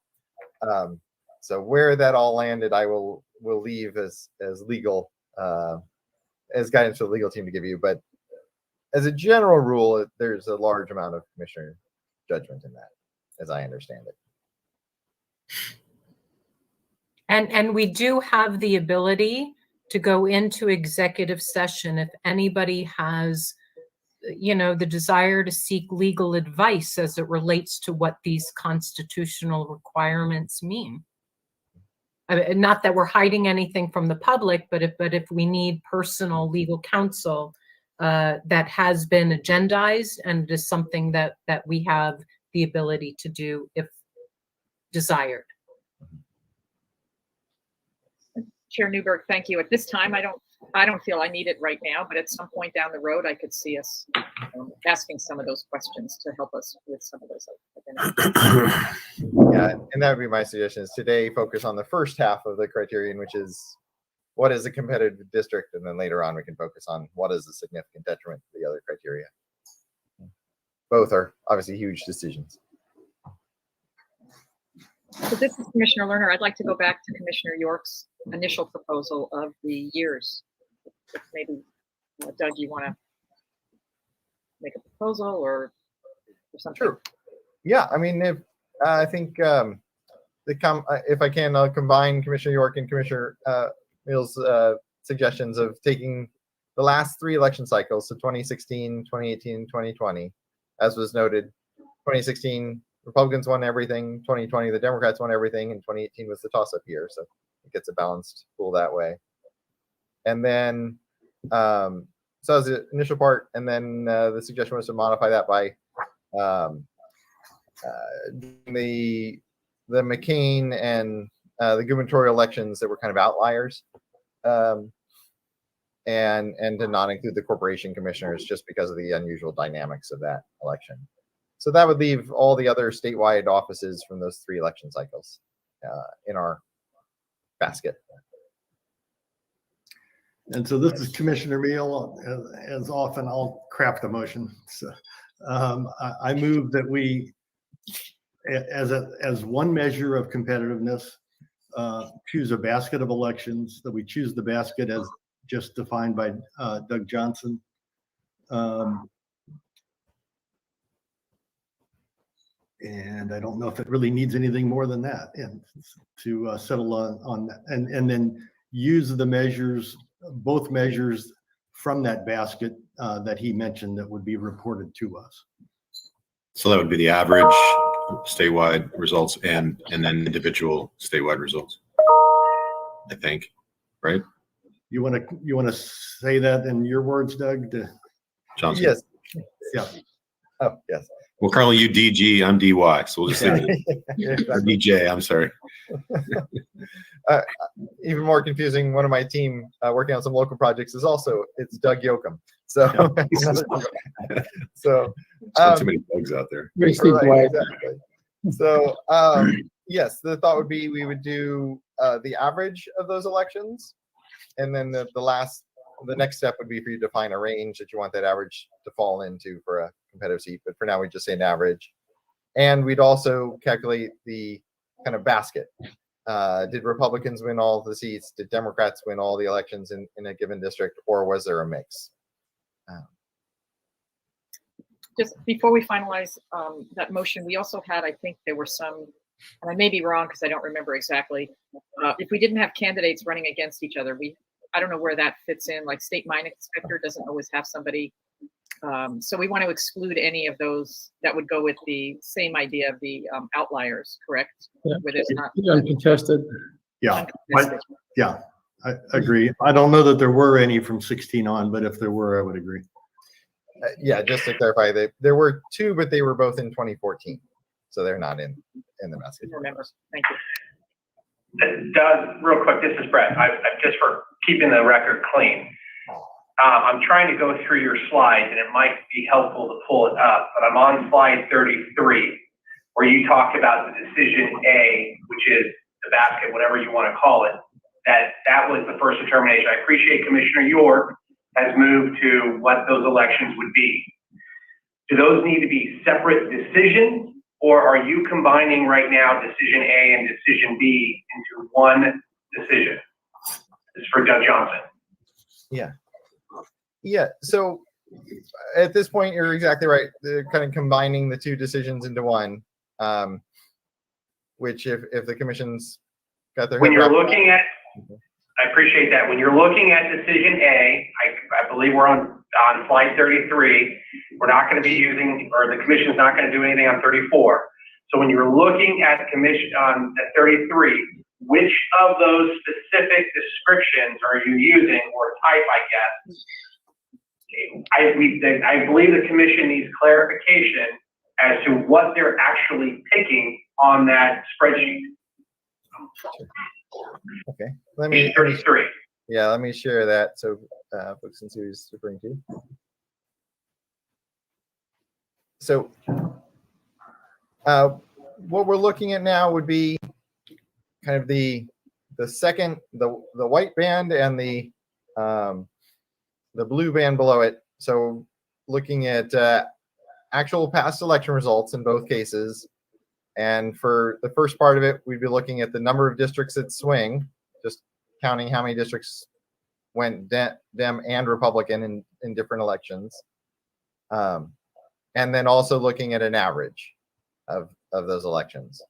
So where that all landed, I will leave as legal as guidance for the legal team to give you. But as a general rule, there's a large amount of commissioner judgment in that, as I understand it. And we do have the ability to go into executive session if anybody has, the desire to seek legal advice as it relates to what these constitutional requirements mean. Not that we're hiding anything from the public, but if we need personal legal counsel, that has been agendized, and it is something that we have the ability to do if desired. Chair Newberg, thank you. At this time, I don't feel I need it right now, but at some point down the road, I could see us asking some of those questions to help us with some of those. Yeah, and that would be my suggestion is today focus on the first half of the criterion, which is what is a competitive district, and then later on we can focus on what is a significant detriment to the other criteria. Both are obviously huge decisions. So this is Commissioner Lerner. I'd like to go back to Commissioner York's initial proposal of the years. If maybe, Doug, you want to make a proposal or something? Sure. Yeah, I mean, I think if I can, I'll combine Commissioner York and Commissioner Mills' suggestions of taking the last 3 election cycles, so 2016, 2018, 2020, as was noted. 2016, Republicans won everything. 2020, the Democrats won everything, and 2018 was the toss-up year, so it gets a balanced pool that way. And then, so that was the initial part, and then the suggestion was to modify that by the McCain and the gubernatorial elections that were kind of outliers, and to not include the corporation commissioners just because of the unusual dynamics of that election. So that would leave all the other statewide offices from those 3 election cycles in our basket. And so this is Commissioner Meal. As often, I'll craft the motion. So I move that we, as one measure of competitiveness, choose a basket of elections, that we choose the basket as just defined by Doug Johnson. And I don't know if it really needs anything more than that, and to settle on that, and then use the measures, both measures from that basket that he mentioned that would be reported to us. So that would be the average statewide results and then individual statewide results, I think, right? You want to say that in your words, Doug? Johnson? Yes. Yeah. Oh, yes. Well, currently you DG, I'm DY, so we'll just say DJ, I'm sorry. Even more confusing, one of my team working on some local projects it's Doug Yoakum. So, so Too many bugs out there. right, exactly. So, yes, the thought would be we would do the average of those elections, and then the next step would be for you to define a range that you want that average to fall into for a competitive seat. But for now, we just say an average, and we'd also calculate the kind of basket. Did Republicans win all the seats? Did Democrats win all the elections in a given district, or was there a mix? Just before we finalize that motion, we also had, I think there were some, and I may be wrong because I don't remember exactly, if we didn't have candidates running against each other, I don't know where that fits in, like state mine inspector doesn't always have somebody. So we want to exclude any of those that would go with the same idea of the outliers, correct? Yeah. Where there's not Uncontested. Yeah. uncontested. Yeah. I agree. I don't know that there were any from 16 on, but if there were, I would agree. Yeah, just to clarify, there were two, but they were both in 2014, so they're not in the basket. Remember. Thank you. Doug, real quick, this is Brett. I just for keeping the record clean. I'm trying to go through your slides, and it might be helpful to pull it up, but I'm on slide 33, where you talk about the decision A, which is the basket, whatever you want to call it, that was the first determination. I appreciate Commissioner York has moved to what those elections would be. Do those need to be separate decisions, or are you combining right now decision A and decision B into one decision? This is for Doug Johnson. Yeah, so at this point, you're exactly right. They're kind of combining the two decisions into one, which if the commission's got their When head you're wrapped looking at, I appreciate that. When you're looking at decision A, I believe we're on slide 33. We're not going to be using, or the commission's not going to do anything on 34. So when you're looking at commission on 33, which of those specific descriptions are you using, or type, I guess? I believe the commission needs clarification as to what they're actually picking on that spreadsheet. Okay, let me 33. Yeah, let me share that so folks can see who he's referring to. So what we're looking at now would be kind of the second, the white band and the blue band below it. So looking at actual past election results in both cases. And for the first part of it, we'd be looking at the number of districts that swing, just counting how many districts went Dem and Republican in different elections. And then also looking at an average of those elections.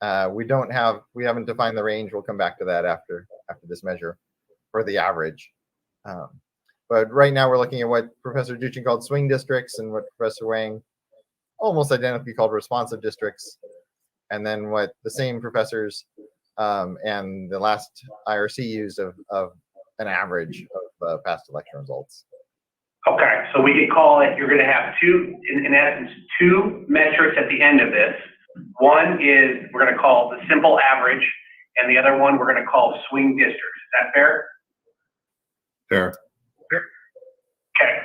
We haven't defined the range. We'll come back to that after this measure for the average. But right now we're looking at what Professor Duchin called swing districts and what Professor Wang almost identically called responsive districts. And then what the same professors and the last IRC used of an average of past election results. Okay, so we could call it, you're going to have in essence, two metrics at the end of this. One is we're going to call the simple average, and the other one we're going to call swing districts. Is that fair? Fair. Okay.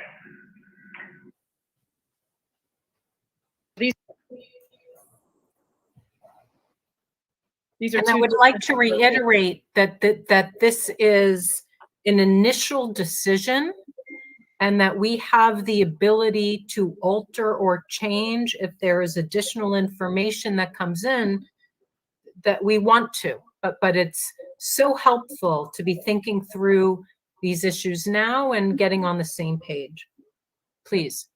These are And two I would like to reiterate that this is an initial decision and that we have the ability to alter or change if there is additional information that comes in that we want to. But it's so helpful to be thinking through these issues now and getting on the same page. Please.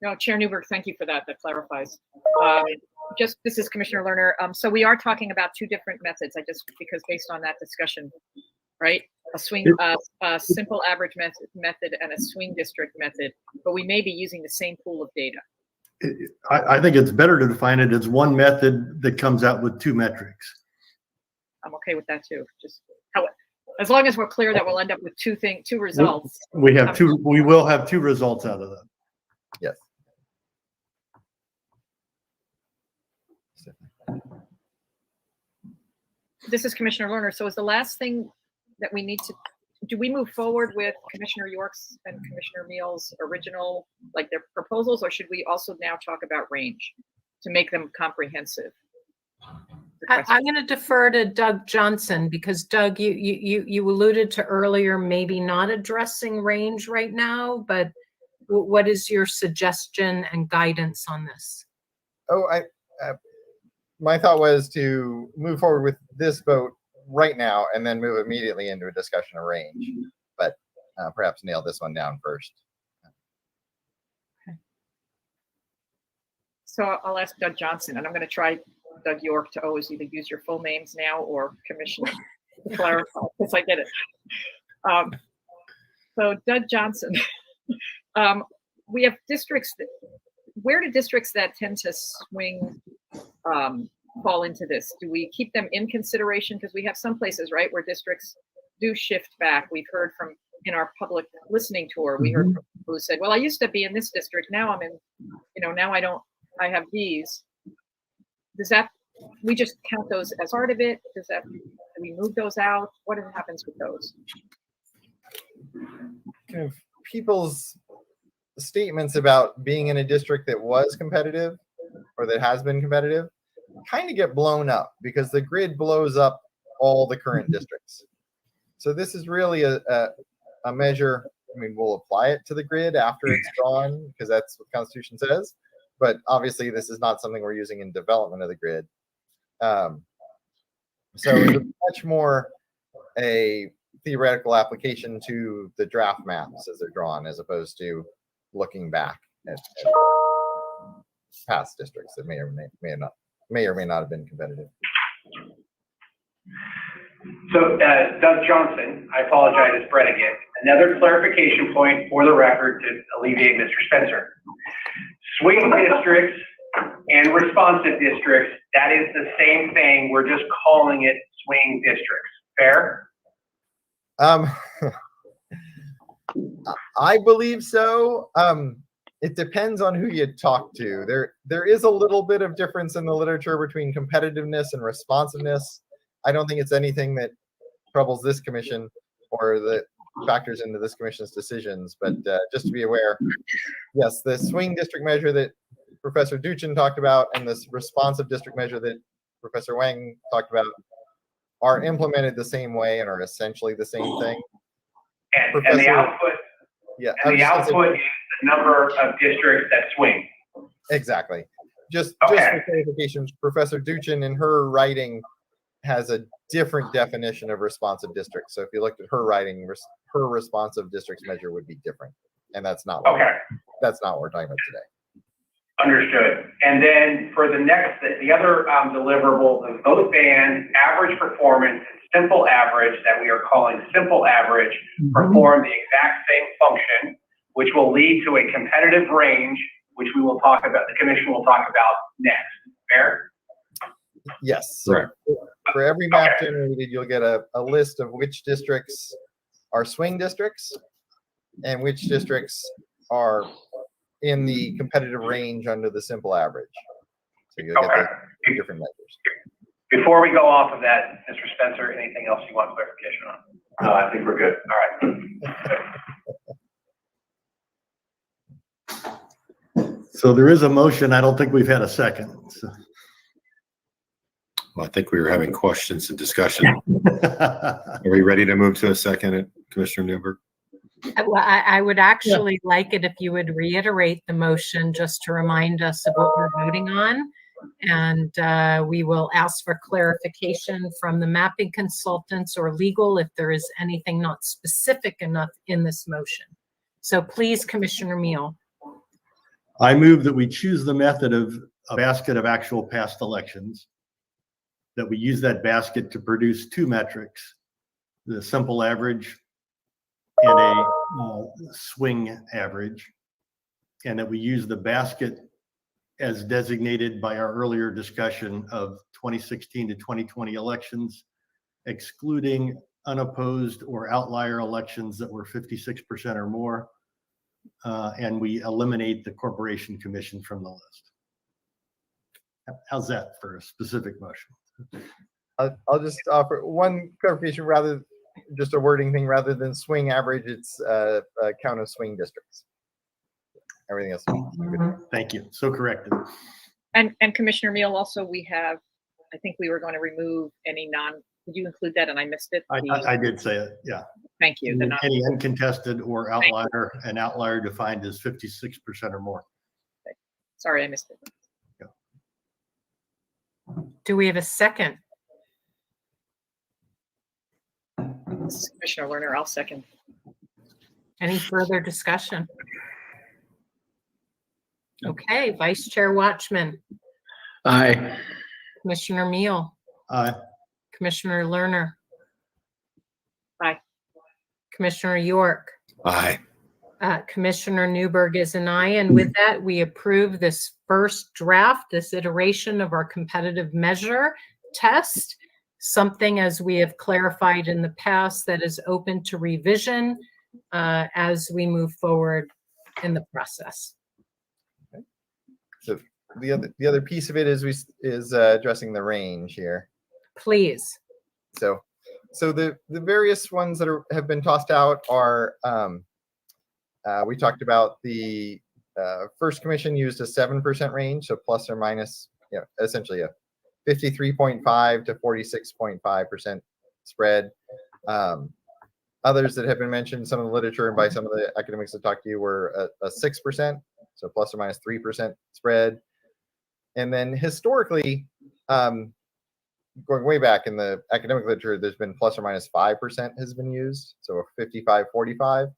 No, Chair Newberg, thank you for that. That clarifies. This is Commissioner Lerner. So we are talking about two different methods. Because based on that discussion, right? A simple average method and a swing district method, but we may be using the same pool of data. I think it's better to define it as one method that comes out with two metrics. I'm okay with that too. As long as we're clear that we'll end up with two results. We will have two results out of that. Yes. This is Commissioner Lerner. So is the last thing that we need to, do we move forward with Commissioner York's and Commissioner Meal's original, like their proposals, or should we also now talk about range to make them comprehensive? I'm going to defer to Doug Johnson because Doug, you alluded to earlier, maybe not addressing range right now, but what is your suggestion and guidance on this? My thought was to move forward with this vote right now and then move immediately into a discussion of range, but perhaps nail this one down first. Okay. So I'll ask Doug Johnson, and I'm going to try Doug York to always either use your full names now or Commissioner to clarify, because I get it. So Doug Johnson, we have districts where do districts that tend to swing fall into this? Do we keep them in consideration? Because we have some places, right, where districts do shift back. We've heard from, in our public listening tour, we heard from people who said, well, I used to be in this district. Now I'm in, now I have these. Does that, we just count those as part of it? Do we move those out? What happens with those? Kind of people's statements about being in a district that was competitive or that has been competitive kind of get blown up because the grid blows up all the current districts. So this is really a measure. I mean, we'll apply it to the grid after it's drawn because that's what the Constitution says. But obviously, this is not something we're using in development of the grid. So it's much more a theoretical application to the draft maps as they're drawn, as opposed to looking back at past districts that may or may not have been competitive. So, Doug Johnson, I apologize, it's Brett again. Another clarification point for the record to alleviate Mr. Spencer. Swing districts and responsive districts, that is the same thing. We're just calling it swing districts. Fair? I believe so. It depends on who you talk to. There is a little bit of difference in the literature between competitiveness and responsiveness. I don't think it's anything that troubles this commission or that factors into this commission's decisions, but just to be aware, yes, the swing district measure that Professor Duchin talked about and this responsive district measure that Professor Wang talked about are implemented the same way and are essentially the same thing. And the output, yeah, and the output is the number of districts that swing. Exactly. Just for clarification, Professor Duchin in her writing has a different definition of responsive districts. So if you looked at her writing, her responsive districts measure would be different, and that's not what that's not what we're talking about today. Understood. And then for the other deliverable, the vote band, average performance, and simple average that we are calling simple average perform the exact same function, which will lead to a competitive range, which we will talk about, the commission will talk about next. Fair? Yes. So for every map generated, you'll get a list of which districts are swing districts and which districts are in the competitive range under the simple average. So you'll get the different measures. Before we go off of that, Mr. Spencer, anything else you want clarification on? No, I think we're good. All right. So there is a motion. I don't think we've had a second. So. Well, I think we were having questions and discussion. Are we ready to move to a second? Commissioner Newberg. Well, I would actually like it if you would reiterate the motion just to remind us of what we're voting on. And we will ask for clarification from the mapping consultants or legal if there is anything not specific enough in this motion. So please, Commissioner Meal. I move that we choose the method of a basket of actual past elections, that we use that basket to produce two metrics, the simple average and a swing average, and that we use the basket as designated by our earlier discussion of 2016 to 2020 elections, excluding unopposed or outlier elections that were 56% or more, and we eliminate the Corporation Commission from the list. How's that for a specific motion? I'll just offer one clarification, rather just a wording thing, rather than swing average, it's a count of swing districts. Everything else. Thank you. So corrected. And Commissioner Meal, also we have, I think we were going to remove any did you include that and I missed it? I did say it, yeah. Thank you. Any uncontested or outlier, an outlier defined as 56% or more. Okay. Sorry, I missed it. Yeah. Do we have a second? This is Commissioner Lerner, I'll second. Any further discussion? Okay, Vice Chair Watchman, Aye. Commissioner Meal, Aye. Commissioner Lerner. Aye. Commissioner York. Aye. Commissioner Newberg is an aye. And with that, we approve this first draft, this iteration of our competitive measure test, something, as we have clarified in the past, that is open to revision as we move forward in the process. So the other piece of it is addressing the range here. Please. So the various ones that have been tossed out are, we talked about the first commission used a 7% range, so plus or minus, essentially a 53.5 to 46.5% spread. Others that have been mentioned, some of the literature and by some of the academics that talked to you, were a 6%, so plus or minus 3% spread. And then historically, going way back in the academic literature, there's been plus or minus 5% has been used, so a 55-45.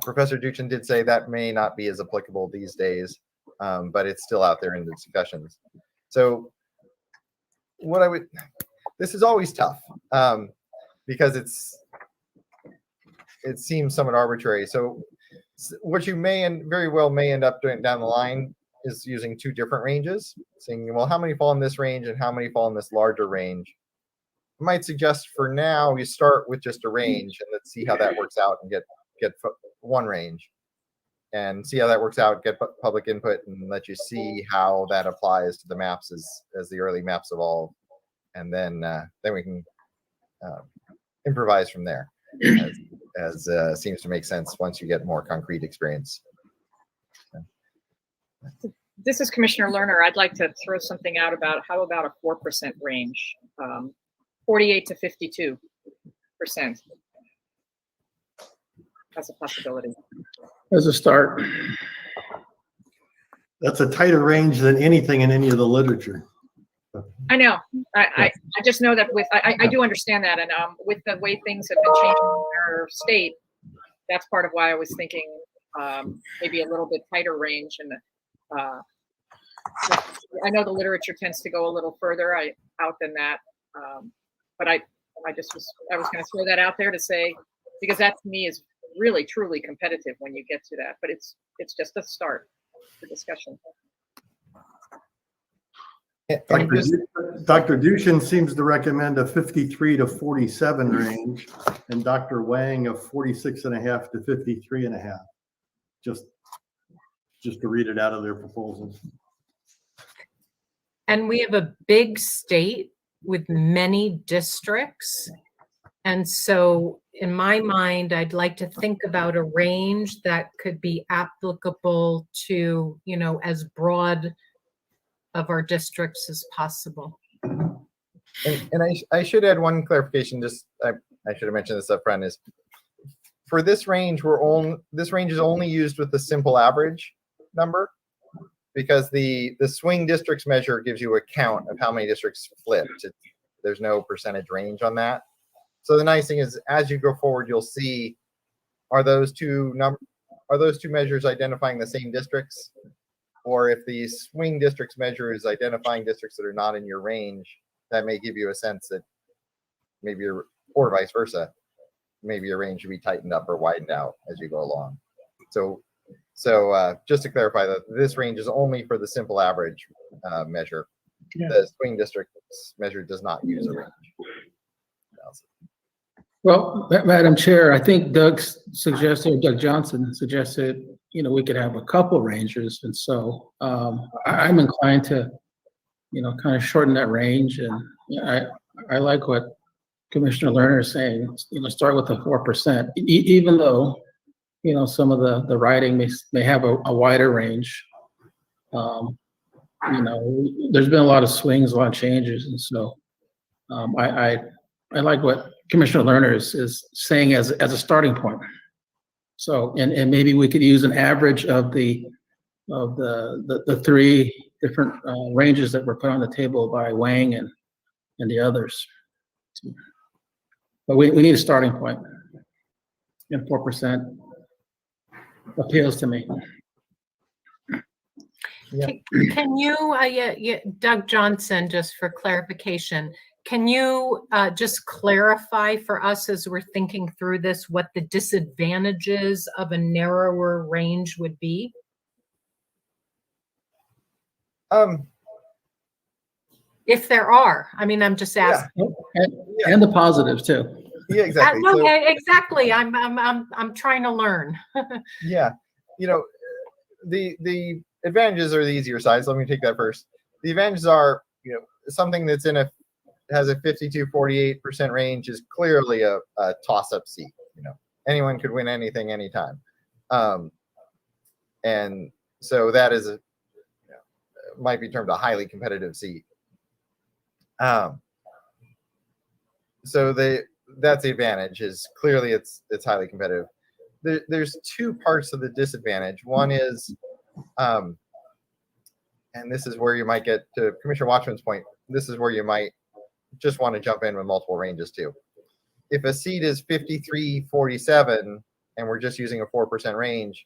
Professor Duchin did say that may not be as applicable these days, but it's still out there in the discussions. So this is always tough because it seems somewhat arbitrary. So what you may and very well may end up doing down the line is using two different ranges, saying, well, how many fall in this range and how many fall in this larger range? I might suggest for now we start with just a range and let's see how that works out and get one range and see how that works out, get public input, and let you see how that applies to the maps as the early maps evolve. And then we can improvise from there as seems to make sense once you get more concrete experience. This is Commissioner Lerner. I'd like to throw something out about how about a 4% range, 48 to 52%. That's a possibility. As a start. That's a tighter range than anything in any of the literature. I know. I just know that I do understand that, and with the way things have been changing in our state, that's part of why I was thinking maybe a little bit tighter range. And I know the literature tends to go a little further out than that, but I was going to throw that out there to say, because that to me is really truly competitive when you get to that. But it's just a start for discussion. Dr. Duchin seems to recommend a 53 to 47 range, and Dr. Wang a 46.5 to 53.5. Just to read it out of their proposals. And we have a big state with many districts. And so in my mind, I'd like to think about a range that could be applicable to, as broad of our districts as possible. And I should add one clarification. Just I I should have mentioned this up front, is for this range, this range is only used with the simple average number, because the swing districts measure gives you a count of how many districts flipped. There's no percentage range on that. So the nice thing is, as you go forward, you'll see, are those two measures identifying the same districts? Or if the swing districts measure is identifying districts that are not in your range, that may give you a sense that maybe or vice versa, maybe your range should be tightened up or widened out as you go along. So just to clarify, that this range is only for the simple average measure. Yeah. The swing districts measure does not use a range. Well, Madam Chair, I think Doug Johnson suggested, we could have a couple ranges. And so I'm inclined to, kind of shorten that range. And I like what Commissioner Lerner is saying, start with the 4%, even though, some of the writing may have a wider range. There's been a lot of swings, a lot of changes. And so I like what Commissioner Lerner is saying as a starting point. So, and maybe we could use an average of the three different ranges that were put on the table by Wang and the others. But we need a starting point, and 4% appeals to me. Yeah. Can you, Doug Johnson, just for clarification, can you just clarify for us as we're thinking through this what the disadvantages of a narrower range would be? If there are, I mean, I'm just asking. And the positives too. Yeah, exactly. No, exactly. I'm trying to learn. Yeah, the advantages are the easier side. So let me take that first. The advantages are, something that's has a 52-48% range is clearly a toss-up seat. Anyone could win anything, anytime, and so that is might be termed a highly competitive seat. So that's the advantage, is clearly it's highly competitive. There's two parts of the disadvantage. One is, and this is where you might get to Commissioner Watchman's point. This is where you might just want to jump in with multiple ranges too. If a seat is 53-47 and we're just using a 4% range,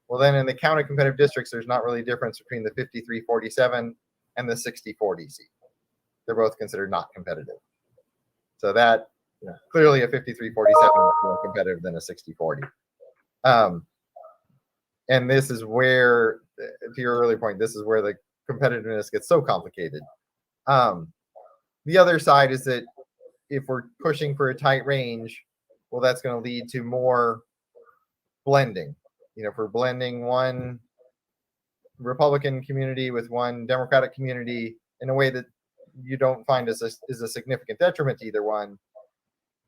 well, then in the county competitive districts, there's not really a difference between the 53-47 and the 60-40 seat. They're both considered not competitive. So that clearly a 53-47 is more competitive than a 60-40. And this is where, to your earlier point, this is where the competitiveness gets so complicated. The other side is that if we're pushing for a tight range, well, that's going to lead to more blending. If we're blending one Republican community with one Democratic community in a way that you don't find is a significant detriment to either one,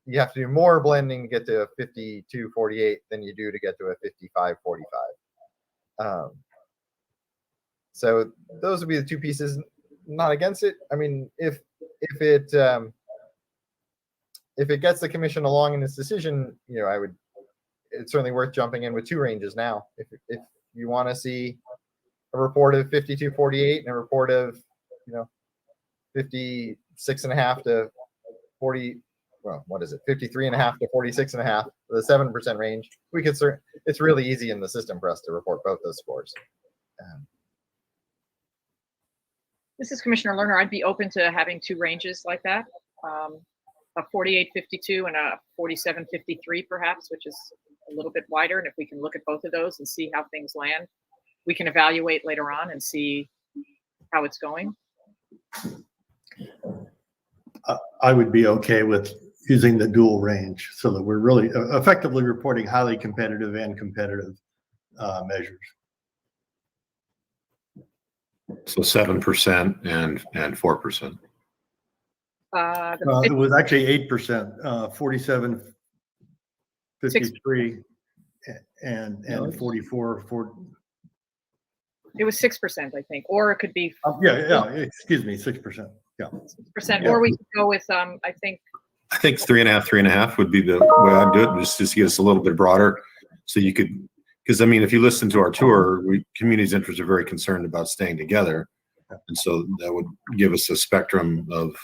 you have to do more blending to get to a 52-48 than you do to get to a 55-45. So those would be the two pieces. Not against it. I mean, if it gets the commission along in this decision, it's certainly worth jumping in with two ranges now. If you want to see a report of 52-48 and a report of 56.5 to 40, well, what is it, 53.5 to 46.5, the 7% range, we could it's really easy in the system for us to report both those scores. This is Commissioner Lerner. I'd be open to having two ranges like that, a 48-52 and a 47-53 perhaps, which is a little bit wider. And if we can look at both of those and see how things land, we can evaluate later on and see how it's going. I would be okay with using the dual range so that we're really effectively reporting highly competitive and competitive measures. So 7% and 4%. It was actually 8%, 47, 53, and 44. It was 6%, I think, or it could be. Yeah. Excuse me, 6%. Yeah. 6%, or we could go with I think I think 3.5 would be the way I'd do it, just to get us a little bit broader. So you could, because I mean, if you listen to our tour, community's interests are very concerned about staying together. And so that would give us a spectrum of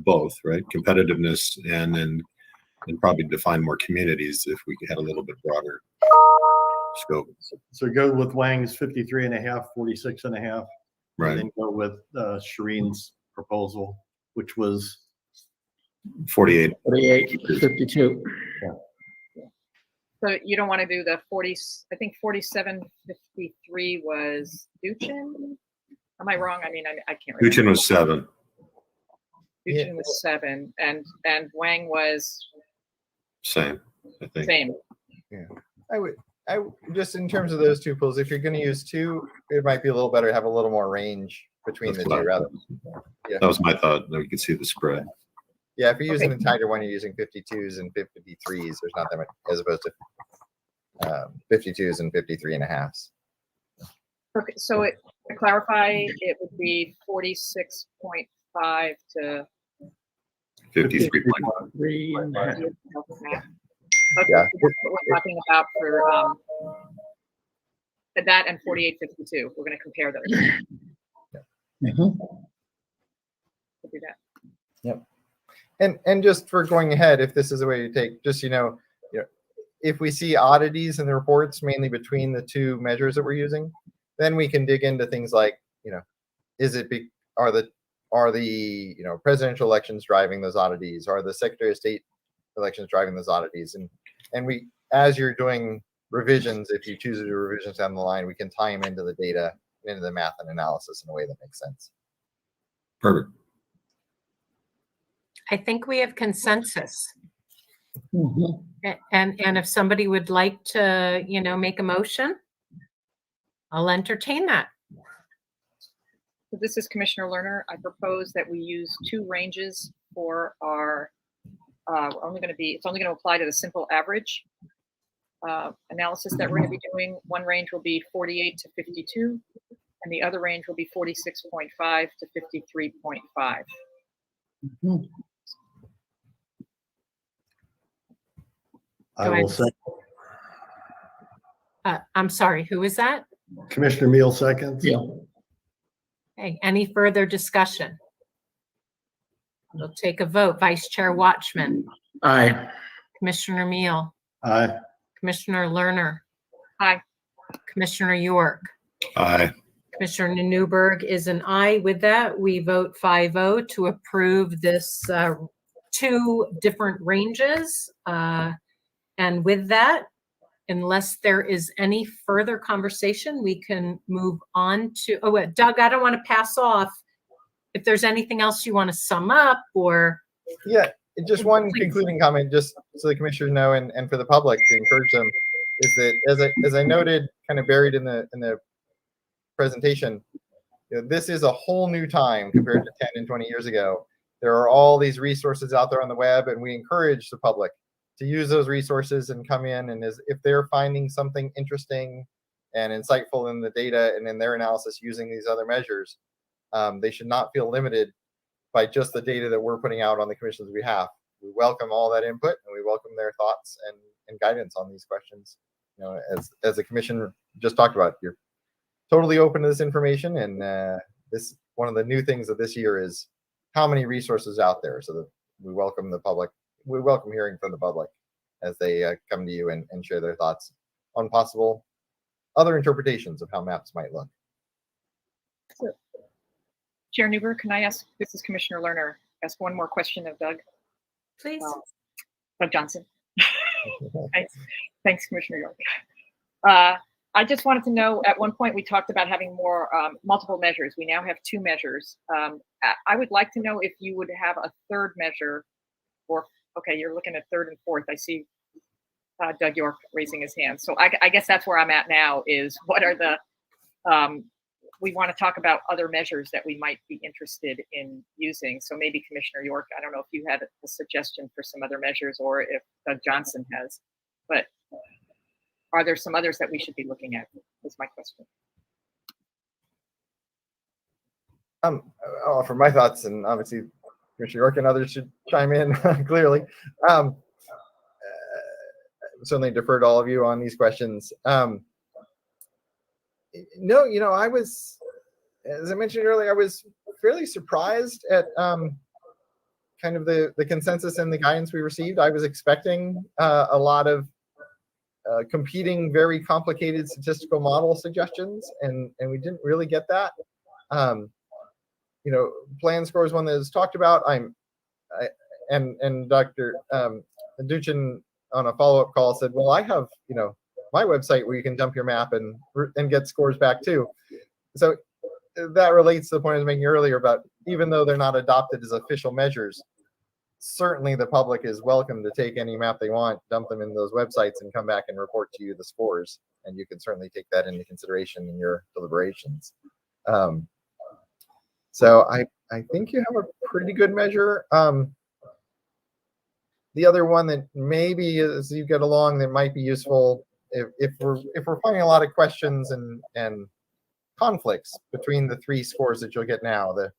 both, right? Competitiveness and probably define more communities if we had a little bit broader scope. So go with Wang's 53.5, 46.5. Right. And then go with Shireen's proposal, which was 48. 48, 52. So you don't want to do the 40, I think 4753 was Duchin. Am I wrong? I mean, I can't remember. Duchin was 7. Duchin was 7 and Wang was Same, I think. same. Yeah, I would just in terms of those two pools, if you're going to use 2, it might be a little better to have a little more range between That's the what two. Rather, that was my thought, that we could see the spread. yeah, if you're using an entire one, you're using 52s and 53s. There's not that much, as opposed to 52s and 53.5s. Okay, so to clarify, it would be 46.5 to 53.5. 3.5. Okay, Yeah. so that's what we're talking about for that and 4852. We're going to compare those. Mhm. We'll do that. Yep. And just for going ahead, if this is a way to take, just if we see oddities in the reports, mainly between the two measures that we're using, then we can dig into things like, are the presidential elections driving those oddities? Are the Secretary of State elections driving those oddities? And we, as you're doing revisions, if you choose to do revisions down the line, we can tie them into the data, into the math and analysis in a way that makes sense. Perfect. I think we have consensus. Mhm. And if somebody would like to, make a motion, I'll entertain that. So this is Commissioner Lerner. I propose that we use 2 ranges for our, it's only going to apply to the simple average analysis that we're going to be doing. One range will be 48 to 52, and the other range will be 46.5 to 53.5. Mhm. I will say, I'm sorry, who is that? Commissioner Meal seconds. Yeah. Okay, any further discussion? We'll take a vote. Vice Chair Watchman, Aye. Commissioner Meal, Aye. Commissioner Lerner, Aye. Commissioner York, Aye. Commissioner Newberg is an aye. With that, we vote 5-0 to approve this 2 different ranges. And with that, unless there is any further conversation, we can move on to, Doug, I don't want to pass off. If there's anything else you want to sum up or. Yeah, just one concluding comment, just so the commissioners know, and for the public to encourage them, is that as I noted, kind of buried in the presentation, this is a whole new time compared to 10 and 20 years ago. There are all these resources out there on the web, and we encourage the public to use those resources and come in, and if they're finding something interesting and insightful in the data and in their analysis using these other measures, they should not feel limited by just the data that we're putting out on the commission's behalf. We welcome all that input, and we welcome their thoughts and guidance on these questions. As the commission just talked about, you're totally open to this information, and this one of the new things of this year is how many resources out there, so that we welcome the public. We welcome hearing from the public as they come to you and share their thoughts on possible other interpretations of how maps might look. So, Chair Newberg, can I ask, this is Commissioner Lerner, ask one more question of Doug? Please. Doug Johnson. Thanks, Commissioner York. I just wanted to know, at one point we talked about having more multiple measures. We now have 2 measures. I would like to know if you would have a 3rd measure, or, okay, you're looking at 3rd and 4th. I see Doug York raising his hand. So I guess that's where I'm at now, is what are the, we want to talk about other measures that we might be interested in using. So maybe Commissioner York, I don't know if you had a suggestion for some other measures, or if Doug Johnson has, but are there some others that we should be looking at, is my question. I'll offer my thoughts, and obviously Commissioner York and others should chime in clearly. Certainly defer to all of you on these questions. No, you know, I was, as I mentioned earlier, I was fairly surprised at kind of the consensus and the guidance we received. I was expecting a lot of competing, very complicated statistical model suggestions, and we didn't really get that. You know, plan score is one that is talked about. And Dr. Duchin on a follow-up call said, well, I have, you know, my website where you can dump your map and get scores back too. So that relates to the point I was making earlier about, even though they're not adopted as official measures, certainly the public is welcome to take any map they want, dump them in those websites, and come back and report to you the scores. And you can certainly take that into consideration in your deliberations. So I think you have a pretty good measure. The other one that maybe as you get along that might be useful, if we're finding a lot of questions and conflicts between the 3 scores that you'll get now, the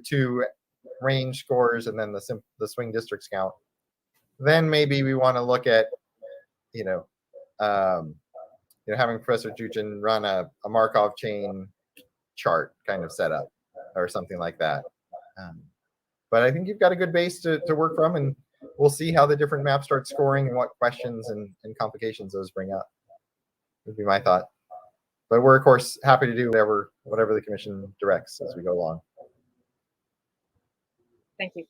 2 range scores and then the swing districts count, then maybe we want to look at having Professor Duchin run a Markov chain chart kind of setup or something like that. But I think you've got a good base to work from, and we'll see how the different maps start scoring and what questions and complications those bring up. Would be my thought. But we're of course happy to do whatever the commission directs as we go along. Thank you.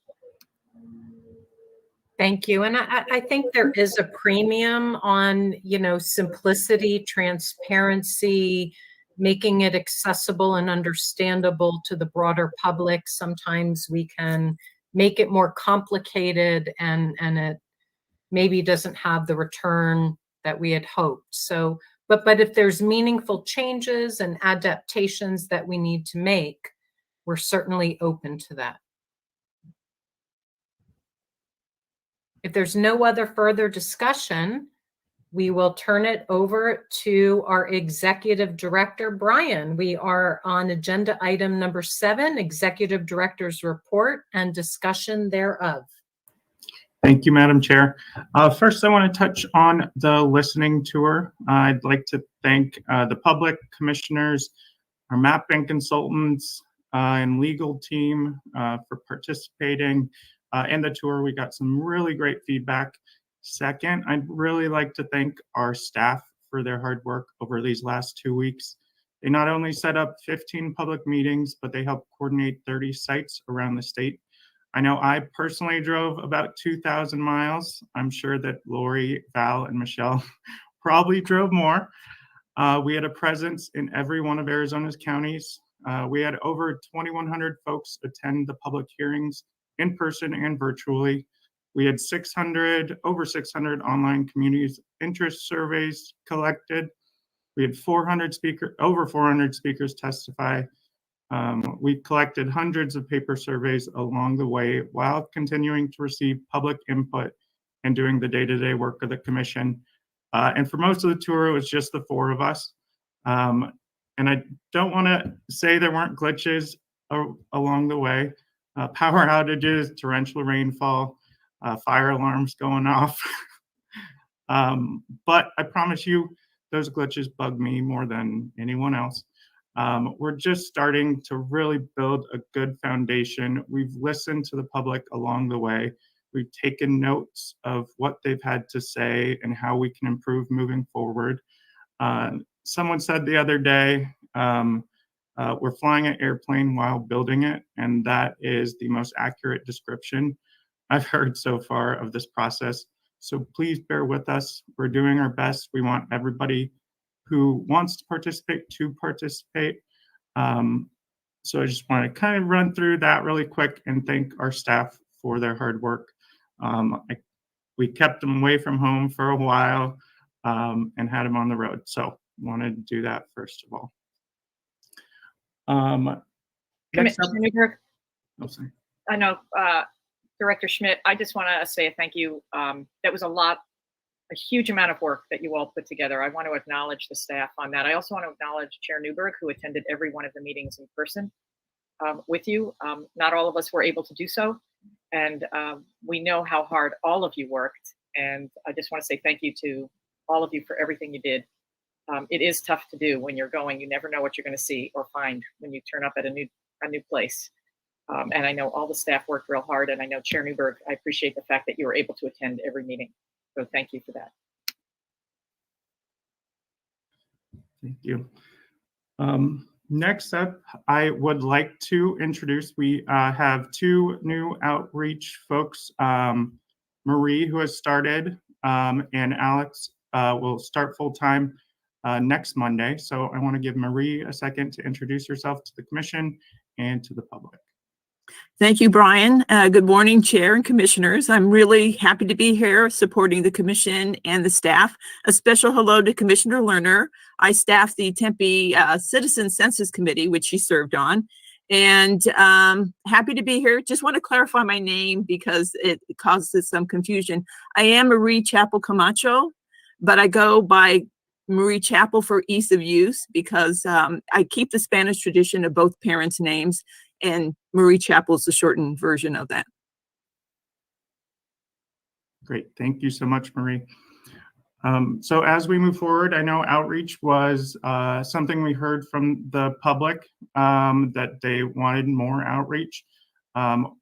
Thank you. And I think there is a premium on, simplicity, transparency, making it accessible and understandable to the broader public. Sometimes we can make it more complicated and it maybe doesn't have the return that we had hoped. So, but if there's meaningful changes and adaptations that we need to make, we're certainly open to that. If there's no other further discussion, we will turn it over to our Executive Director, Brian. We are on agenda item number 7, Executive Director's Report and discussion thereof. Thank you, Madam Chair. First, I want to touch on the listening tour. I'd like to thank the public, commissioners, our mapping consultants, and legal team for participating in the tour. We got some really great feedback. Second, I'd really like to thank our staff for their hard work over these last 2 weeks. They not only set up 15 public meetings, but they helped coordinate 30 sites around the state. I know I personally drove about 2,000 miles. I'm sure that Lori, Val, and Michelle probably drove more. We had a presence in every one of Arizona's counties. We had over 2,100 folks attend the public hearings in person and virtually. We had over 600 online communities interest surveys collected. We had over 400 speakers testify. We collected hundreds of paper surveys along the way while continuing to receive public input and doing the day-to-day work of the commission. And for most of the tour, it was just the 4 of us. And I don't want to say there weren't glitches along the way. Power outages, torrential rainfall, fire alarms going off. But I promise you, those glitches bug me more than anyone else. We're just starting to really build a good foundation. We've listened to the public along the way. We've taken notes of what they've had to say and how we can improve moving forward. Someone said the other day, we're flying an airplane while building it, and that is the most accurate description I've heard so far of this process. So please bear with us. We're doing our best. We want everybody who wants to participate to participate. So I just want to kind of run through that really quick and thank our staff for their hard work. We kept them away from home for a while and had them on the road. So wanted to do that first of all. Next up, Newberg, oh, sorry. I know, Director Schmidt, I just want to say a thank you. That was a huge amount of work that you all put together. I want to acknowledge the staff on that. I also want to acknowledge Chair Newberg, who attended every one of the meetings in person with you. Not all of us were able to do so. And we know how hard all of you worked. And I just want to say thank you to all of you for everything you did. It is tough to do when you're going. You never know what you're going to see or find when you turn up at a new place. And I know all the staff worked real hard. And I know Chair Newberg, I appreciate the fact that you were able to attend every meeting. So thank you for that. Thank you. Next up, I would like to introduce, we have two new outreach folks, Marie, who has started, and Alex will start full-time next Monday. So I want to give Marie a second to introduce herself to the commission and to the public. Thank you, Brian. Good morning, Chair and Commissioners. I'm really happy to be here supporting the Commission and the staff. A special hello to Commissioner Lerner. I staff the Tempe Citizen Census Committee, which she served on. And happy to be here. Just want to clarify my name because it causes some confusion. I am Marie Chapel Camacho, but I go by Marie Chapel for ease of use because I keep the Spanish tradition of both parents' names, and Marie Chapel is the shortened version of that. Great. Thank you so much, Marie. So as we move forward, I know outreach was something we heard from the public that they wanted more outreach.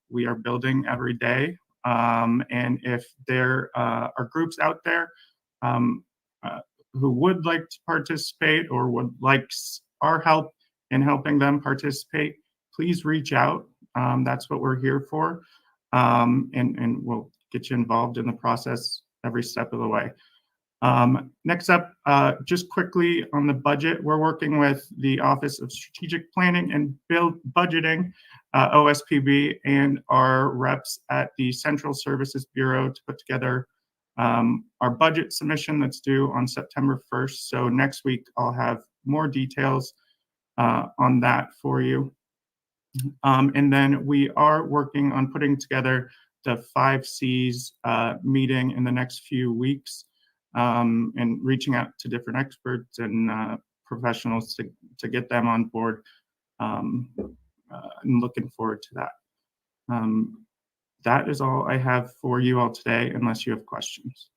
We are building every day. And if there are groups out there who would like to participate or would like our help in helping them participate, please reach out. That's what we're here for. And we'll get you involved in the process every step of the way. Next up, just quickly on the budget, we're working with the Office of Strategic Planning and Budgeting, OSPB, and our reps at the Central Services Bureau to put together our budget submission that's due on September 1st. So next week, I'll have more details on that for you. And then we are working on putting together the 5 C's meeting in the next few weeks and reaching out to different experts and professionals to get them on board and looking forward to that. That is all I have for you all today, unless you have questions.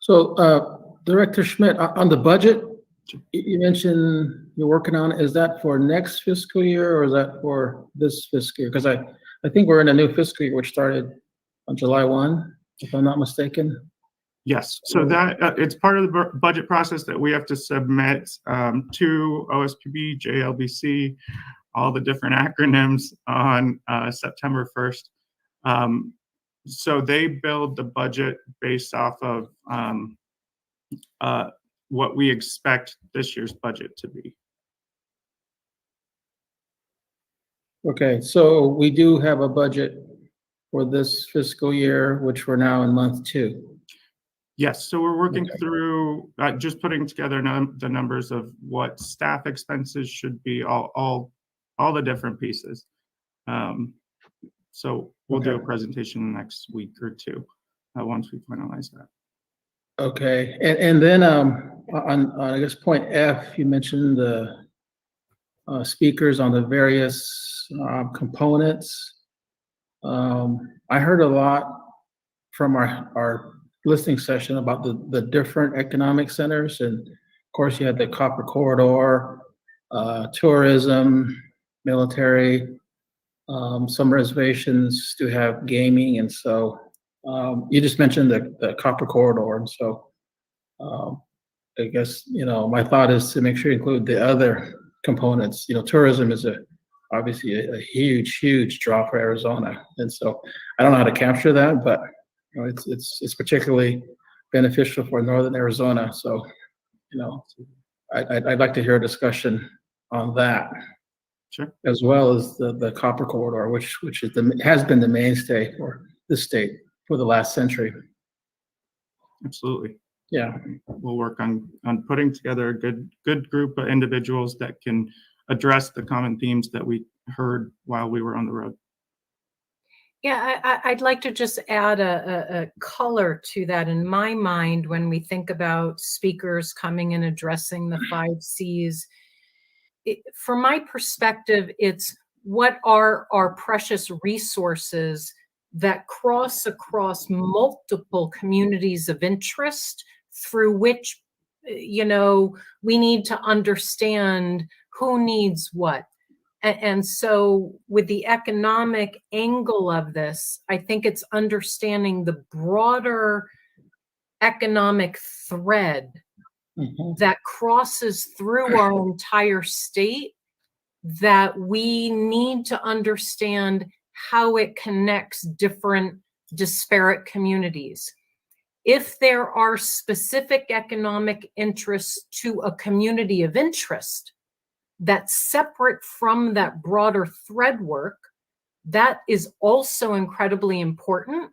So Director Schmidt, on the budget, you mentioned you're working on it. Is that for next fiscal year or is that for this fiscal year? Because I think we're in a new fiscal year, which started on July 1, if I'm not mistaken. Yes, so that it's part of the budget process that we have to submit to OSPB, JLBC, all the different acronyms on September 1st. So they build the budget based off of what we expect this year's budget to be. Okay, so we do have a budget for this fiscal year, which we're now in month 2. Yes, so we're working through just putting together the numbers of what staff expenses should be, all the different pieces. So we'll do a presentation next week or two once we finalize that. Okay, and then on I guess point F, you mentioned the speakers on the various components. I heard a lot from our listening session about the different economic centers, and of course you had the Copper Corridor, tourism, military. Some reservations do have gaming, and so you just mentioned the Copper Corridor, and so I guess my thought is to make sure you include the other components. Tourism is obviously a huge draw for Arizona, and so I don't know how to capture that, but it's particularly beneficial for Northern Arizona. So I'd like to hear a discussion on that. Sure. As well as the Copper Corridor, which has been the mainstay for the state for the last century. Absolutely. Yeah. We'll work on putting together a good group of individuals that can address the common themes that we heard while we were on the road. Yeah, I'd like to just add a color to that. In my mind, when we think about speakers coming and addressing the 5 C's, from my perspective, it's what are our precious resources that cross across multiple communities of interest through which, we need to understand who needs what. And so with the economic angle of this, I think it's understanding the broader economic thread that crosses through our entire state, that we need to understand how it connects different disparate communities. If there are specific economic interests to a community of interest that's separate from that broader thread work, that is also incredibly important.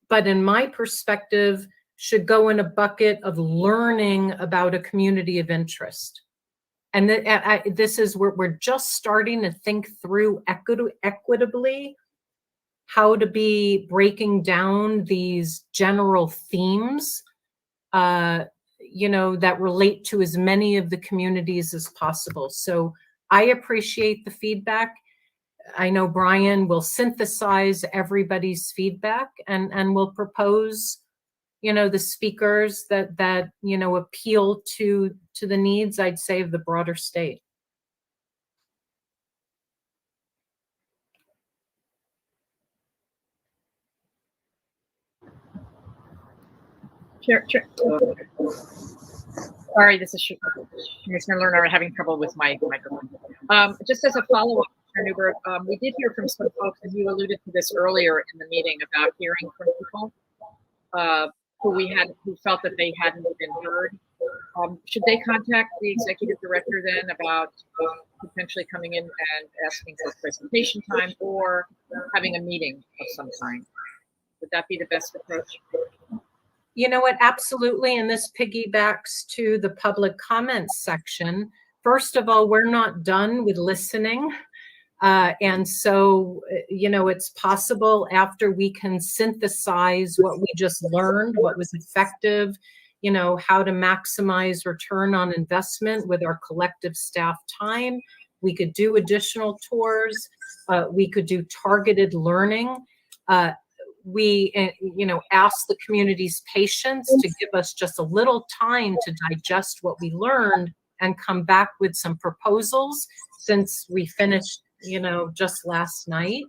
But in my perspective, should go in a bucket of learning about a community of interest. And this is where we're just starting to think through equitably how to be breaking down these general themes, that relate to as many of the communities as possible. So I appreciate the feedback. I know Brian will synthesize everybody's feedback and will propose, the speakers that appeal to the needs, I'd say, of the broader state. Chair. Sorry, this is Commissioner Lerner having trouble with my microphone. Just as a follow-up, Chair Newberg, we did hear from some folks, and you alluded to this earlier in the meeting, about hearing from people who felt that they hadn't been heard. Should they contact the executive director then about potentially coming in and asking for presentation time or having a meeting of some kind? Would that be the best approach? You know what? Absolutely. And this piggybacks to the public comments section. First of all, we're not done with listening. And so, it's possible after we can synthesize what we just learned, what was effective, how to maximize return on investment with our collective staff time. We could do additional tours. We could do targeted learning. We, ask the community's patience to give us just a little time to digest what we learned and come back with some proposals, since we finished, just last night.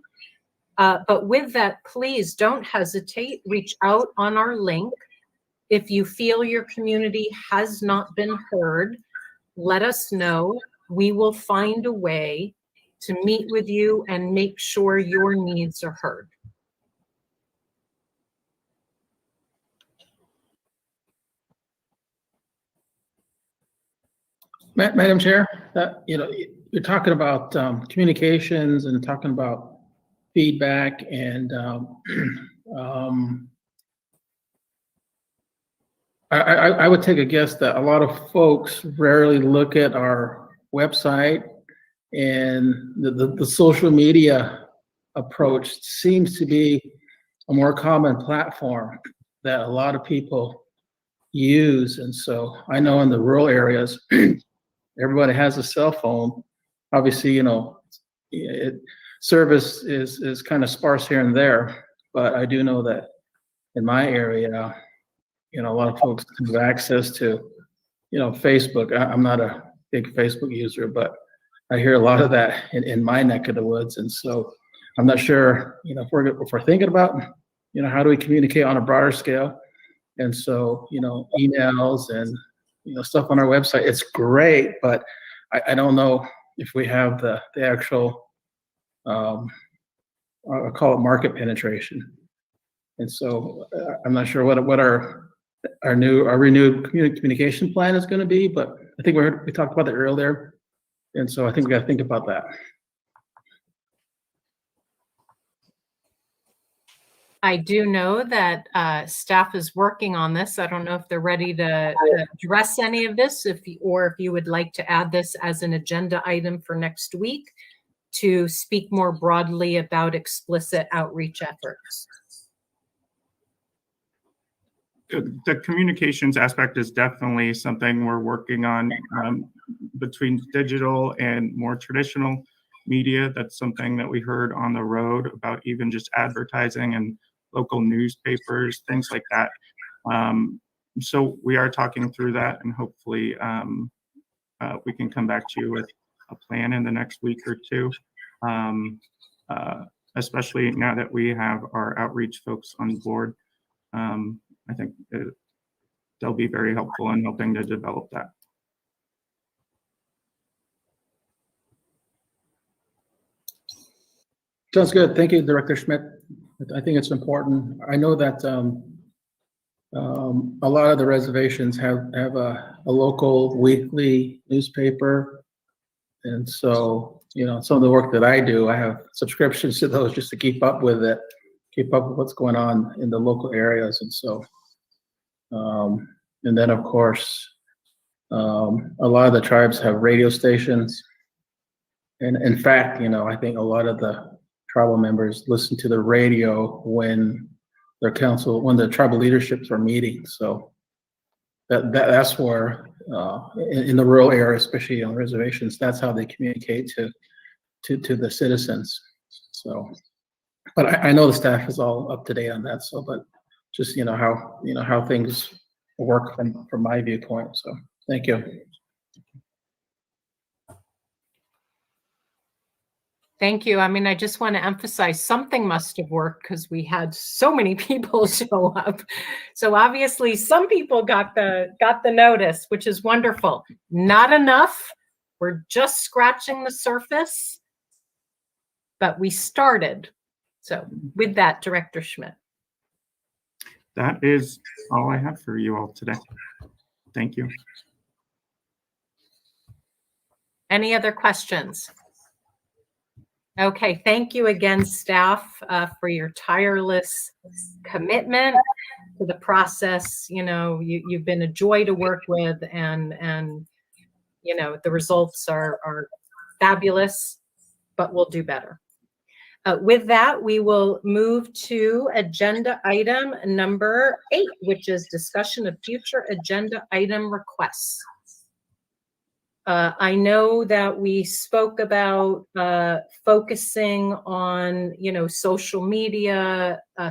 But with that, please don't hesitate. Reach out on our link. If you feel your community has not been heard, let us know. We will find a way to meet with you and make sure your needs are heard. Madam Chair, you're talking about communications and talking about feedback, and I would take a guess that a lot of folks rarely look at our website, and the social media approach seems to be a more common platform that a lot of people use. And so I know in the rural areas, everybody has a cell phone. Obviously, service is kind of sparse here and there, but I do know that in my area, a lot of folks have access to, Facebook. I'm not a big Facebook user, but I hear a lot of that in my neck of the woods. And so I'm not sure, if we're thinking about, how do we communicate on a broader scale? And so, emails and, stuff on our website, it's great, but I don't know if we have the actual, I'll call it market penetration. And so I'm not sure what our renewed communication plan is going to be, but I think we talked about that earlier. And so I think we got to think about that. I do know that staff is working on this. I don't know if they're ready to address any of this, if you would like to add this as an agenda item for next week to speak more broadly about explicit outreach efforts. the communications aspect is definitely something we're working on between digital and more traditional media. That's something that we heard on the road about, even just advertising and local newspapers, things like that. So we are talking through that, and hopefully we can come back to you with a plan in the next week or two, especially now that we have our outreach folks on board. I think they'll be very helpful in helping to develop that. Sounds good. Thank you, Director Schmidt. I think it's important. I know that a lot of the reservations have a local weekly newspaper. And so, you know, some of the work that I do, I have subscriptions to those just to keep up with it, keep up with what's going on in the local areas. And so, and then of course, a lot of the tribes have radio stations. And in fact, you know, I think a lot of the tribal members listen to the radio when their council, when the tribal leaderships are meeting. So that's where, in the rural area, especially on reservations, that's how they communicate to the citizens. So, but I know the staff is all up to date on that. So, but just, you know, how things work from my viewpoint. So thank you. Thank you. I mean, I just want to emphasize something must have worked because we had so many people show up. So obviously some people got the notice, which is wonderful. Not enough. We're just scratching the surface, but we started. So with that, Director Schmidt. That is all I have for you all today. Thank you. Any other questions? Okay, thank you again, staff, for your tireless commitment to the process. You know, you've been a joy to work with, and you know, the results are fabulous, but we'll do better. With that, we will move to agenda item number 8, which is discussion of future agenda item requests. I know that we spoke about focusing on, you know, social media /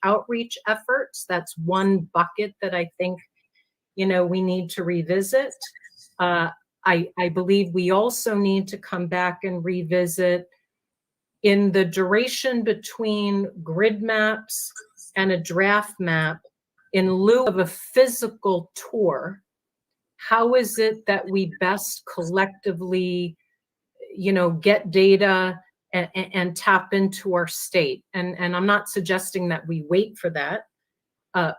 outreach efforts. That's one bucket that I think, you know, we need to revisit. I believe we also need to come back and revisit in the duration between grid maps and a draft map, in lieu of a physical tour. How is it that we best collectively, you know, get data and tap into our state? And I'm not suggesting that we wait for that,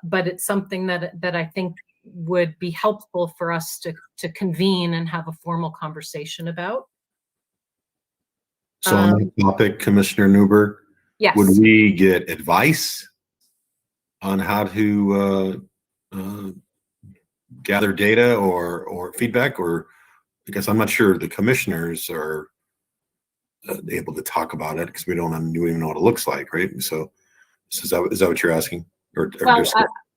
but it's something that I think would be helpful for us to convene and have a formal conversation about. So on that topic, Commissioner Newberg, yes. Would we get advice on how to gather data or feedback? Or because I'm not sure the commissioners are able to talk about it because we don't even know what it looks like, right? So is that what you're asking? Well,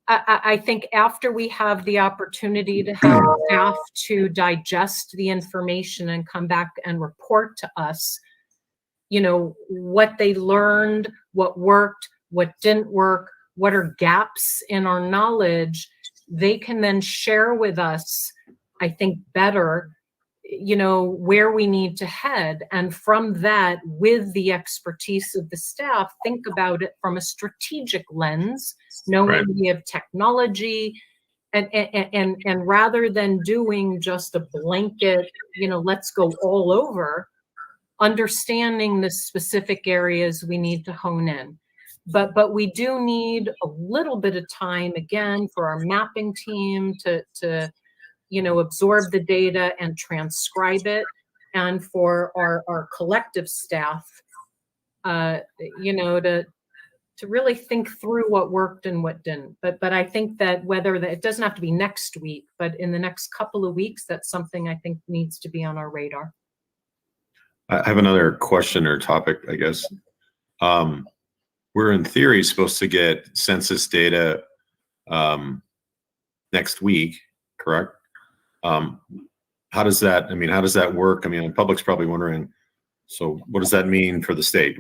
I think after we have the opportunity to have staff to digest the information and come back and report to us, you know, what they learned, what worked, what didn't work, what are gaps in our knowledge, they can then share with us, I think, better, you know, where we need to head. And from that, with the expertise of the staff, think about it from a strategic lens, knowing we have technology, and rather than doing just a blanket, you know, let's go all over, understanding the specific areas we need to hone in. But we do need a little bit of time, again, for our mapping team to you know, absorb the data and transcribe it, and for our collective staff, you know, to really think through what worked and what didn't. But I think that it doesn't have to be next week, but in the next couple of weeks, that's something I think needs to be on our radar. I have another question or topic, I guess. We're in theory supposed to get census data next week, correct? How does that, I mean, how does that work? I mean, the public's probably wondering, so what does that mean for the state?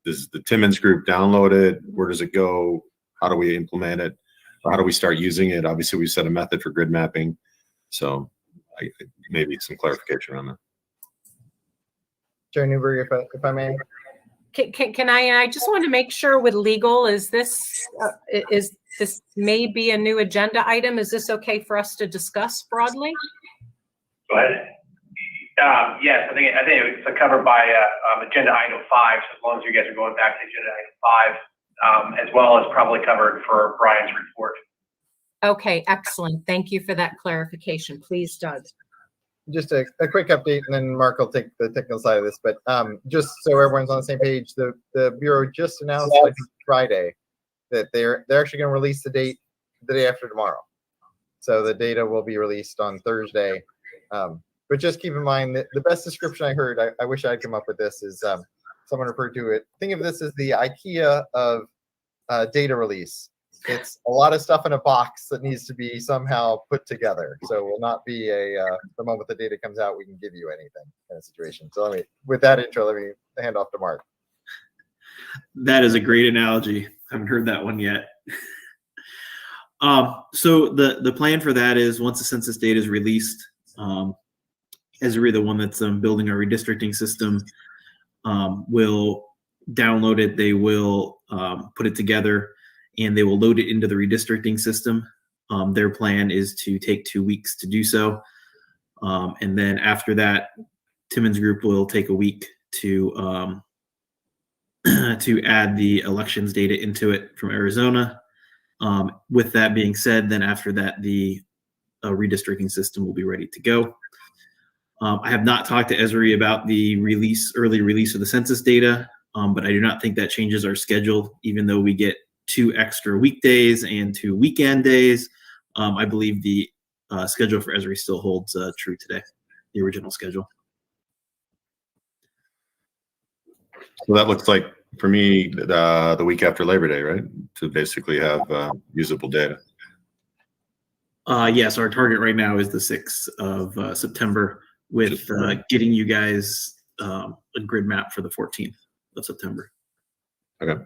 Does the Timmins group download it? Where does it go? How do we implement it? Or how do we start using it? Obviously, we set a method for grid mapping. So maybe some clarification on that. Chair Newberg, if I may. Can I just want to make sure with legal, is this may be a new agenda item? Is this okay for us to discuss broadly? Go ahead. Yes, I think it's covered by agenda item 5. So as long as you guys are going back to agenda item 5, as well as probably covered for Brian's report. Okay, excellent. Thank you for that clarification. Please, Doug. Just a quick update, and then Mark will take the technical side of this. But just so everyone's on the same page, the Bureau just announced, I think, Friday that they're actually going to release the date the day after tomorrow. So the data will be released on Thursday. But just keep in mind that the best description I heard, I wish I'd come up with this, is someone referred to it. Think of this as the IKEA of data release. It's a lot of stuff in a box that needs to be somehow put together. So it will not be the moment the data comes out, we can give you anything kind of situation. So with that intro, let me hand off to Mark. That is a great analogy. Haven't heard that one yet. So the plan for that is once the census data is released, Esri, the one that's building our redistricting system, will download it. They will put it together, and they will load it into the redistricting system. Their plan is to take 2 weeks to do so. And then after that, Timmins Group will take a week to add the elections data into it from Arizona. With that being said, then after that, the redistricting system will be ready to go. I have not talked to Esri about the early release of the census data, but I do not think that changes our schedule, even though we get 2 extra weekdays and 2 weekend days. I believe the schedule for Esri still holds true today, the original schedule. So that looks like, for me, the week after Labor Day, right? To basically have usable data. Yes, our target right now is the 6th of September, with getting you guys a grid map for the 14th of September. Okay.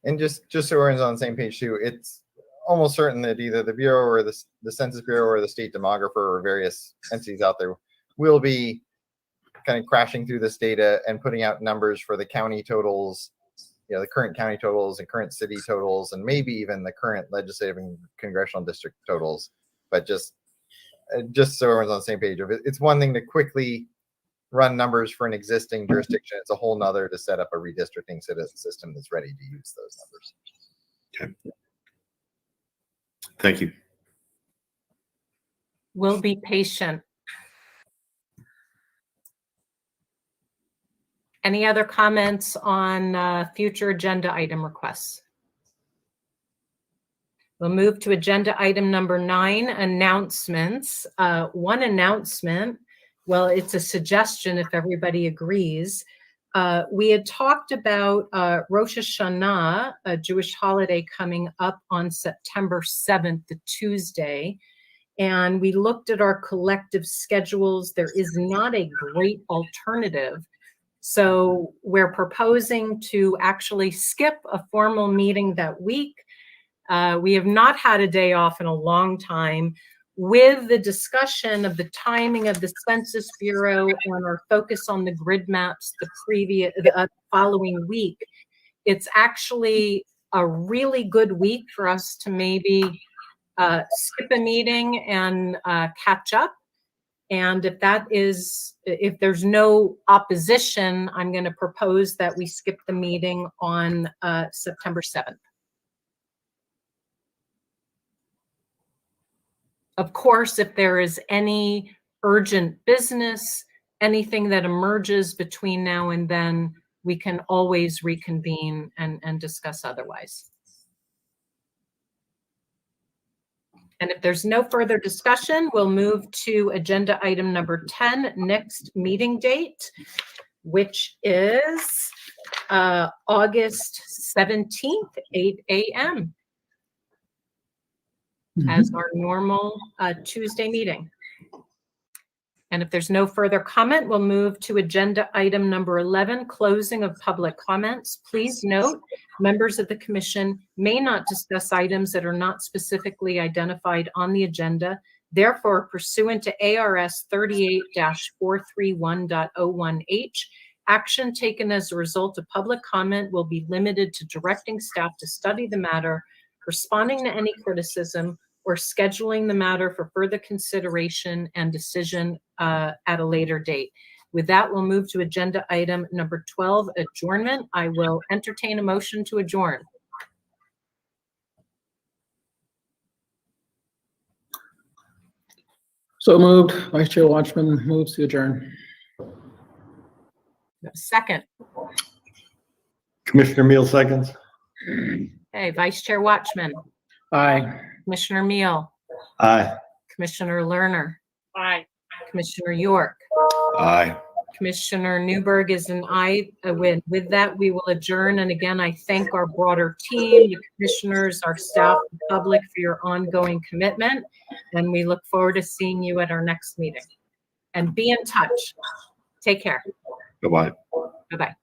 And just so everyone's on the same page too, it's almost certain that either the Bureau or the Census Bureau or the state demographer or various entities out there will be kind of crashing through this data and putting out numbers for the county totals, the current county totals and current city totals, and maybe even the current legislative and congressional district totals. But just so everyone's on the same page of it, it's one thing to quickly run numbers for an existing jurisdiction. It's a whole nother to set up a redistricting system that's ready to use those numbers. Okay. Thank you. We'll be patient. Any other comments on future agenda item requests? We'll move to agenda item number 9, announcements. One announcement, well, it's a suggestion if everybody agrees. We had talked about Rosh Hashanah, a Jewish holiday coming up on September 7th, the Tuesday. And we looked at our collective schedules. There is not a great alternative. So we're proposing to actually skip a formal meeting that week. We have not had a day off in a long time. With the discussion of the timing of the Census Bureau and our focus on the grid maps the following week, it's actually a really good week for us to maybe skip a meeting and catch up. And if there's no opposition, I'm going to propose that we skip the meeting on September 7th. Of course, if there is any urgent business, anything that emerges between now and then, we can always reconvene and discuss otherwise. And if there's no further discussion, we'll move to agenda item number 10, next meeting date, which is August 17th, 8 a.m. as our normal Tuesday meeting. And if there's no further comment, we'll move to agenda item number 11, closing of public comments. Please note, members of the commission may not discuss items that are not specifically identified on the agenda. Therefore, pursuant to ARS 38-431.01H, action taken as a result of public comment will be limited to directing staff to study the matter, responding to any criticism, or scheduling the matter for further consideration and decision at a later date. With that, we'll move to agenda item number 12, adjournment. I will entertain a motion to adjourn. So moved. Vice Chair Watchman moves to adjourn. Second. Commissioner Meal seconds. Okay, Vice Chair Watchman, Aye. Commissioner Meal, Aye. Commissioner Lerner, Aye. Commissioner York, Aye. Commissioner Newberg is an aye. With that, we will adjourn. And again, I thank our broader team, the commissioners, our staff, the public for your ongoing commitment. And we look forward to seeing you at our next meeting. And be in touch. Take care. Bye-bye. Bye-bye.